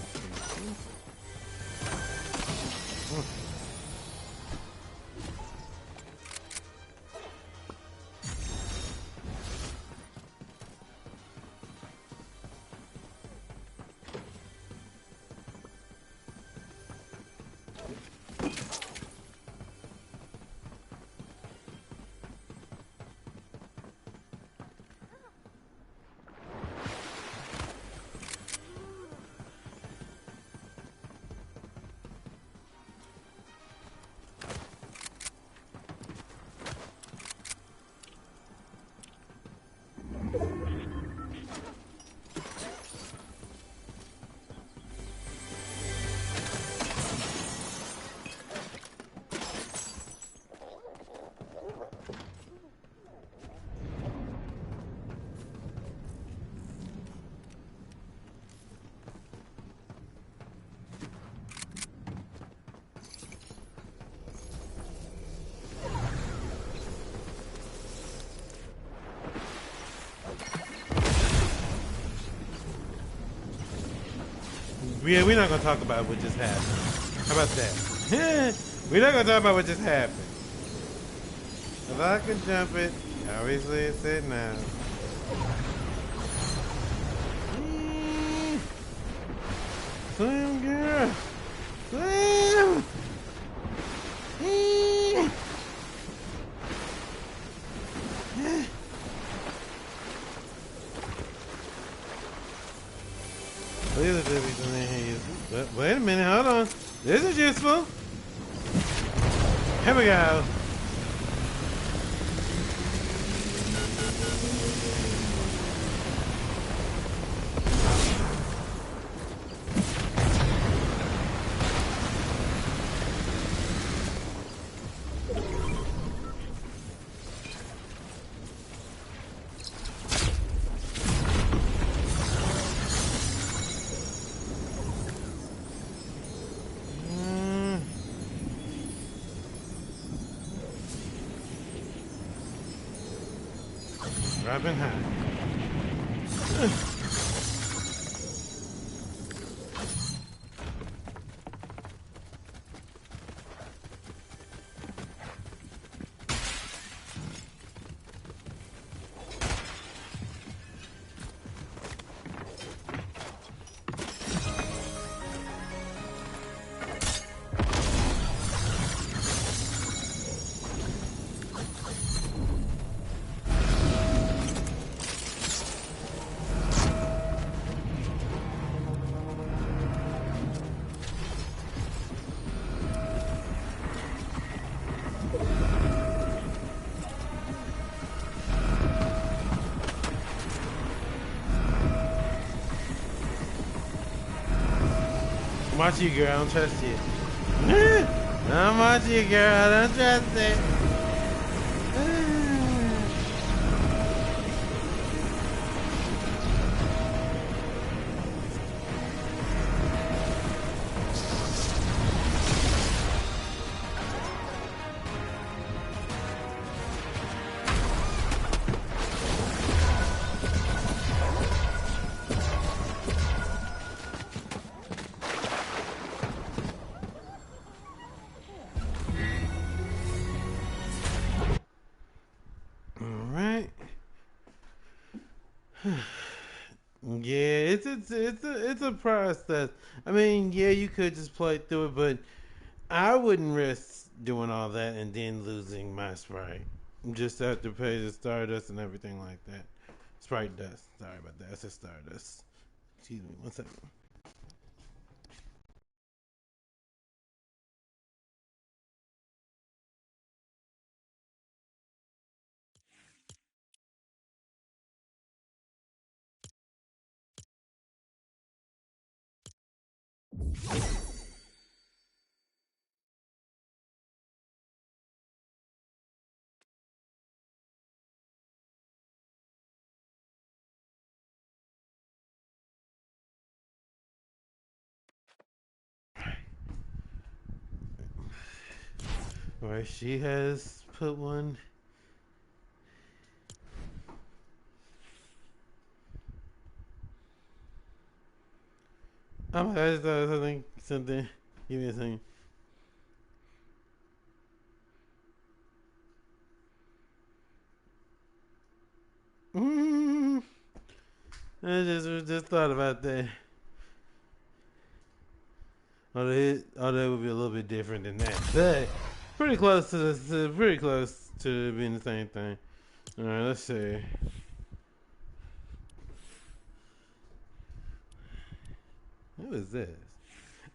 Yeah, we're not gonna talk about what just happened. How about that? We're not gonna talk about what just happened. If I can jump it, obviously it said no. Swim, girl. Swim. These are different in here. But wait a minute, hold on. This is useful. Here we go. Dropping high. Watch you, girl. I don't trust you. I'm watching you, girl. I don't trust it. Yeah, it's a process. I mean, yeah, you could just play through it, but I wouldn't risk doing all that and then losing my sprite. Just have to pay the Stardust and everything like that. Sprite dust. Sorry about that. It's a Stardust. Excuse me. One second. Alright, she has put one. I just thought of something. Give me a second. I just thought about that. Although it would be a little bit different than that, but pretty close to pretty close to being the same thing. All right, let's see. Who is this?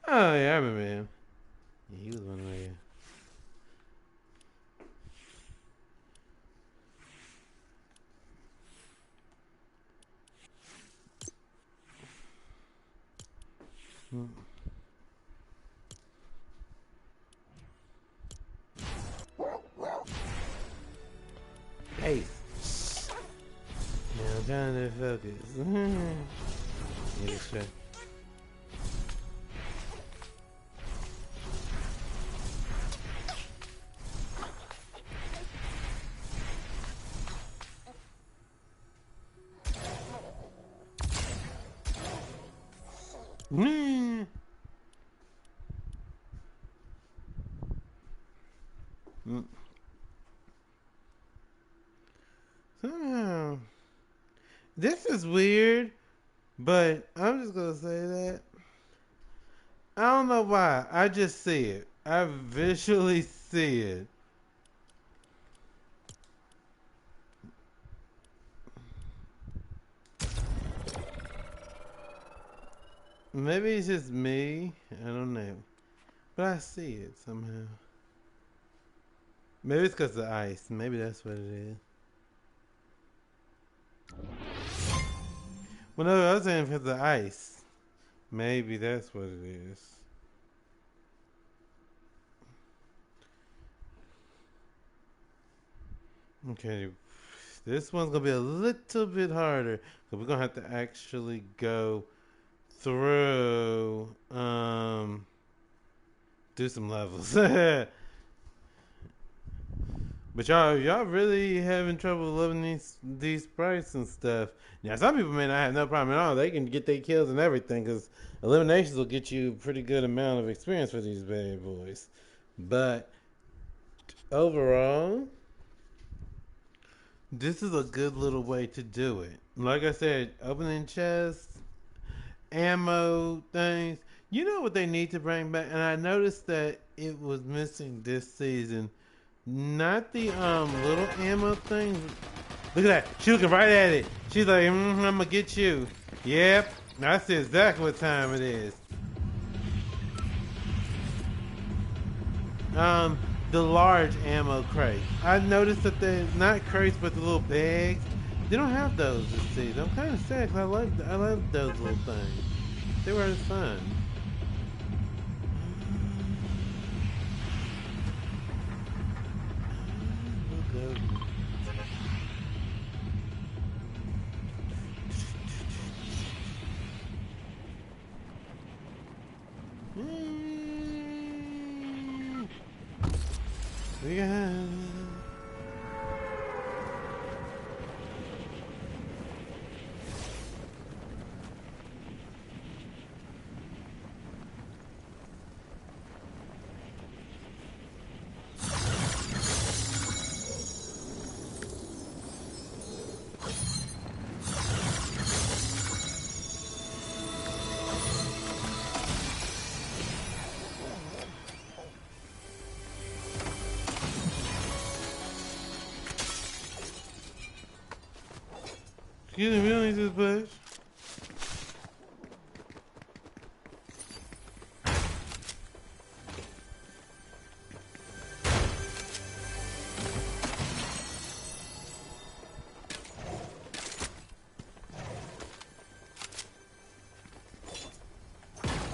Oh yeah, I remember him. Yeah, he was one of my. Pace. Now I'm trying to focus. Yeah, sure. Mm. Somehow, this is weird, but I'm just gonna say that I don't know why. I just see it. I visually see it. Maybe it's just me. I don't know, but I see it somehow. Maybe it's because of the ice. Maybe that's what it is. Well, no, I was saying because of the ice. Maybe that's what it is. Okay, this one's gonna be a little bit harder because we're gonna have to actually go through, do some levels. But y'all really having trouble loving these sprites and stuff. Now, some people may not have no problem at all. They can get their kills and everything because eliminations will get you a pretty good amount of experience with these bad boys. But overall, this is a good little way to do it. Like I said, opening chests, ammo things. You know what they need to bring back, and I noticed that it was missing this season. Not the little ammo thing. Look at that. She looking right at it. She's like, I'm gonna get you. Yep. I see exactly what time it is. The large ammo crate. I noticed that they're not crates, but the little bags. They don't have those this season. I'm kind of sad because I love those little things. They were fun. Yeah. Excuse me, we don't need this bush.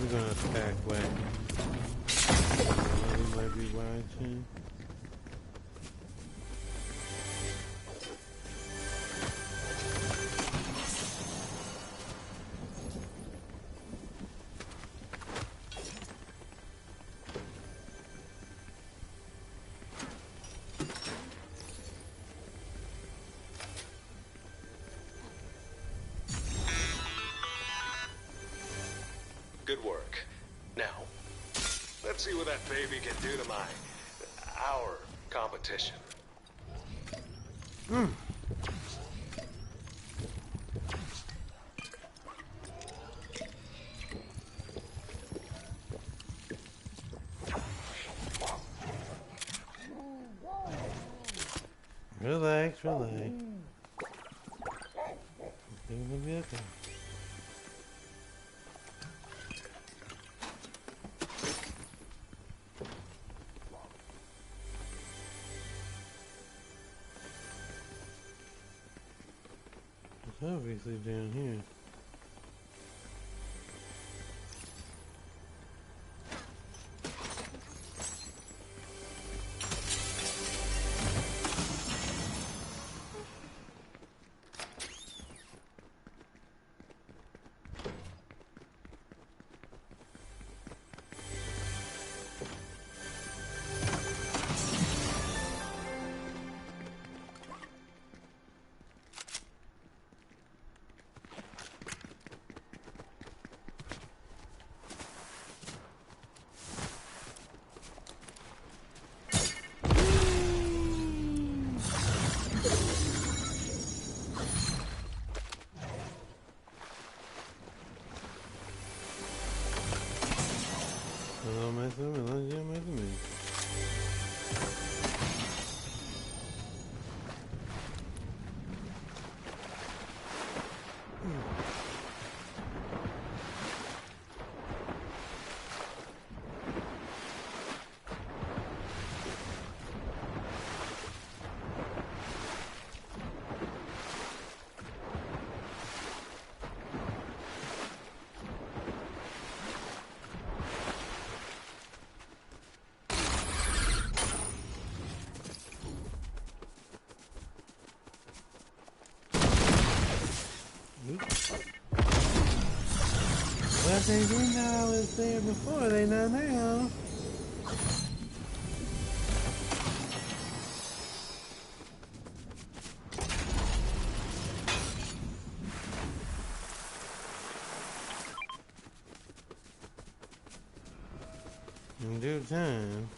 We're gonna attack when he might be watching. Good Good work. Now, let's see what that baby can do to our competition. Relax, relax. Things will be okay. It's obviously down here. Hello, mess with me. Hello, yeah, mess with me. But they didn't know I was there before. They know now. In due time.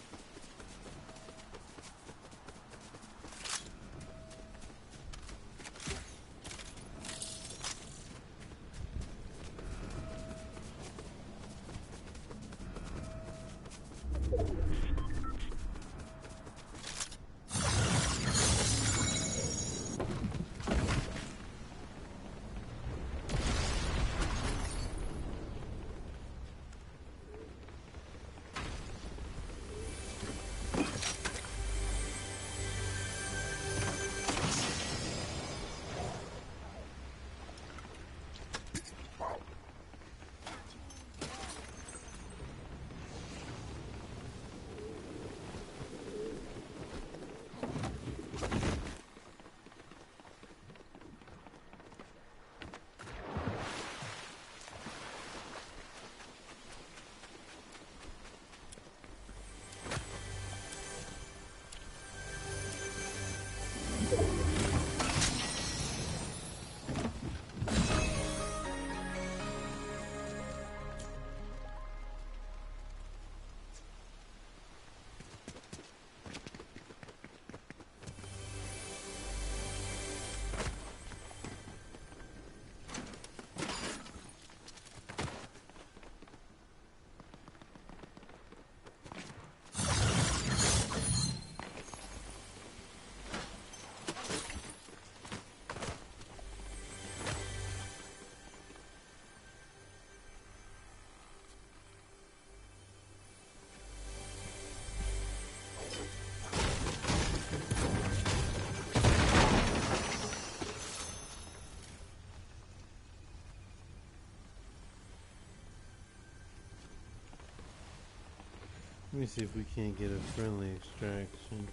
Let me see if we can't get a friendly extraction.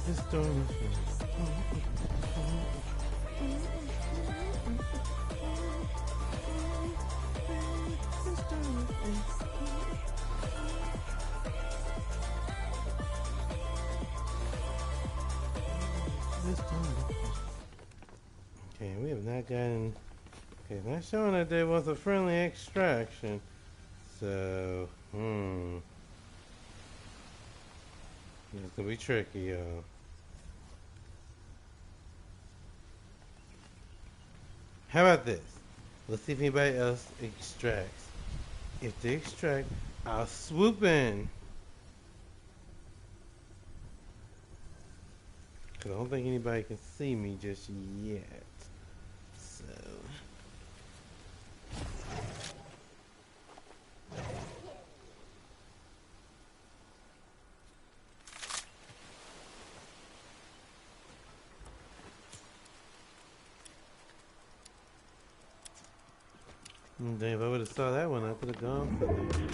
The storm is okay, we have not gotten. Okay, not showing that there was a friendly extraction. So, it's gonna be tricky, y'all. How about this? Let's see if anybody else extracts. If they extract, I'll swoop in. Cause I don't think anybody can see me just yet. So. Dang, if I would have saw that one, I could have gone for it.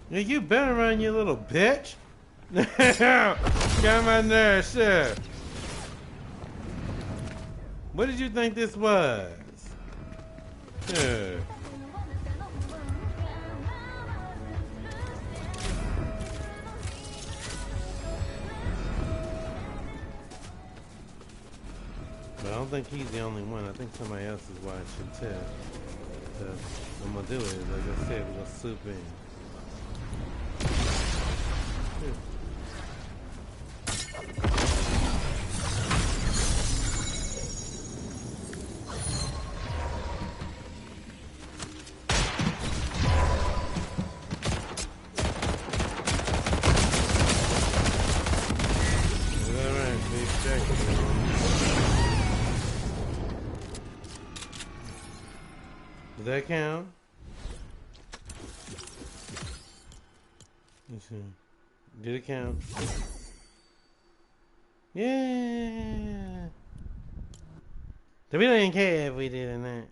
Yeah, you better run, you little bitch. Got my nerve, sure. What did you think this was? Sure. But I don't think he's the only one. I think somebody else is watching too. So what I'm gonna do is, like I said, we're gonna swoop in. Does that count? Let's see. Did it count? Yeah. So we don't even care if we did or not.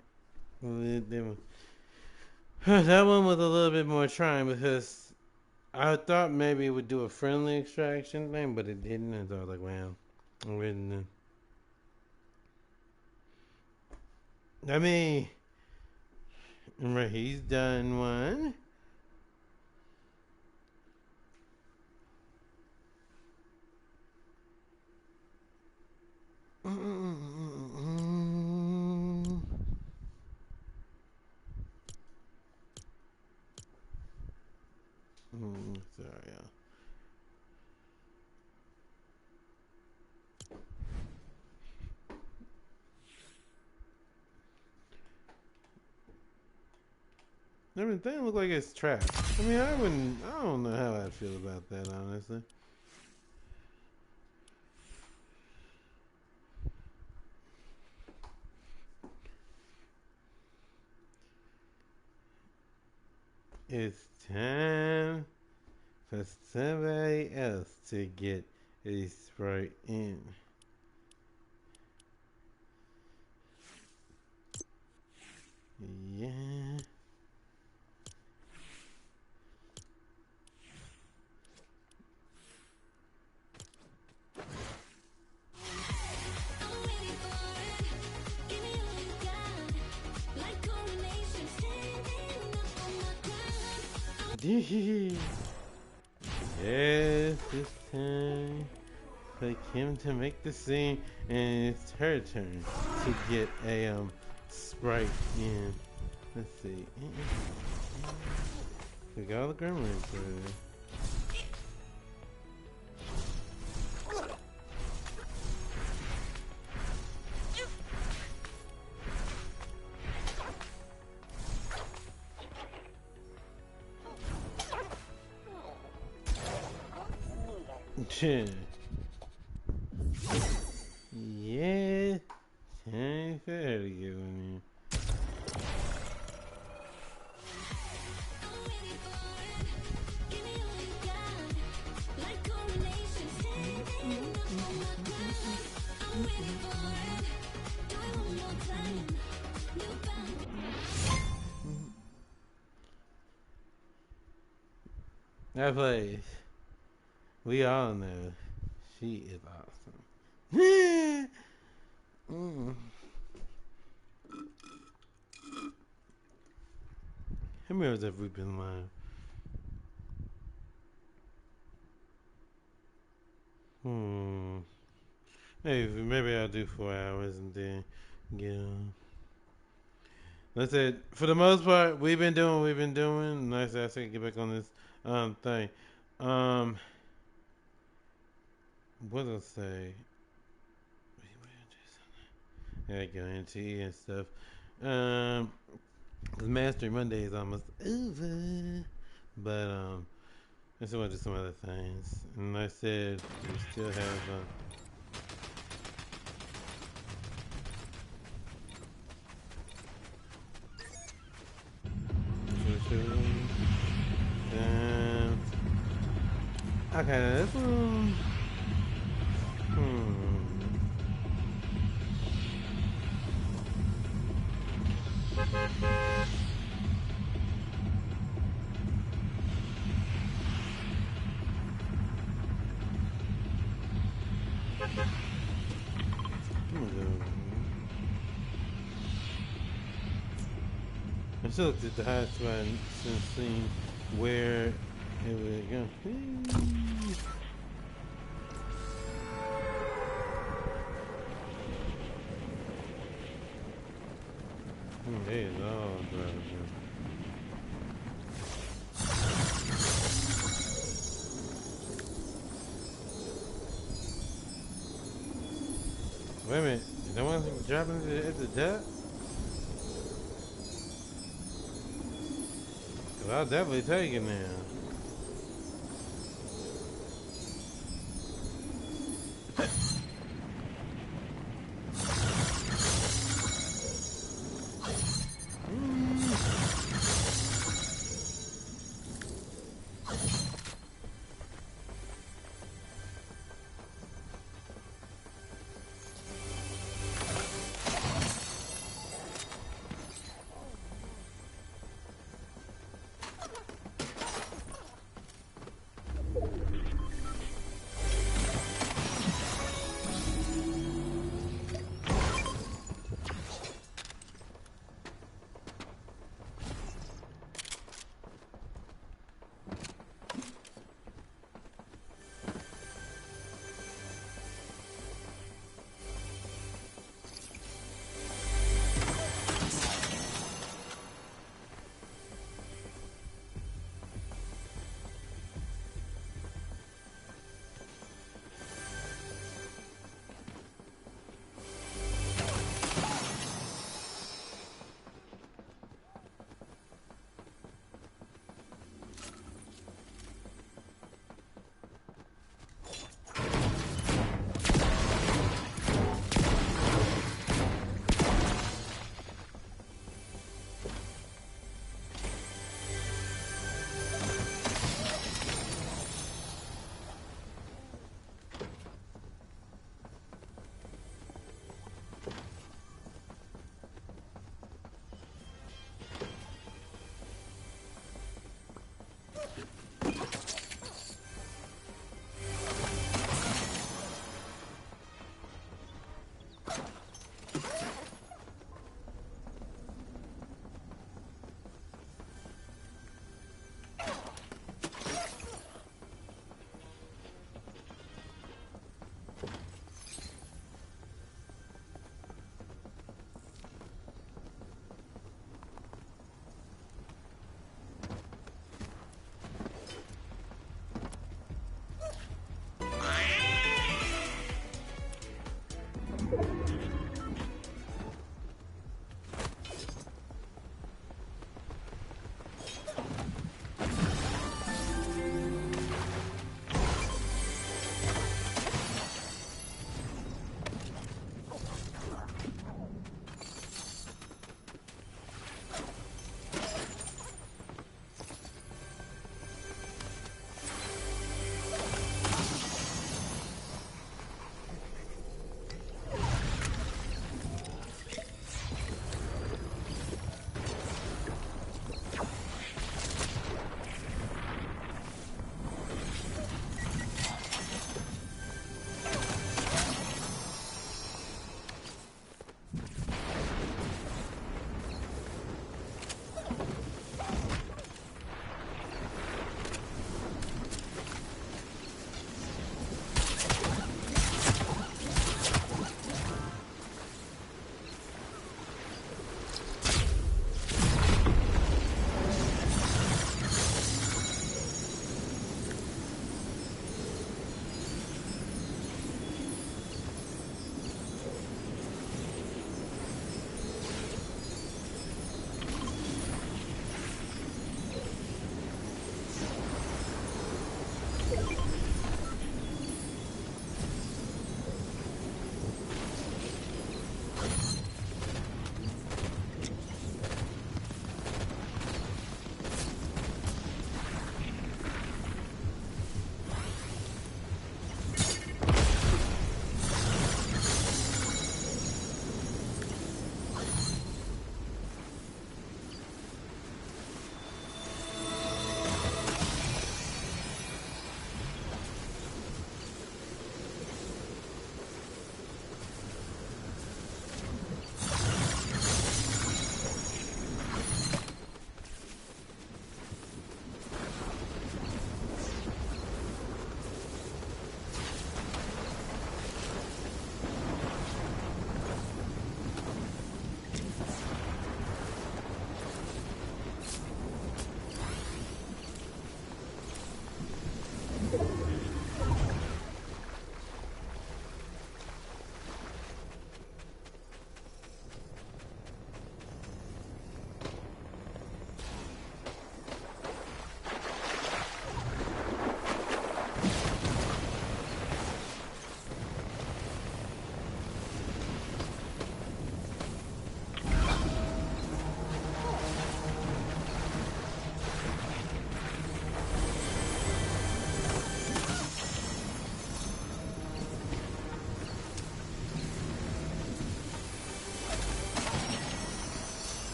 That one was a little bit more trying because I thought maybe it would do a friendly extraction thing, but it didn't. And so I was like, wow. I mean, remember, he's done one. Sorry, y'all. Everything look like it's trapped. I mean, I don't know how I'd feel about that, honestly. It's time for somebody else to get a Sprite in. Yeah. Yes, it's time for Kim to make the scene, and it's her turn to get a Sprite in. Let's see. We got all the gremlins for her. Yeah, ain't fair to get with me. That place, we all know she is awesome. Mm. How many hours have we been live? Maybe I'll do 4 hours and then get on. That's it. For the most part, we've been doing what we've been doing. Nice I say get back on this thing. What did I say? I go into and stuff. Mastery Monday is almost over. But let's do some other things. And I said we still have okay, this one. I still looked at the high spot since seeing where it would go. They is all driving. Wait a minute, is no one dropping at the deck? Cause I'll definitely take it now.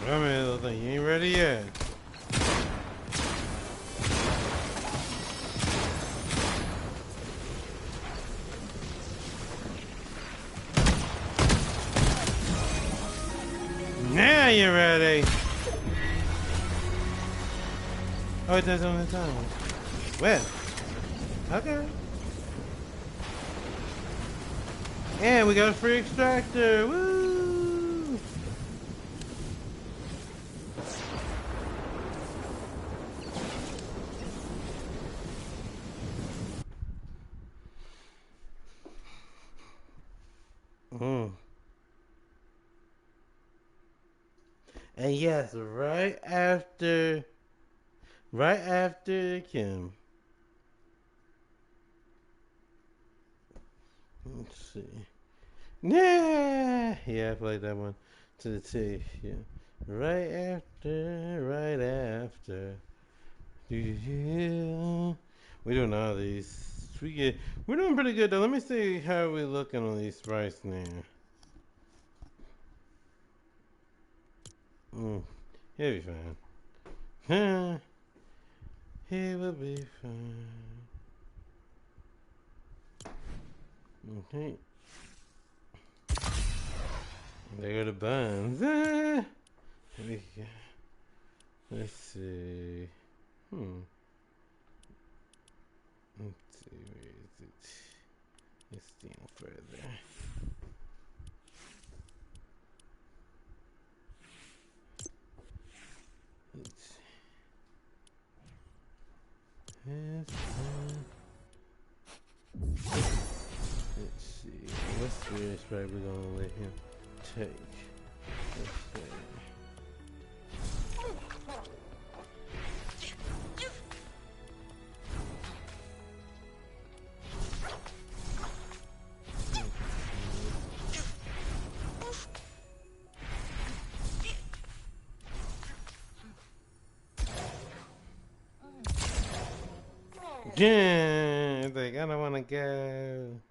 I mean, little thing, you ain't ready yet. Now you're ready. Oh, it does on the time. Well, okay. And we got a free extractor. Woo! And yes, right after Kim. Let's see. Yeah, I played that one to the T. Yeah, right after. Yeah. We're doing all these. We're doing pretty good though. Let me see how we looking on these sprites now. He'll be fine. Huh? He will be fine. Okay. There go the buns. Let's see. Let's see, where is it? Let's see further. Let's see. Let's see. What's the sprite we're gonna let him take? Let's see. Yeah, like I don't want to go.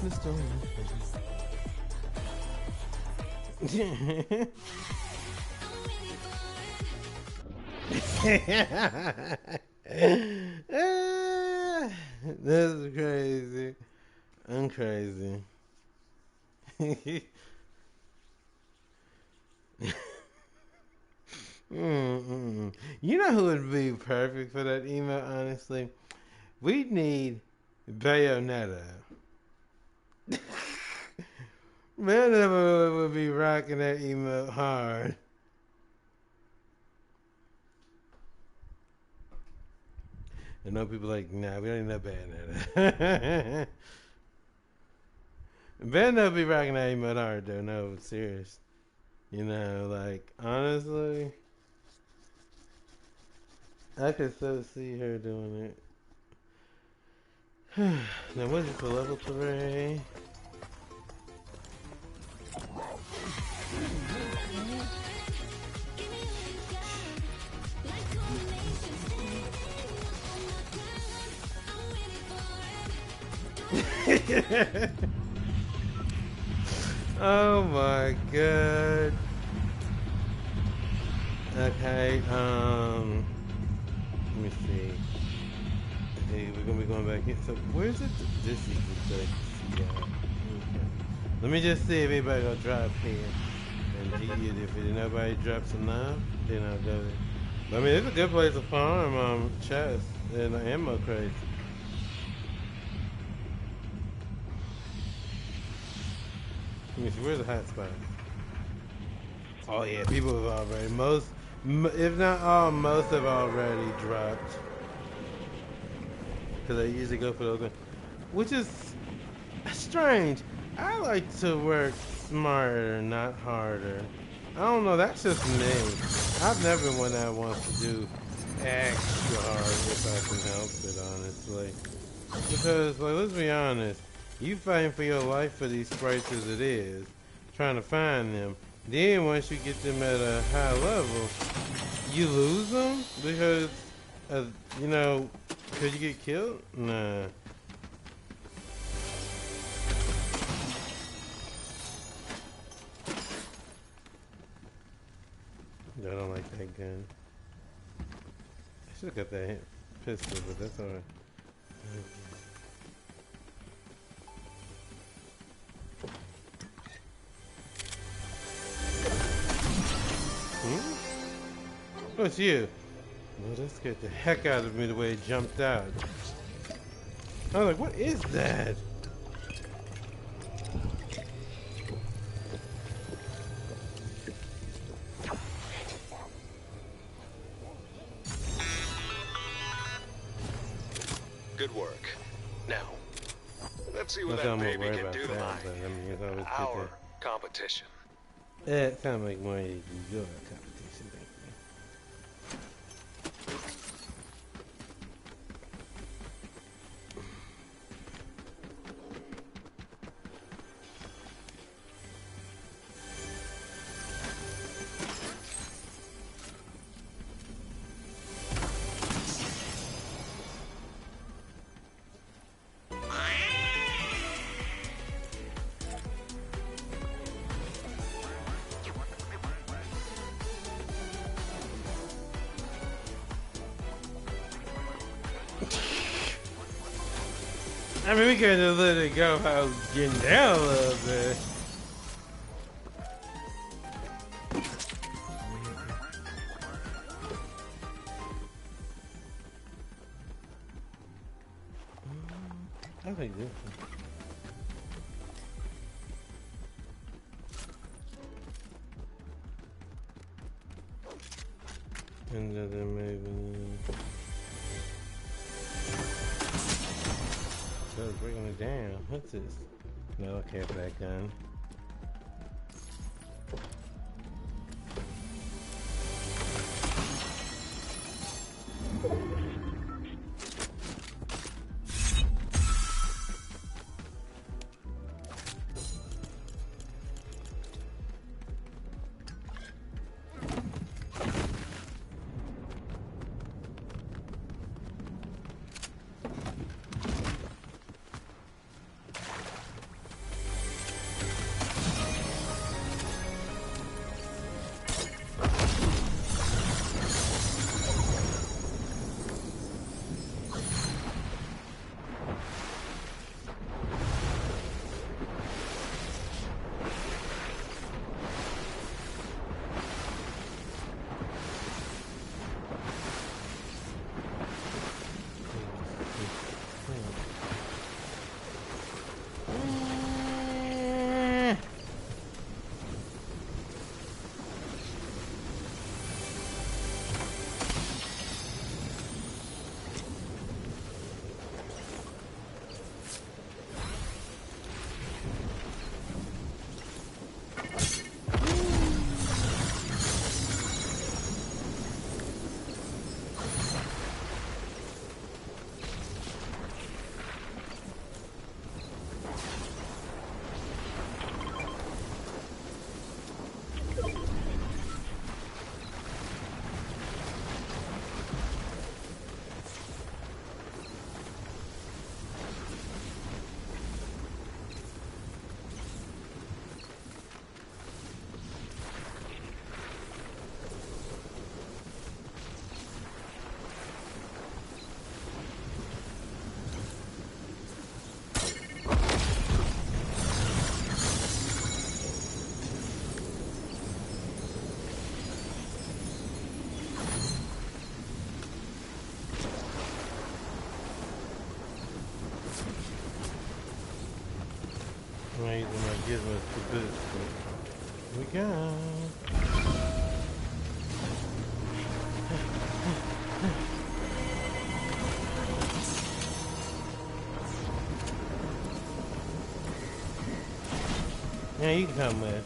Let's go. This is crazy. I'm crazy. You know who would be perfect for that email, honestly? We need Bayonetta. Bayonetta would be rocking that email hard. I know people like, nah, we don't need no Bayonetta. Bayonetta be rocking that email hard though, no, serious. You know, like, honestly, I could so see her doing it. Now, what is it for level 3? Oh my god. Okay, let me see. Hey, we're gonna be going back in. So where's it? This is the yeah. Okay. Let me just see if anybody gonna drop here. And if nobody drops enough, then I'll go there. But I mean, it's a good place to farm chests and ammo crates. Let me see, where's the hot spot? Oh yeah, people have already, if not all, most have already dropped. Because I usually go for those ones. Which is strange. I like to work smarter, not harder. I don't know, that's just me. I've never been one that wants to do extra hard if I can help it, honestly. Because, like, let's be honest. You fighting for your life for these sprites as it is, trying to find them. Then once you get them at a high level, you lose them because you know, could you get killed? Nah. I don't like that gun. I should have got that pistol, but that's alright. Hmm? Oh, it's you. Well, that scared the heck out of me the way it jumped out. I was like, what is that? Good work. Now, let's see what Not that that I'm baby worried can about do to that, mine. but I mean, it's always Our good competition. to... It sounds like more your competition, thank you. I mean, we could just let it go how it's getting down a little bit. I think this one. And then maybe... So bringing it down. What's this? No, I care for that gun. I'm using my gizmos to boost. Here we go. Yeah, you can come with.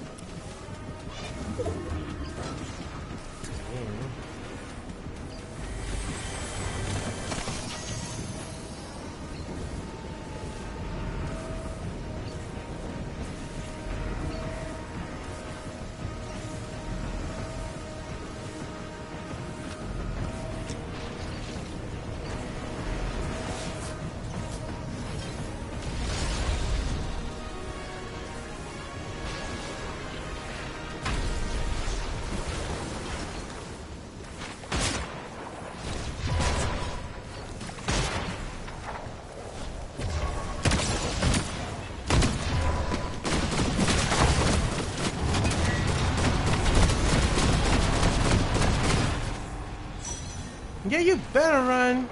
Yeah, you better run.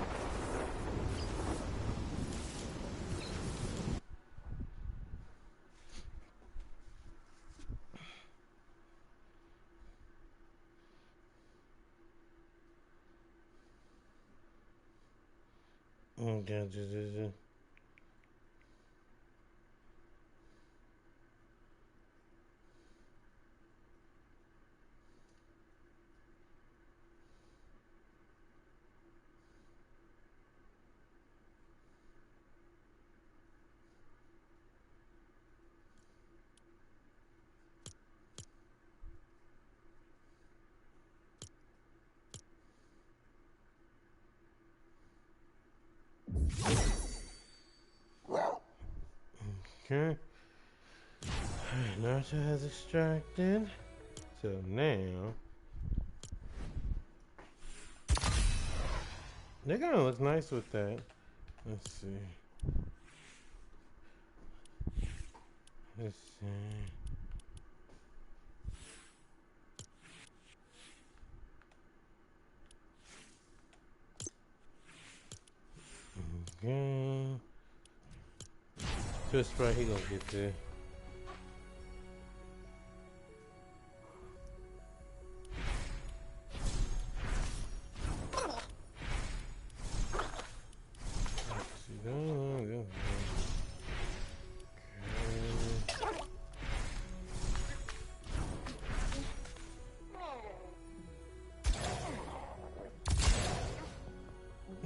Okay. Naruto has extracted. So now they're gonna look nice with that. Let's see. Let's see. Okay. Just right, he gonna get there.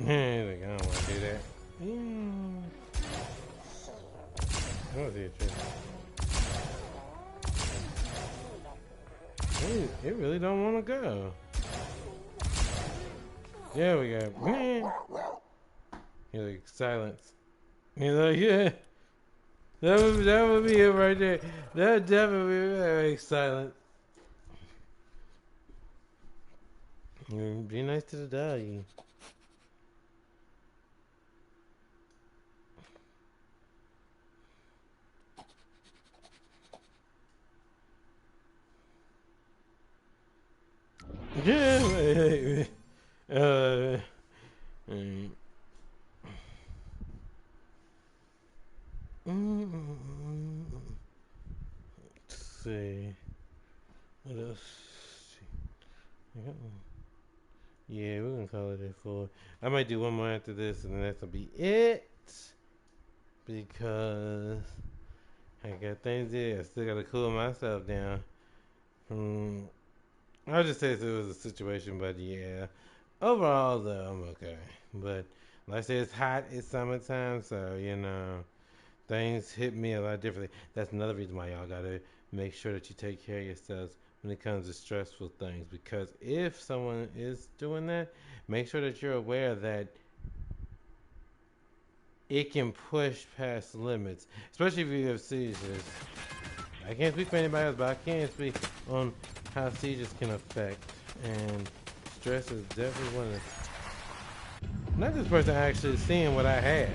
Yeah, like, I don't want to do that. What was it? It really don't want to go. There we go. Man. You're like silence. You're like, yeah. That would be it right there. That would definitely be very silent. Be nice to the dog. Yeah. Let's see. What else? Yeah, we're gonna call it a 4. I might do one more after this, and then that's gonna be it. Because I got things there. I still gotta cool myself down. I'll just say it was a situation, but yeah. Overall, though, I'm okay. But like I said, it's hot. It's summertime, so things hit me a lot differently. That's another reason why y'all gotta make sure that you take care of yourselves when it comes to stressful things. Because if someone is doing that, make sure that you're aware that it can push past limits, especially if you have seizures. I can't speak for anybody else, but I can speak on how seizures can affect, and stress is definitely one of them. Not this person actually seeing what I had.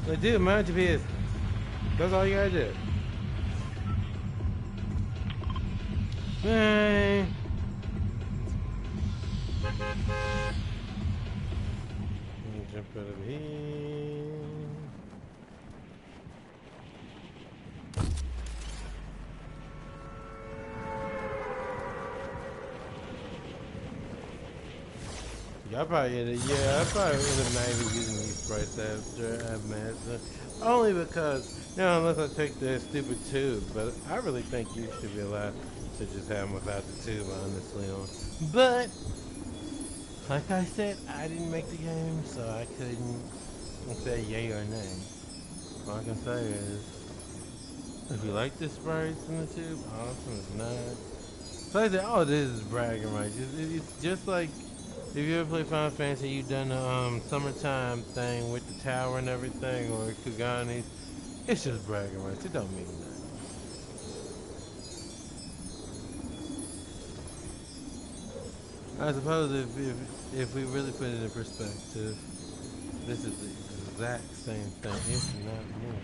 Like, dude, mind your business. That's all you gotta do. Man. Jump out of here. Y'all probably I probably end up not even using these sprites after I master. Only because, unless I take the stupid tube, but I really think you should be allowed to just have them without the tube, honestly. But, like I said, I didn't make the game, so I couldn't say yay or nay. All I can say is, if you like the sprites in the tube, awesome. If not, so I said, all this is bragging rights. It's just like, if you ever play Final Fantasy, you've done the summertime thing with the tower and everything, or Kugani's. It's just bragging rights. It don't mean nothing. I suppose if we really put it in perspective, this is the exact same thing, if not more.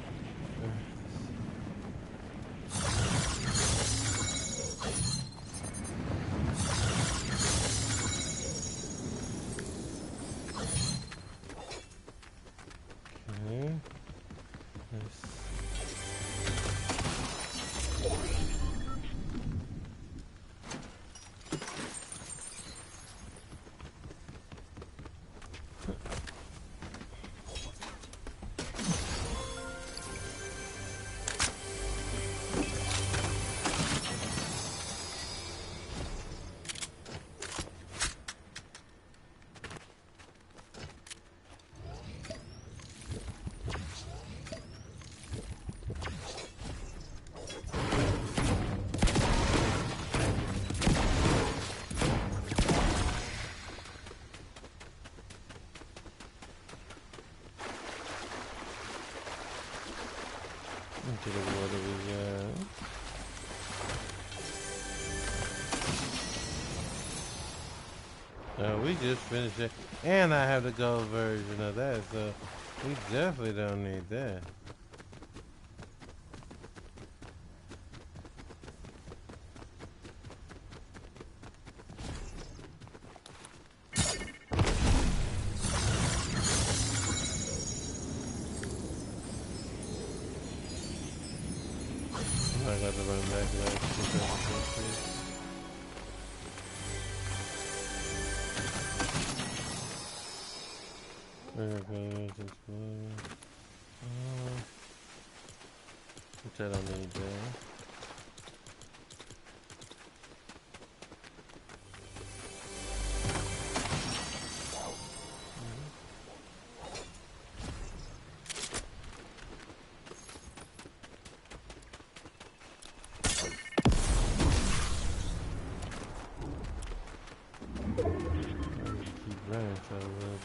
see the water we got. We just finished it. And I have the gold version of that, so we definitely don't need that. I got to run back like 2006. Which I don't need there. Keep running for a little bit.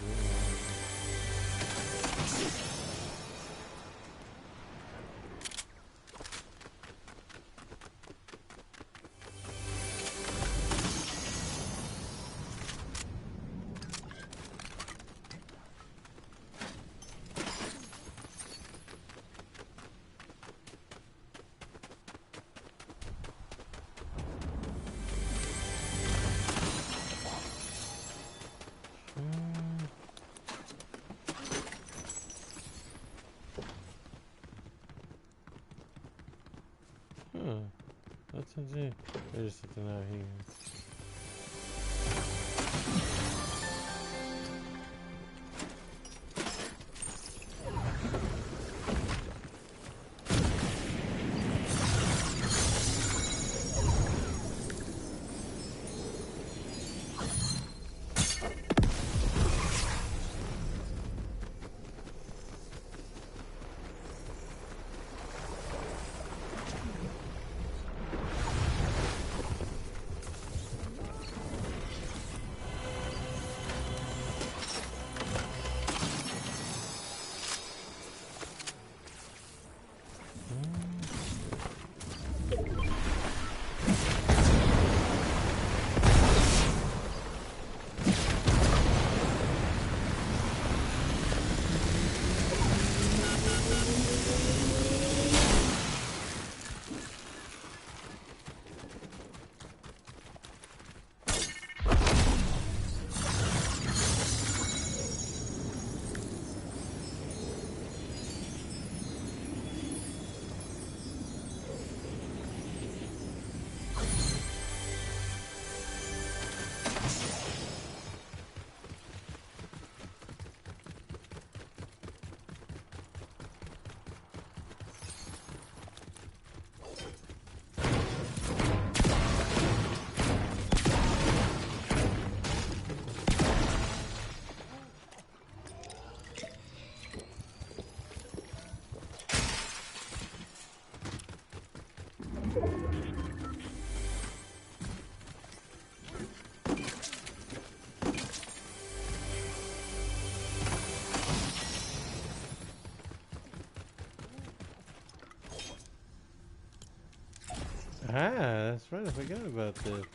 What's in there? There's something out here. Ah, that's right. I forgot about this.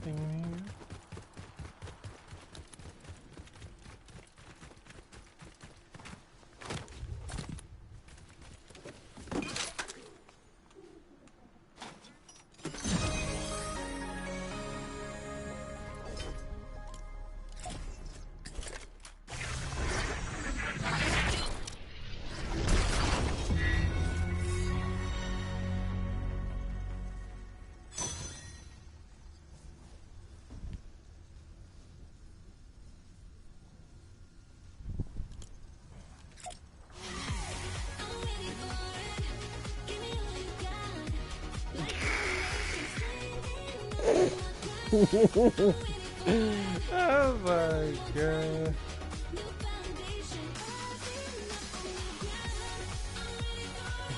anything in here? Oh my god.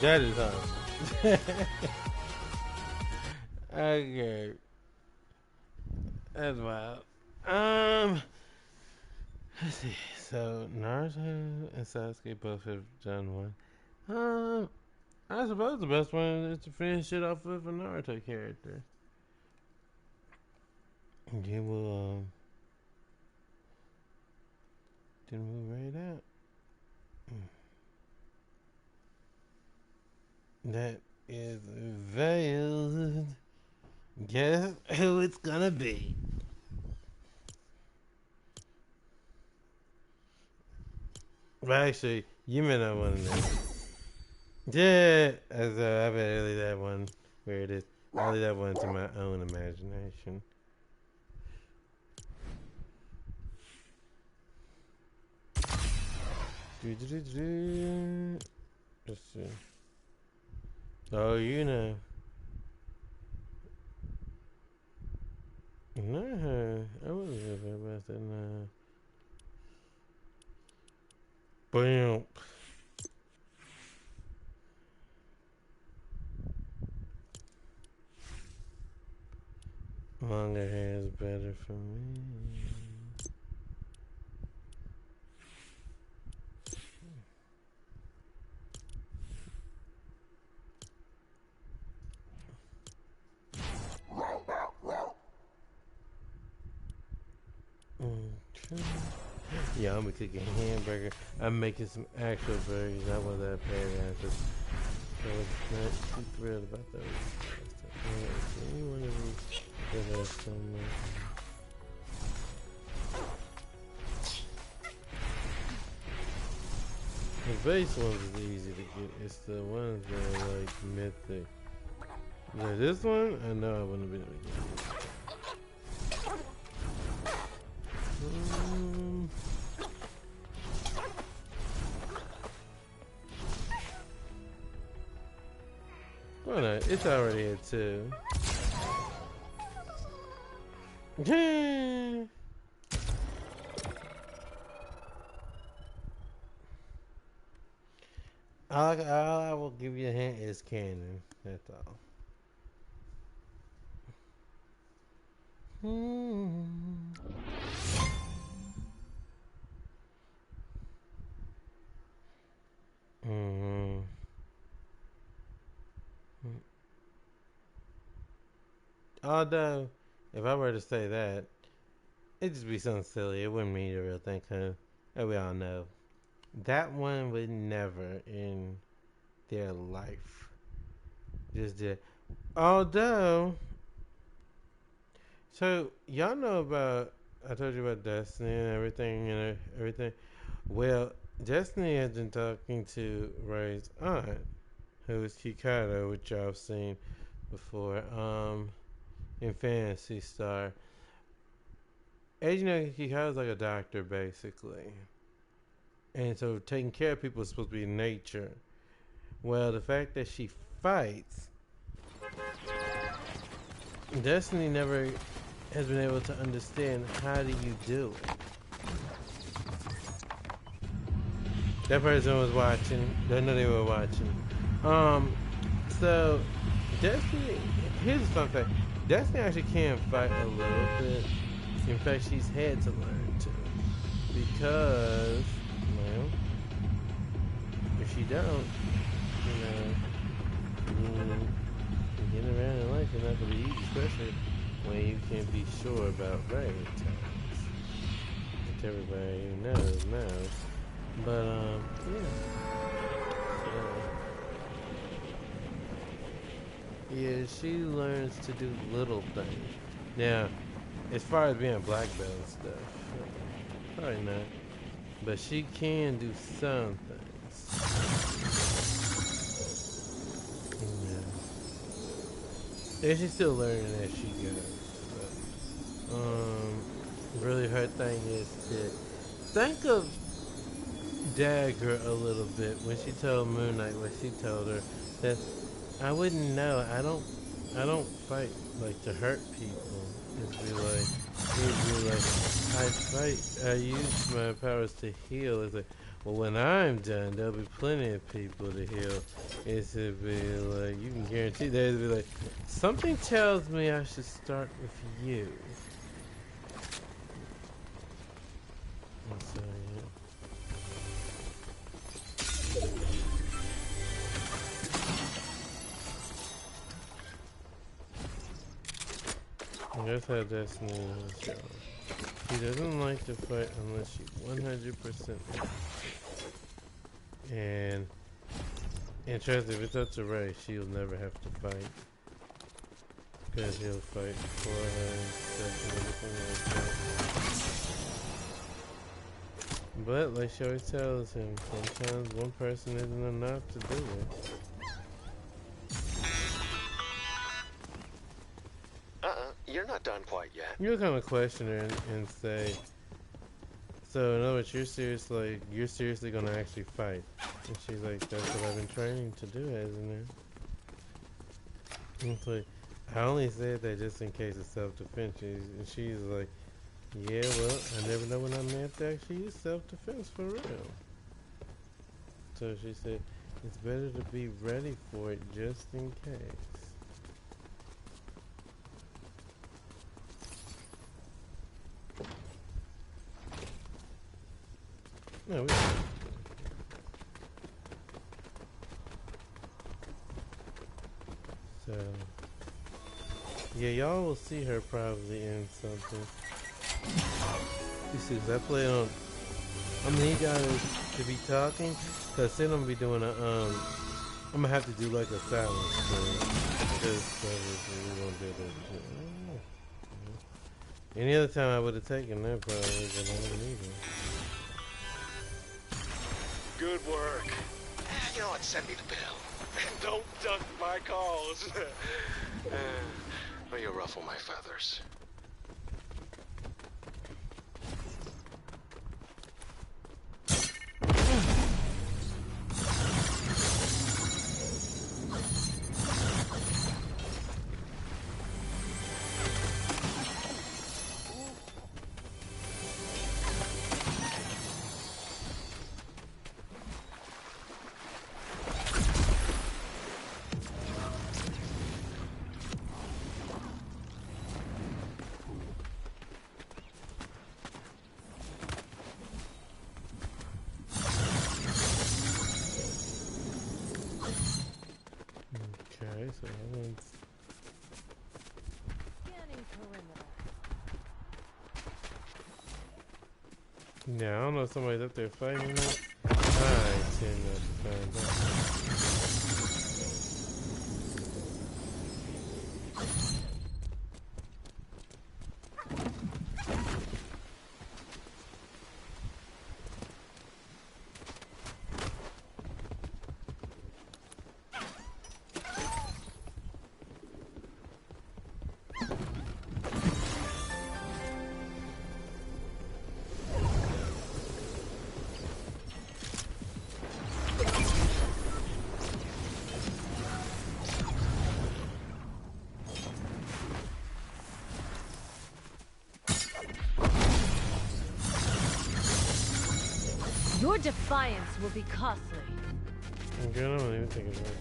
That is awesome. Okay. That's wild. Let's see. So Naruto and Sasuke both have done one. I suppose the best one is to finish it off with a Naruto character. You will didn't move right out. That is veiled. Guess who it's gonna be? Well, actually, you may not want to know. Yeah, as I better leave that one where it is. I'll leave that one to my own imagination. Let's see. Oh, you know. No, I wasn't sure about that. No. Bam. Longer hair is better for me. Okay. Yeah, I'm cooking hamburger. I'm making some actual burgers. I was that bad. I was not too thrilled about those. Any one of these that has some. The base ones is easy to get. It's the ones that are like mythic. Like this one, I know I wouldn't be able to get it. Well, no, it's already at 2. all I will give you a hint is canon. That's all. Although, if I were to say that, it'd just be something silly. It wouldn't mean the real thing, cause as we all know, that one would never in their life just did. Although, so y'all know about I told you about Destiny and everything. Well, Destiny has been talking to Ray's aunt, who is Hikaru, which y'all have seen before, in Phantasy Star. As you know, Hikaru's like a doctor, basically. And so taking care of people is supposed to be nature. Well, the fact that she fights, Destiny never has been able to understand how do you do it. That person was watching. I know they were watching. So Destiny, here's the fun fact. Destiny actually can fight a little bit. In fact, she's had to learn to. Because, well, if she don't, you know, getting around in life is not going to be easy, especially when you can be sure about raid times. Which everybody who knows. But yeah, she learns to do little things. Now, as far as being a black belt and stuff, probably not. But she can do some things. Yeah. And she's still learning as she goes. But, really her thing is to think of Dagger a little bit when she told Moon Knight what she told her that I wouldn't know. I don't fight like to hurt people. It'd be like I use my powers to heal. It's like, well, when I'm done, there'll be plenty of people to heal. It's to be like, you can guarantee there'd be like, something tells me I should start with you. And so, yeah. And that's how Destiny is shown. She doesn't like to fight unless she 100% and trust me, if it's up to Ray, she'll never have to fight. Because he'll fight for her and stuff and everything like that. But like she always tells him, sometimes one person isn't enough to do it. You're not done quite yet. You'll kind of question her and say, so in other words, you're seriously gonna actually fight? And she's like, that's what I've been training to do, hasn't it? And it's like, I only said that just in case it's self-defense. And she's like, yeah, well, I never know when I'm gonna have to actually use self-defense for real. So she said, it's better to be ready for it just in case. No, we don't. So, yeah, y'all will see her probably in something. You see, 'cause I play on. I'm gonna need y'all to be talking, 'cause then I'm gonna be doing a I'm gonna have to do like a silence screen, because we won't do that. Any other time I would have taken that probably, but I don't need it. Good work. You know what? Send me the bill. And don't duck my calls. Or you ruffle my feathers. Okay, so that's... Yeah, I don't know if somebody's up there fighting or not. I tend not to find out. Your defiance will be costly. Okay, I don't even think it's right.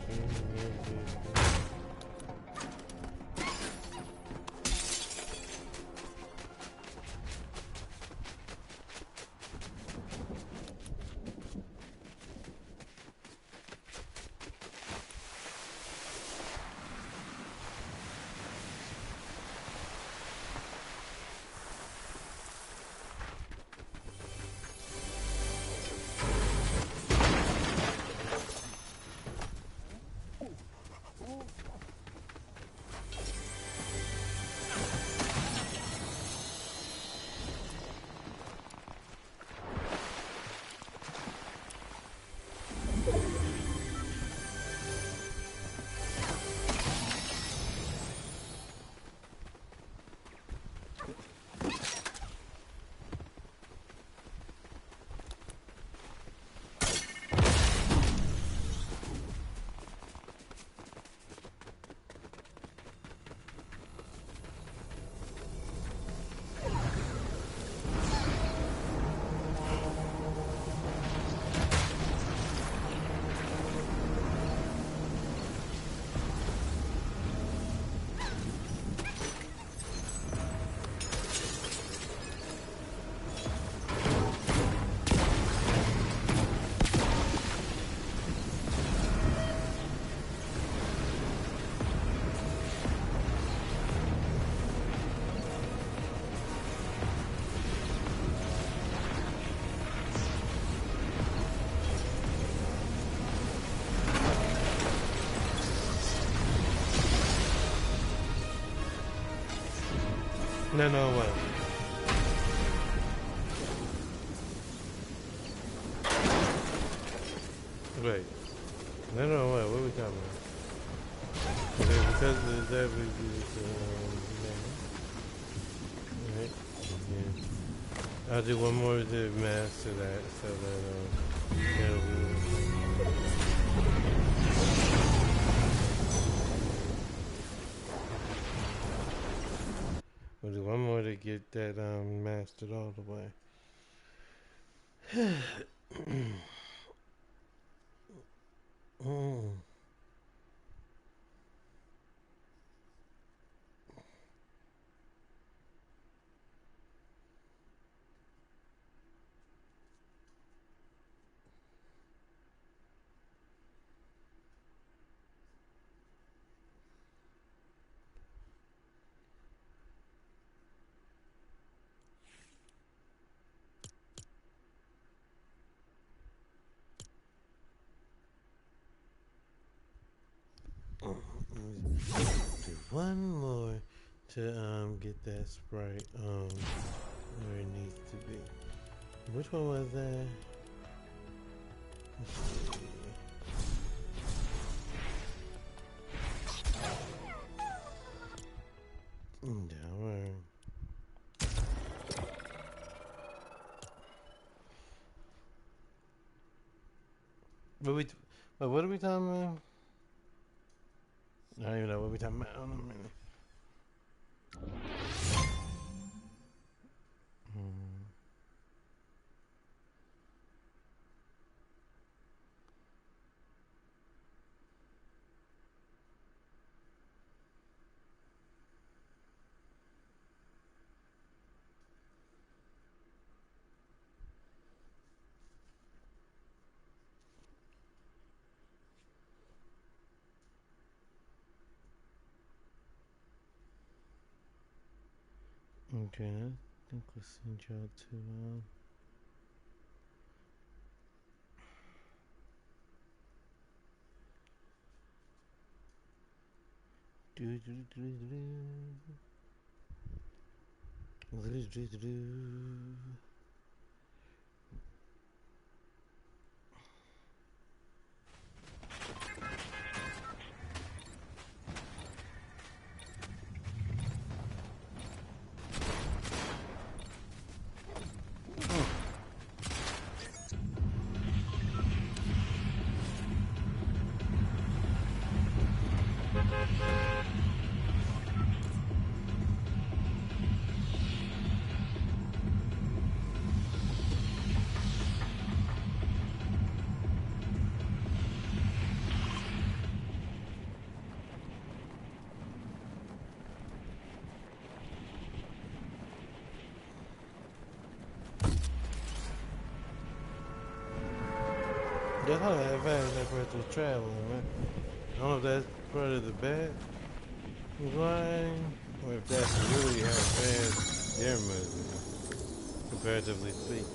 No, no, what? Wait. No, no, what? What are we talking about? Okay, because of that, we do right? Yeah. I'll do one more to master that, so that, it'll be... We'll do one more to get that mastered all the way. Do one more to get that sprite where it needs to be. Which one was that? Let's see. Down. What are we talking about? I don't even know what we're talking about. Hold on a minute. Okay, I think we'll send y'all to do do do do do do. That's how that fast that person was traveling, man. I don't know if that's part of the bad line, or if that's really how fast they're moving, comparatively speaking.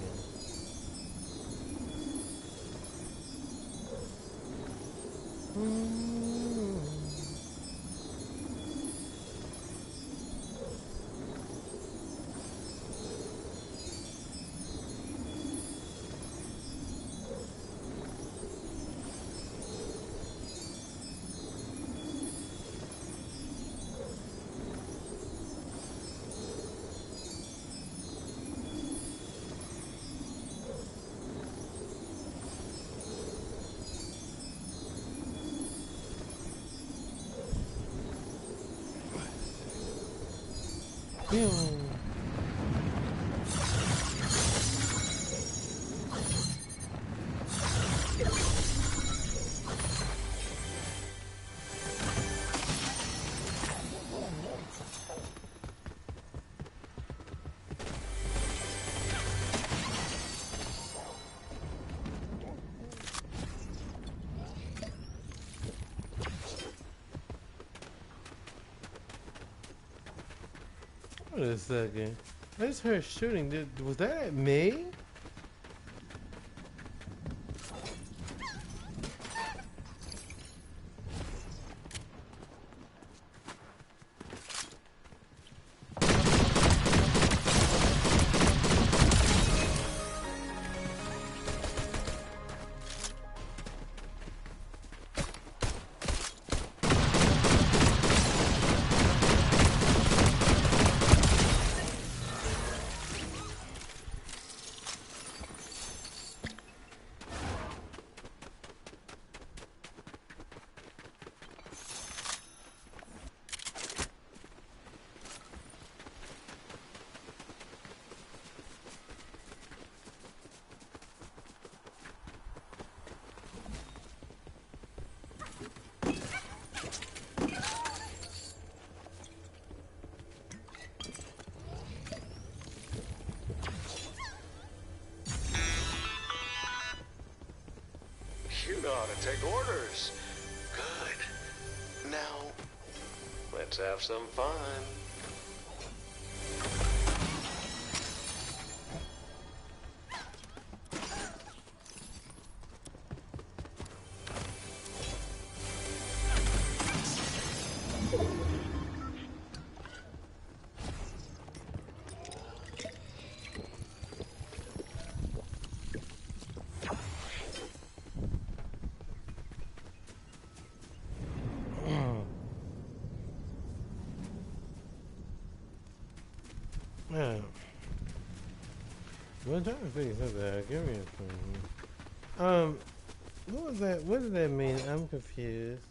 Wait a second. I just heard shooting. Was that at me? You know how to take orders. Good. Now, let's have some fun. Yeah. One time to figure something out. Give me a phone. What was that? What does that mean? I'm confused.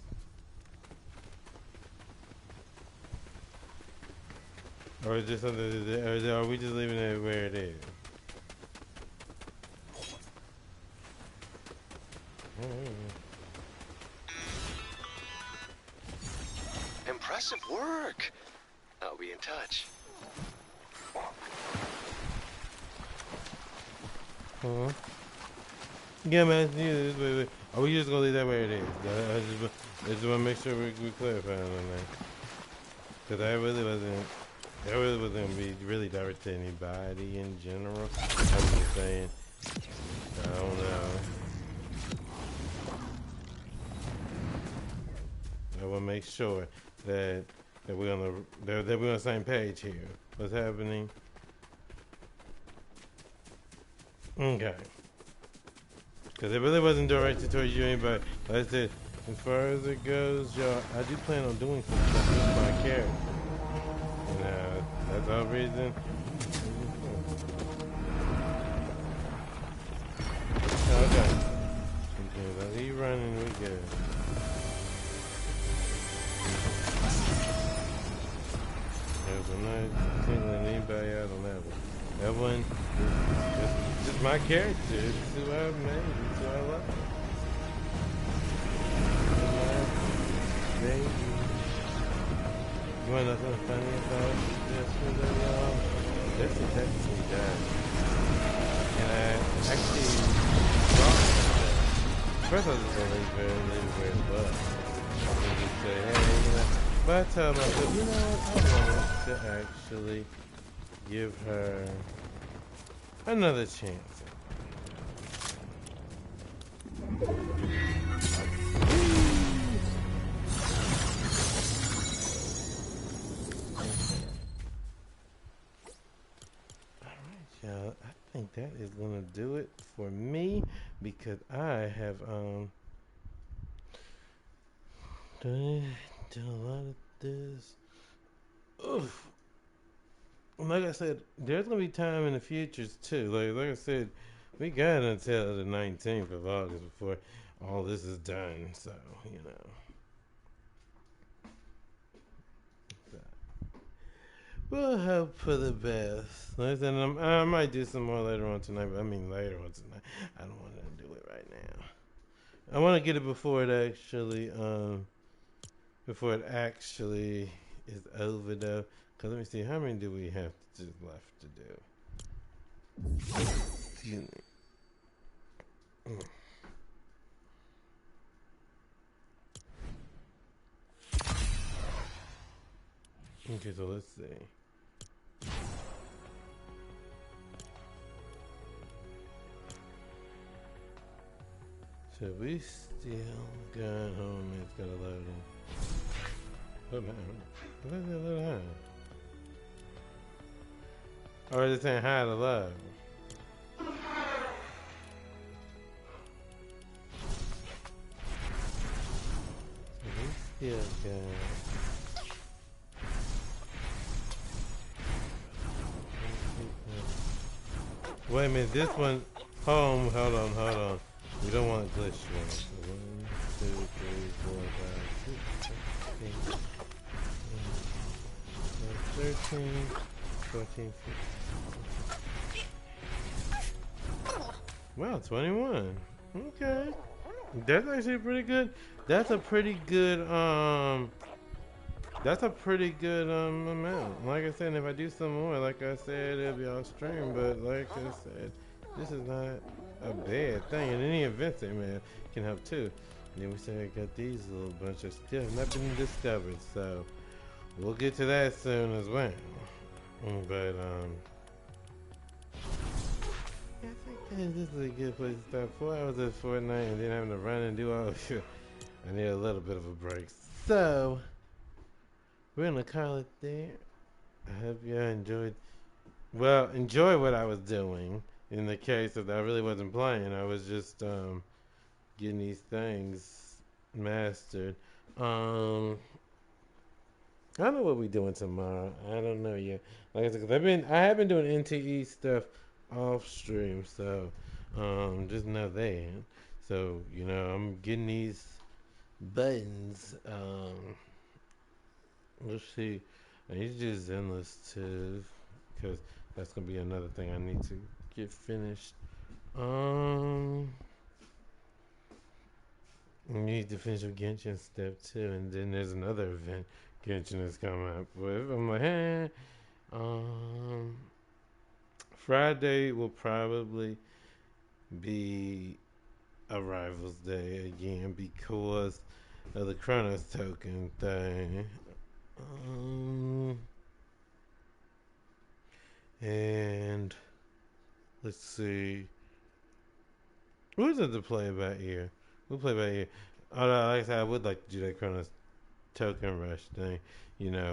Or is this something? Or are we just leaving it where it is? Impressive work. I'll be in touch. Huh? Yeah, man. Wait. Are we just gonna leave that where it is? I just want to make sure we clarify on that. Cause I really wasn't gonna be really direct to anybody in general. I'm just saying. I don't know. I want to make sure that we're on the same page here. What's happening? Okay. Because it really wasn't directed towards you, anybody. Like I said, as far as it goes, y'all, I do plan on doing some stuff with my character. You know, that's all reason. Okay. I'll leave running, we good. There's a nice tingling anybody out on that one. That one is just my character. It's who I made. It's who I love. Baby. You want to know something funny about yesterday, y'all? This is actually done. And I actually brought it. First I was just going to leave it where it was. And just say, hey, you know. But I tell myself, you know what? I wanted to actually give her another chance. Alright, y'all. I think that is gonna do it for me because I have done a lot of this. Oof. Like I said, there's gonna be time in the futures too. Like I said, we got until the 19th of August before all this is done. So you know, we'll hope for the best. Like I said, I might do some more later on tonight. But I mean later on tonight. I don't want to do it right now. I want to get it before it actually is over though. Cause let me see, how many do we have left to do? Excuse me. Okay, so let's see. So we still got home. It's got a load in. What is it load high? Or is it saying high to low? So we still got. Wait a minute, this one. Hold on. We don't want to glitch one. So 1, 2, 3, 4, 5, 6, 7, 8, 9, 13, 14, 15. Wow, 21. Okay. That's actually pretty good. That's a pretty good amount. Like I said, if I do some more, like I said, it'll be off stream, but like I said, this is not a bad thing. And any events they may can help too. And then we say I got these little bunch of still have not been discovered, so we'll get to that soon as well. But yeah, I think this is a good place to start. 4 hours of Fortnite and then having to run and do all of it. I need a little bit of a break. So we're gonna call it there. I hope you enjoyed. Well, enjoy what I was doing. In the case of I really wasn't playing, I was just getting these things mastered. I don't know what we're doing tomorrow. I don't know yet. Like I said, 'cause I have been doing NTE stuff off stream, so just know that. So I'm getting these buttons. Let's see. And it's just endless too, because that's gonna be another thing I need to get finished. We need to finish with Genshin Step 2, and then there's another event Genshin is coming up with. I'm like, hey. Friday will probably be Arrivals Day again because of the Chronos token thing. And let's see. What is it to play about here? We'll play about here. Although, like I said, I would like to do that Chronos token rush thing,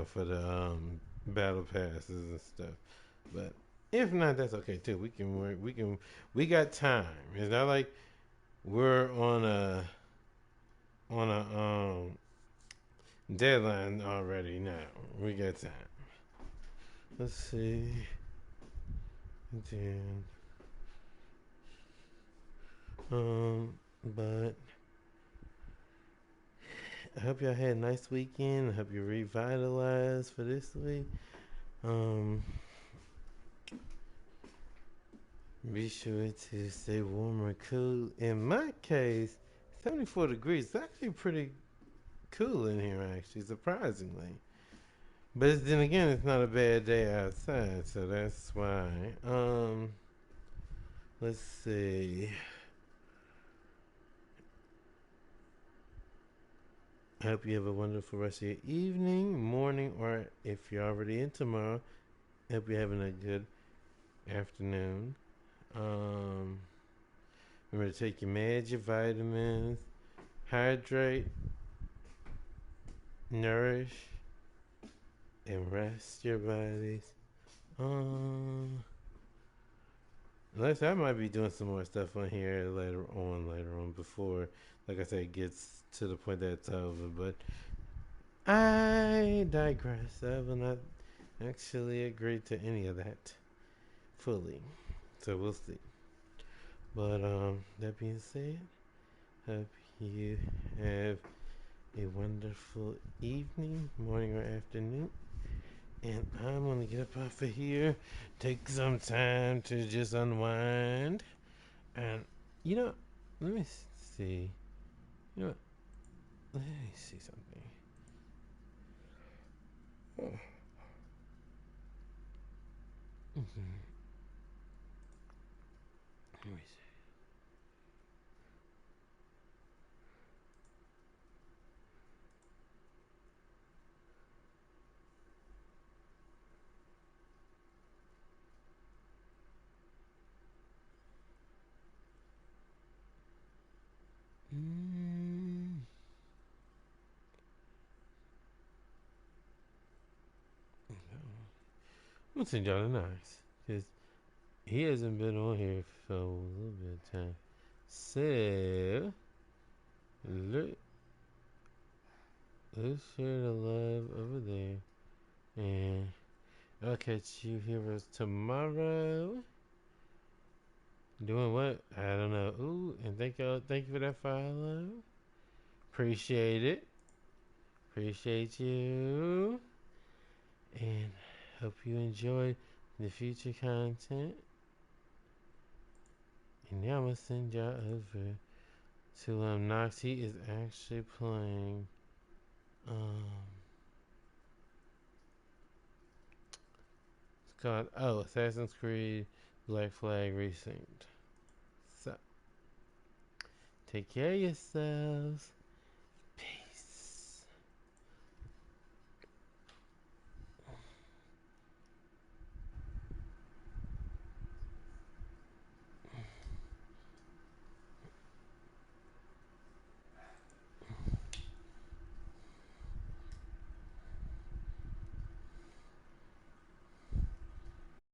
for the battle passes and stuff. But if not, that's okay too. We can work. We got time. It's not like we're on a deadline already. Now we got time. Let's see. Then, but I hope y'all had a nice weekend. I hope you're revitalized for this week. Be sure to stay warm or cool. In my case, 74 degrees. It's actually pretty cool in here, actually, surprisingly. But then again, it's not a bad day outside, so that's why. Let's see. I hope you have a wonderful rest of your evening, morning, or if you're already in tomorrow, I hope you're having a good afternoon. Remember to take your meds, your vitamins, hydrate, nourish, and rest your bodies. Unless I might be doing some more stuff on here later on before, like I said, it gets to the point that it's over. But I digress. I will not actually agree to any of that fully. So we'll see. But that being said, hope you have a wonderful evening, morning, or afternoon. And I'm going to get up off of here, take some time to just unwind. And, let me see. Let me see something. Oh. Let me see. I'm gonna send y'all the nice, because he hasn't been on here for a little bit of time. So, let's share the love over there. And I'll catch you heroes tomorrow. Doing what? I don't know. Ooh, and thank you for that follow. Appreciate it. Appreciate you. And hope you enjoy the future content. And now I'm gonna send y'all over to Nox. He is actually playing it's called Assassin's Creed Black Flag Recent. So Take care of yourselves.